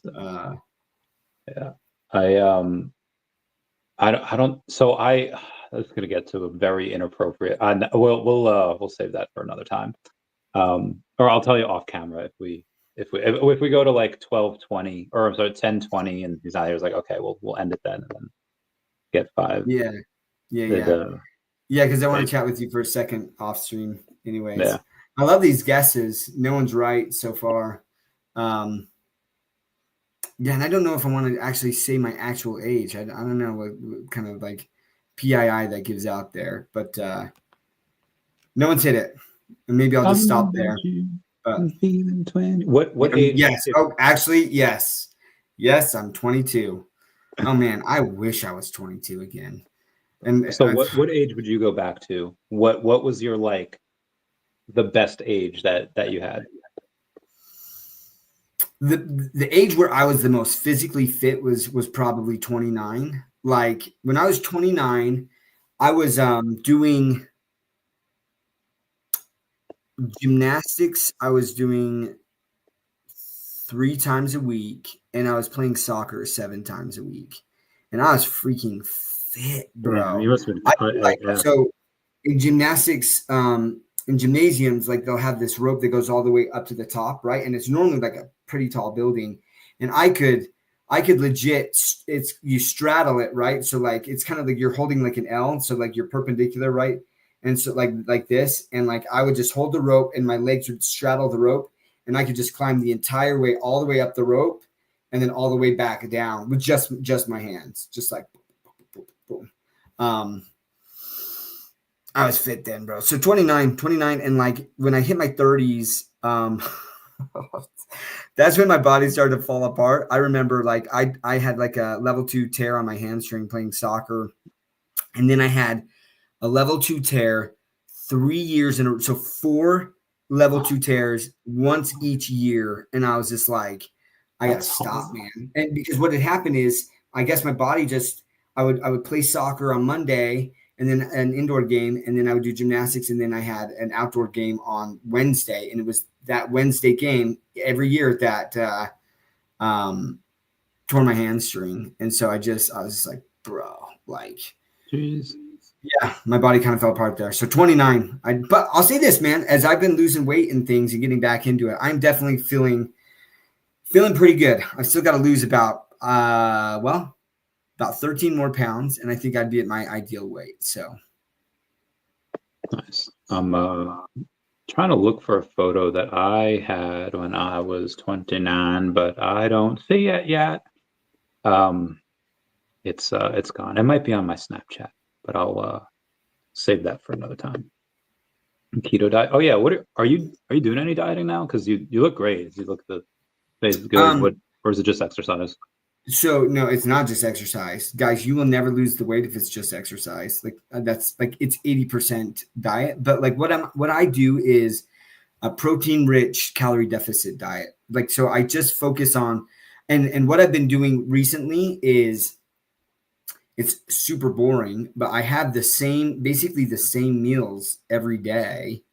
Yeah. I don't. So that's going to get to a very inappropriate. We'll save that for another time. Or I'll tell you off camera if we go to like 12:20 or I'm sorry 10:20 and he's not here. It's like okay, we'll end it then and then get 5. Yeah. Because I want to chat with you for a second off stream. Anyways, yeah. I love these guesses. No one's right so far. And I don't know if I want to actually say my actual age. I don't know what kind of like PII that gives out there, but no one's hit it. And maybe I'll just stop there. Feeling 20. What age? Yes. Oh, actually, yes. Yes, I'm 22. Oh man, I wish I was 22 again. And so what age would you go back to? What was your the best age that you had? The age where I was the most physically fit was probably 29. Like when I was 29, I was doing gymnastics. I was doing 3 times a week, and I was playing soccer 7 times a week, and I was freaking fit, bro. Yeah, you must have So in gymnastics, in gymnasiums, like they'll have this rope that goes all the way up to the top, right? And it's normally like a pretty tall building, and I could legit. You straddle it, right? So like it's kind of like you're holding like an L, so like you're perpendicular, right? And so like this, and like I would just hold the rope, and my legs would straddle the rope, and I could just climb the entire way, all the way up the rope, and then all the way back down with just my hands, just like boom, boom, boom. I was fit then, bro. So 29, and like when I hit my 30s, That's when my body started to fall apart. I remember like I had like a level 2 tear on my hamstring playing soccer. And then I had a level 2 tear 3 years in a row. So 4 level 2 tears once each year. And I was just like, I got to stop, man. And because what had happened is, I guess my body just, I would play soccer on Monday and then an indoor game. And then I would do gymnastics. And then I had an outdoor game on Wednesday. And it was that Wednesday game every year that tore my hamstring. And so I was just like, bro, like, jeez. Yeah, my body kind of fell apart there. So 29. But I'll say this, man, as I've been losing weight and things and getting back into it, I'm definitely feeling pretty good. I've still got to lose about 13 more pounds, and I think I'd be at my ideal weight. So nice. I'm trying to look for a photo that I had when I was 29, but I don't see it yet. It's gone. It might be on my Snapchat, but I'll save that for another time. Keto diet. Oh yeah, are you doing any dieting now? Because you look great. You look the face is good. Or is it just exercise? So no, it's not just exercise, guys. You will never lose the weight if it's just exercise. Like that's like it's 80% diet. But like what I do is a protein rich calorie deficit diet. Like so, I just focus on and what I've been doing recently is. It's super boring, but I have basically the same meals every day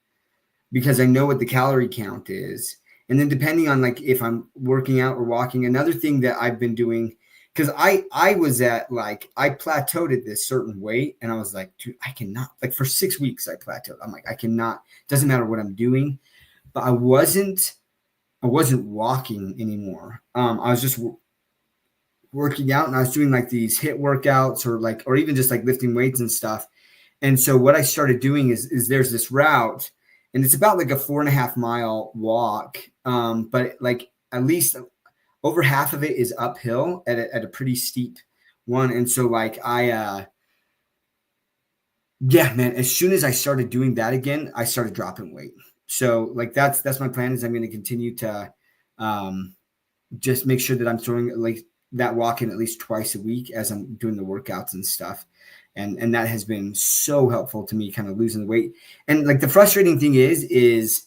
because I know what the calorie count is. And then depending on like if I'm working out or walking, another thing that I've been doing, because I was at like, I plateaued at this certain weight and I was like, dude, I cannot, like for 6 weeks I plateaued. I'm like, I cannot, doesn't matter what I'm doing, but I wasn't walking anymore. I was just working out and I was doing like these HIIT workouts or even just like lifting weights and stuff. And so what I started doing is there's this route and it's about like a 4.5 mile walk. But like at least over half of it is uphill at a pretty steep one. And so like yeah, man, as soon as I started doing that again, I started dropping weight. So like, that's my plan is I'm going to continue to just make sure that I'm throwing like that walk in at least twice a week as I'm doing the workouts and stuff. And that has been so helpful to me kind of losing the weight. And like the frustrating thing is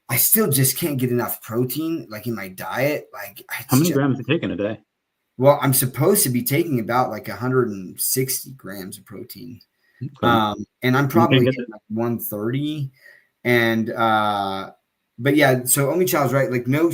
I still just can't get enough protein like in my diet. Like how many grams are you taking a day? Well, I'm supposed to be taking about like 160 grams of protein. Okay. And I'm probably getting like 130 and but yeah, so only child's right. Like no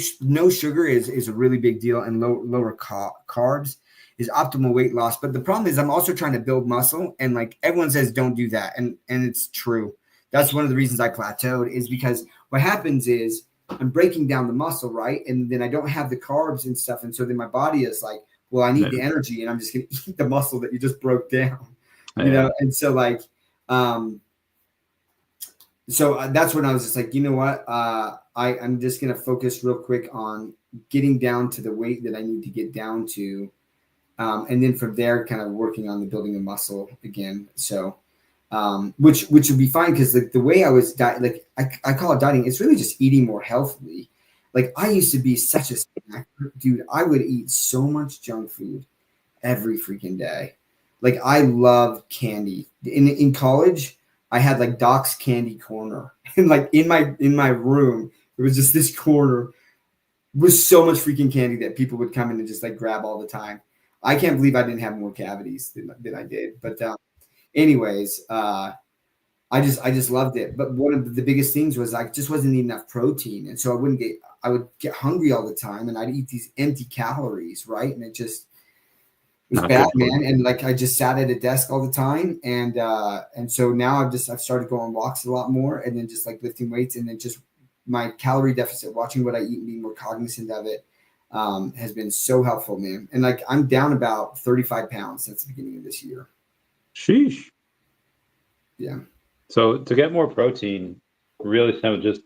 sugar is a really big deal, and lower carbs is optimal weight loss. But the problem is I'm also trying to build muscle, and like everyone says, don't do that, and it's true. That's one of the reasons I plateaued is because what happens is I'm breaking down the muscle, right, and then I don't have the carbs and stuff, and so then my body is like, well, I need the energy, and I'm just gonna eat the muscle that you just broke down, you know, and so like. So that's when I was just like, you know what? I'm just going to focus real quick on getting down to the weight that I need to get down to. And then from there, kind of working on the building of muscle again. So, which would be fine because the way I was like I call it dieting. It's really just eating more healthily. Like I used to be such a snack dude. I would eat so much junk food every freaking day. Like I love candy. In college, I had like Doc's Candy Corner, and like in my room, it was just this corner with so much freaking candy that people would come in and just like grab all the time. I can't believe I didn't have more cavities than I did. But anyways, I just loved it. But one of the biggest things was I just wasn't eating enough protein, and so I would get hungry all the time, and I'd eat these empty calories, right? And it just was bad, man. And like I just sat at a desk all the time, and so now I've started going walks a lot more, and then just like lifting weights, and then just my calorie deficit, watching what I eat and being more cognizant of it, has been so helpful, man. And like I'm down about 35 pounds since the beginning of this year. Sheesh. Yeah. So to get more protein, really simple, just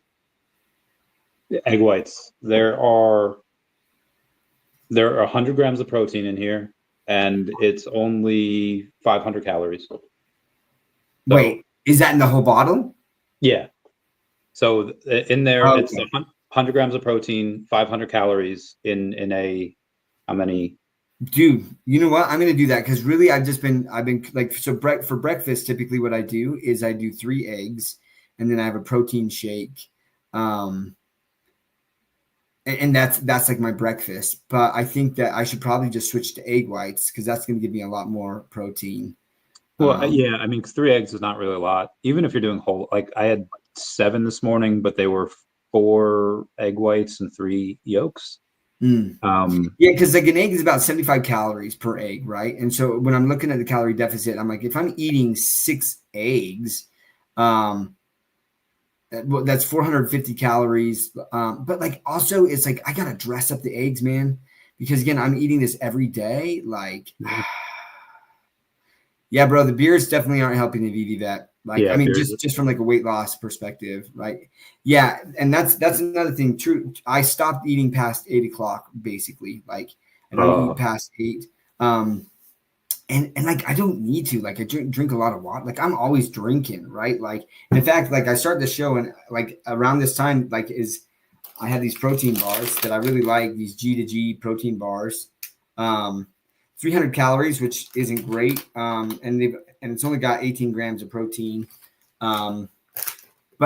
egg whites. There are 100 grams of protein in here, and it's only 500 calories. So, wait, is that in the whole bottle? Yeah. So in there, it's 100 grams of protein, 500 calories in a how many? Dude, you know what? I'm gonna do that because really, I've been like for breakfast. Typically, what I do is I do 3 eggs, and then I have a protein shake, and that's like my breakfast. But I think that I should probably just switch to egg whites because that's gonna give me a lot more protein. Well, yeah, I mean, 3 eggs is not really a lot, even if you're doing whole. Like I had 7 this morning, but they were 4 egg whites and 3 yolks. Yeah, because like an egg is about 75 calories per egg, right? And so when I'm looking at the calorie deficit, I'm like, if I'm eating 6 eggs, well, that's 450 calories. But like also, it's like I gotta dress up the eggs, man, because again, I'm eating this every day. Like, yeah, bro, the beers definitely aren't helping the VeVe vet. Like, Yeah, I mean, just from like a weight loss perspective, right? Yeah, and that's another thing. True, I stopped eating past 8 o'clock, basically. Like, I don't eat past 8. And like I don't need to. Like, I drink a lot of water. Like, I'm always drinking, right? Like, in fact, like I start the show and like around this time, like I have these protein bars that I really like. These G2G protein bars. 300 calories, which isn't great. And it's only got 18 grams of protein. But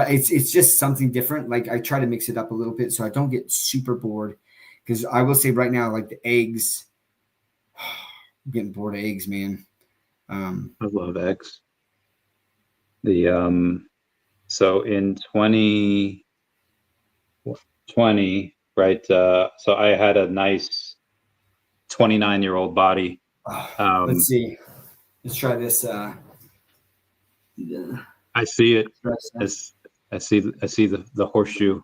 it's just something different. Like I try to mix it up a little bit so I don't get super bored. Because I will say right now, like the eggs, I'm getting bored of eggs, man. I love eggs. So in 2020, right? So I had a nice 29-year-old body. Let's see. Let's try this. I see it. I see the horseshoe.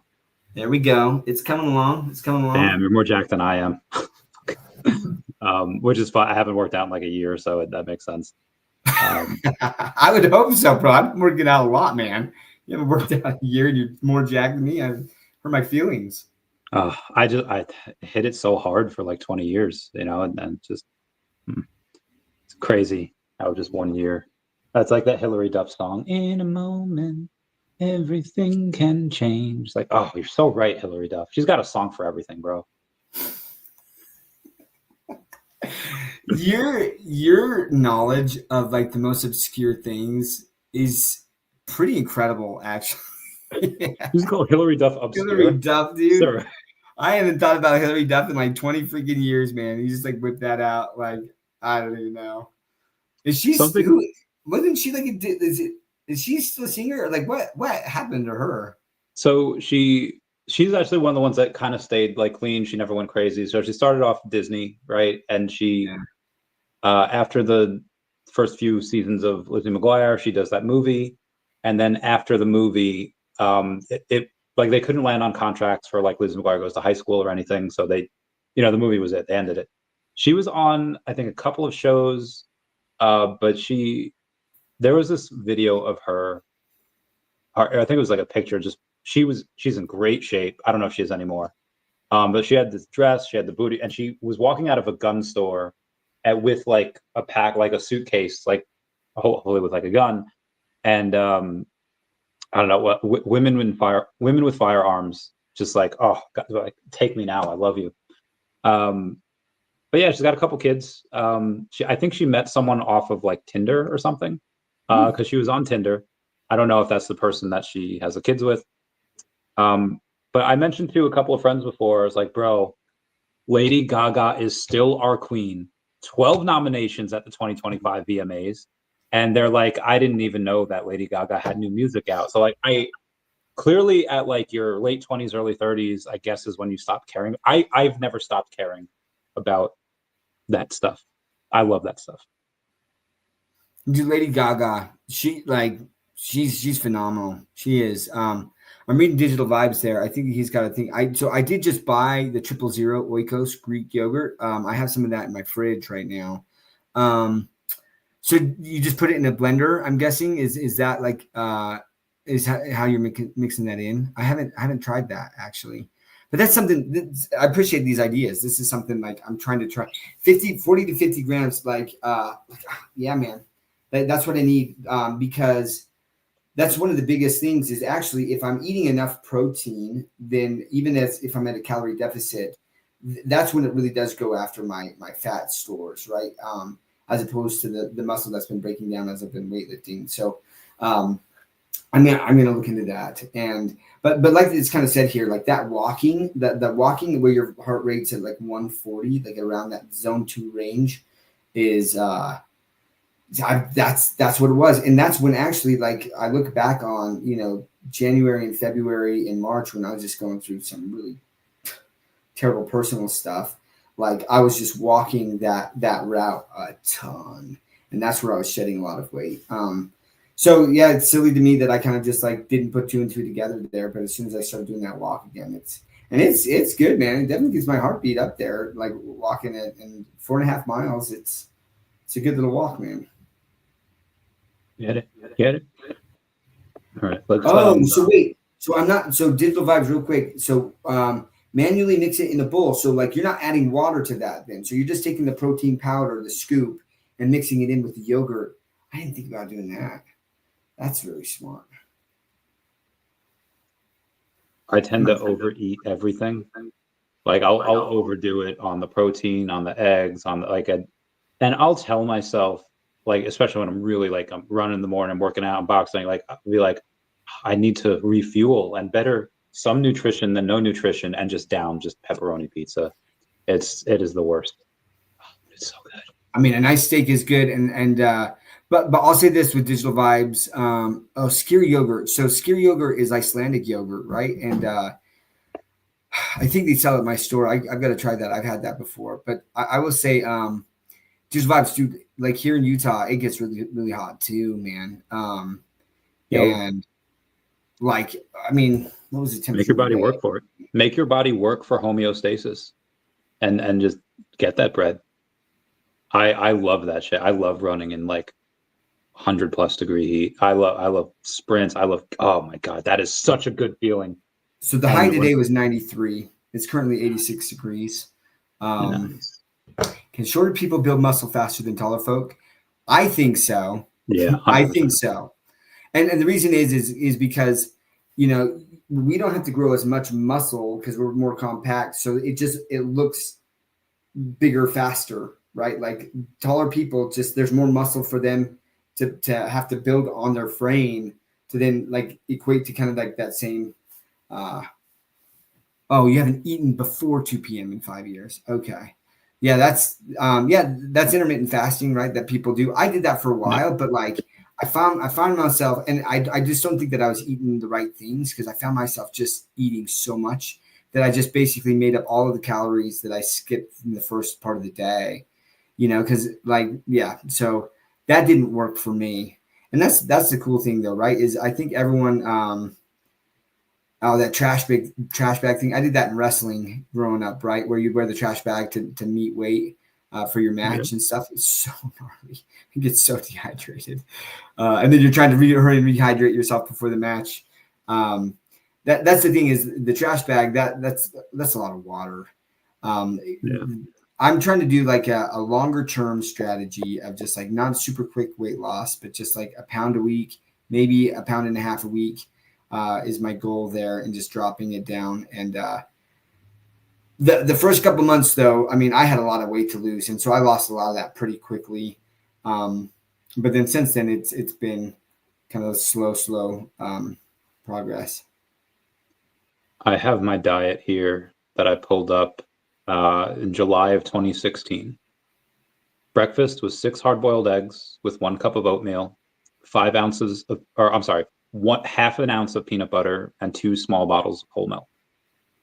There we go. It's coming along. Damn, you're more jacked than I am. Which is fine. I haven't worked out in like a year, so that makes sense. I would hope so, bro. I've been working out a lot, man. You haven't worked out a year and you're more jacked than me. I've hurt my feelings. I hit it so hard for like 20 years, and then just it's crazy how just 1 year. That's like that Hillary Duff song. In a moment, everything can change. It's like, oh, you're so right, Hillary Duff. She's got a song for everything, bro. Your knowledge of like the most obscure things is pretty incredible, actually. Who's called Hillary Duff obscure? Hillary Duff, dude. Sure. I haven't thought about Hillary Duff in like 20 freaking years, man. You just like whip that out. Like, I don't even know. Is she still, wasn't she like, is she still a singer or like what happened to her? So she's actually one of the ones that kind of stayed like clean. She never went crazy. So she started off Disney, right? And she, after the first few seasons of Lizzie McGuire, she does that movie. And then after the movie, it like they couldn't land on contracts for like Lizzie McGuire Goes to High School or anything. So they, the movie was it. They ended it. She was on, I think, a couple of shows, but there was this video of her. I think it was like a picture. Just she's in great shape. I don't know if she is anymore. But she had this dress, she had the booty, and she was walking out of a gun store with like a pack, like a suitcase, like hopefully with like a gun. And I don't know what women with firearms, just like, oh God, like, take me now, I love you. But yeah, she's got a couple kids. I think she met someone off of like Tinder or something, because she was on Tinder. I don't know if that's the person that she has the kids with. But I mentioned to a couple of friends before, I was like, bro, Lady Gaga is still our queen. 12 nominations at the 2025 VMAs. And they're like, I didn't even know that Lady Gaga had new music out. So like, I clearly at like your late 20s, early 30s, I guess is when you stop caring. I've never stopped caring about that stuff. I love that stuff. Dude, Lady Gaga, she's phenomenal. She is. I'm reading Digital Vibes there. I think he's got a thing. I did just buy the 000 Oikos Greek yogurt. I have some of that in my fridge right now. So you just put it in a blender, I'm guessing. Is that like is how you're mixing that in? I haven't tried that actually. But that's something I appreciate these ideas. This is something like I'm trying to try 40 to 50 grams. Yeah, man, that's what I need. Because that's one of the biggest things is actually if I'm eating enough protein, then even as if I'm at a calorie deficit, that's when it really does go after my fat stores, right? As opposed to the muscle that's been breaking down as I've been weightlifting. So I'm gonna look into that. And but like it's kind of said here, like that walking where your heart rate's at like 140, like around that zone 2 range is that's what it was. And that's when actually, like, I look back on, January and February and March when I was just going through some really terrible personal stuff. Like I was just walking that route a ton, and that's where I was shedding a lot of weight. So yeah, it's silly to me that I kind of just like didn't put 2 and 2 together there. But as soon as I started doing that walk again, it's good, man. It definitely gets my heartbeat up there. Like walking it in 4.5 miles, it's a good little walk, man. Get it. All right. So wait. So I'm not. So digital vibes, real quick. So manually mix it in a bowl. So like you're not adding water to that then. So you're just taking the protein powder, the scoop, and mixing it in with the yogurt. I didn't think about doing that. That's very smart. I tend to overeat everything. Like I'll overdo it on the protein, on the eggs, on the and I'll tell myself, like, especially when I'm really like I'm running in the morning, I'm working out, I'm boxing, like I'll be like, I need to refuel, and better some nutrition than no nutrition, and just pepperoni pizza. It is the worst. It's so good. I mean, a nice steak is good, but I'll say this with digital vibes. Skyr yogurt. So skyr yogurt is Icelandic yogurt, right? And I think they sell it at my store. I've got to try that. I've had that before, but I will say, digital vibes, dude. Like here in Utah, it gets really, really hot too, man. And like, I mean, what was the temperature? Make your body work for it. Make your body work for homeostasis, and just get that bread. I love that shit. I love running in like 100+ degree heat. I love sprints. Oh my God, that is such a good feeling. So the high today was 93. It's currently 86 degrees. Nice. Can shorter people build muscle faster than taller folk? I think so. Yeah, 100%. I think so. And the reason is because, we don't have to grow as much muscle because we're more compact. So it looks bigger, faster, right? Like taller people, just there's more muscle for them to have to build on their frame to then like equate to kind of like that same. You haven't eaten before 2 p.m. in 5 years. Okay. Yeah, that's intermittent fasting, right? That people do. I did that for a while, but like I found myself, and I just don't think that I was eating the right things because I found myself just eating so much that I just basically made up all of the calories that I skipped from the first part of the day, because so that didn't work for me. And that's the cool thing though, right? Is I think everyone, that trash bag thing. I did that in wrestling growing up, right? Where you wear the trash bag to meet weight for your match and stuff. It's so gnarly. You get so dehydrated. And then you're trying to hurry and rehydrate yourself before the match. That's the thing is the trash bag, that's a lot of water. I'm trying to do like a longer term strategy of just like not super quick weight loss, but just like a pound a week, maybe a pound and a half a week. Is my goal there, and just dropping it down. And the first couple months, though, I mean, I had a lot of weight to lose, and so I lost a lot of that pretty quickly. But then since then, it's been kind of slow progress. I have my diet here that I pulled up in July of 2016. Breakfast was 6 hard-boiled eggs with 1 cup of oatmeal, 5 ounces of, half an ounce of peanut butter, and 2 small bottles of whole milk.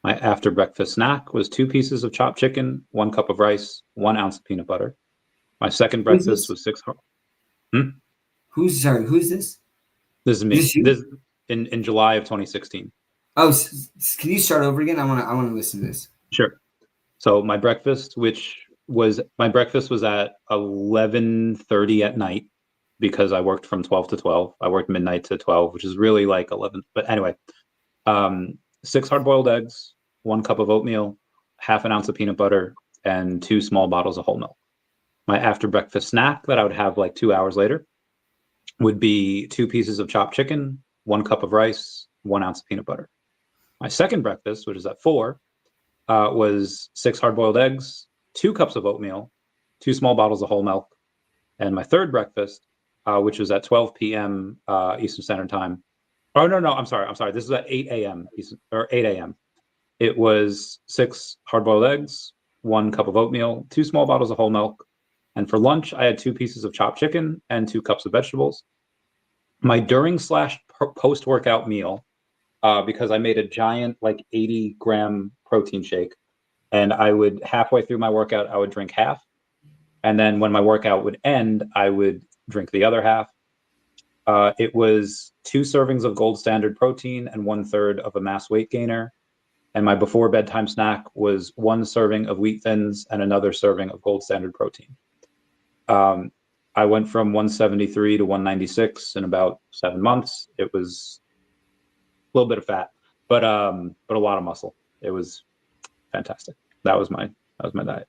My after breakfast snack was 2 pieces of chopped chicken, 1 cup of rice, 1 ounce of peanut butter. My second breakfast was 6. Who's this? This is me. This in July of 2016. Oh, can you start over again? I want to listen to this. Sure. So my breakfast, was at 11:30 at night, because I worked from 12 to 12. I worked midnight to 12, which is really like 11. But anyway, 6 hard-boiled eggs, 1 cup of oatmeal, half an ounce of peanut butter, and 2 small bottles of whole milk. My after breakfast snack that I would have like 2 hours later would be 2 pieces of chopped chicken, 1 cup of rice, 1 ounce of peanut butter. My second breakfast, which is at 4, was 6 hard-boiled eggs, 2 cups of oatmeal, 2 small bottles of whole milk. And my third breakfast, which was at 12 p.m. Eastern Standard Time. Oh, no, I'm sorry. This is at 8 a.m. or 8 a.m. It was 6 hard-boiled eggs, 1 cup of oatmeal, 2 small bottles of whole milk. And for lunch, I had 2 pieces of chopped chicken and 2 cups of vegetables. My during/post-workout meal, because I made a giant, like 80-gram protein shake, and I would, halfway through my workout, I would drink half. And then when my workout would end, I would drink the other half. It was 2 servings of gold standard protein and 1/3 of a mass weight gainer. And my before bedtime snack was 1 serving of wheat thins and another serving of gold standard protein. I went from 173 to 196 in about 7 months. It was a little bit of fat, but a lot of muscle. It was fantastic. That was my diet.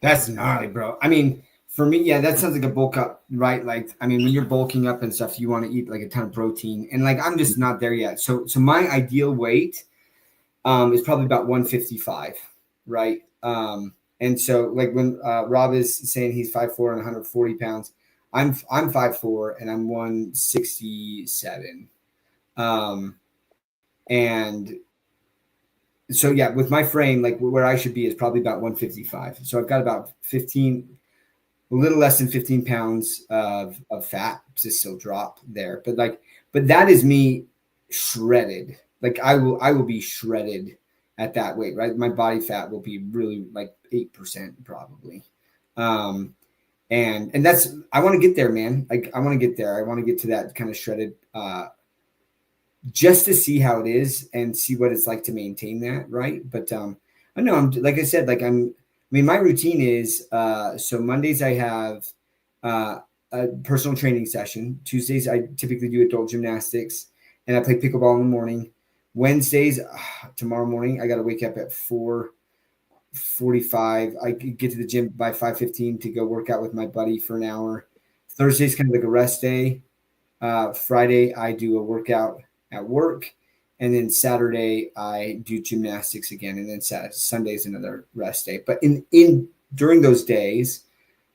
That's gnarly, bro. I mean, for me, yeah, that sounds like a bulk up, right? Like, I mean, when you're bulking up and stuff, you want to eat like a ton of protein, and like I'm just not there yet. So my ideal weight is probably about 155, right? And so like when Rob is saying he's 5'4" and 140 pounds, I'm 5'4" and I'm 167. And so yeah, with my frame, like where I should be is probably about 155. So I've got about a little less than 15 pounds of fat to still drop there. But that is me shredded. Like I will be shredded at that weight, right? My body fat will be really like 8% probably. And that's, I want to get there, man. Like I want to get there. I want to get to that kind of shredded, just to see how it is and see what it's like to maintain that. Right. But, I know like I said, my routine is, so Mondays I have, a personal training session. Tuesdays, I typically do adult gymnastics and I play pickleball in the morning. Wednesdays, tomorrow morning, I got to wake up at 4:45. I get to the gym by 5:15 to go work out with my buddy for an hour. Thursday's kind of like a rest day. Friday, I do a workout at work. And then Saturday, I do gymnastics again. And then Sunday is another rest day. But during those days,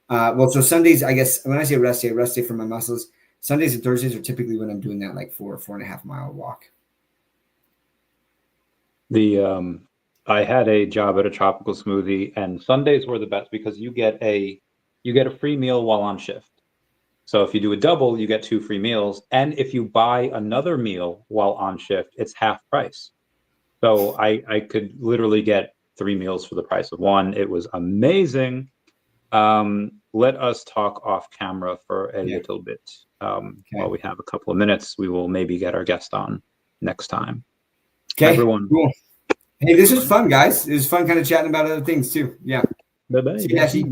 so Sundays, I guess, when I say rest day for my muscles, Sundays and Thursdays are typically when I'm doing that like 4.5 mile walk. I had a job at a tropical smoothie, and Sundays were the best because you get a free meal while on shift. So if you do a double, you get 2 free meals, and if you buy another meal while on shift, it's half price. So I could literally get 3 meals for the price of 1. It was amazing. Let us talk off camera for a little bit. While we have a couple of minutes, we will maybe get our guest on next time. Okay, everyone. Cool. Hey, this was fun, guys. It was fun kind of chatting about other things too. Yeah. Bye-bye. See you, Ashley.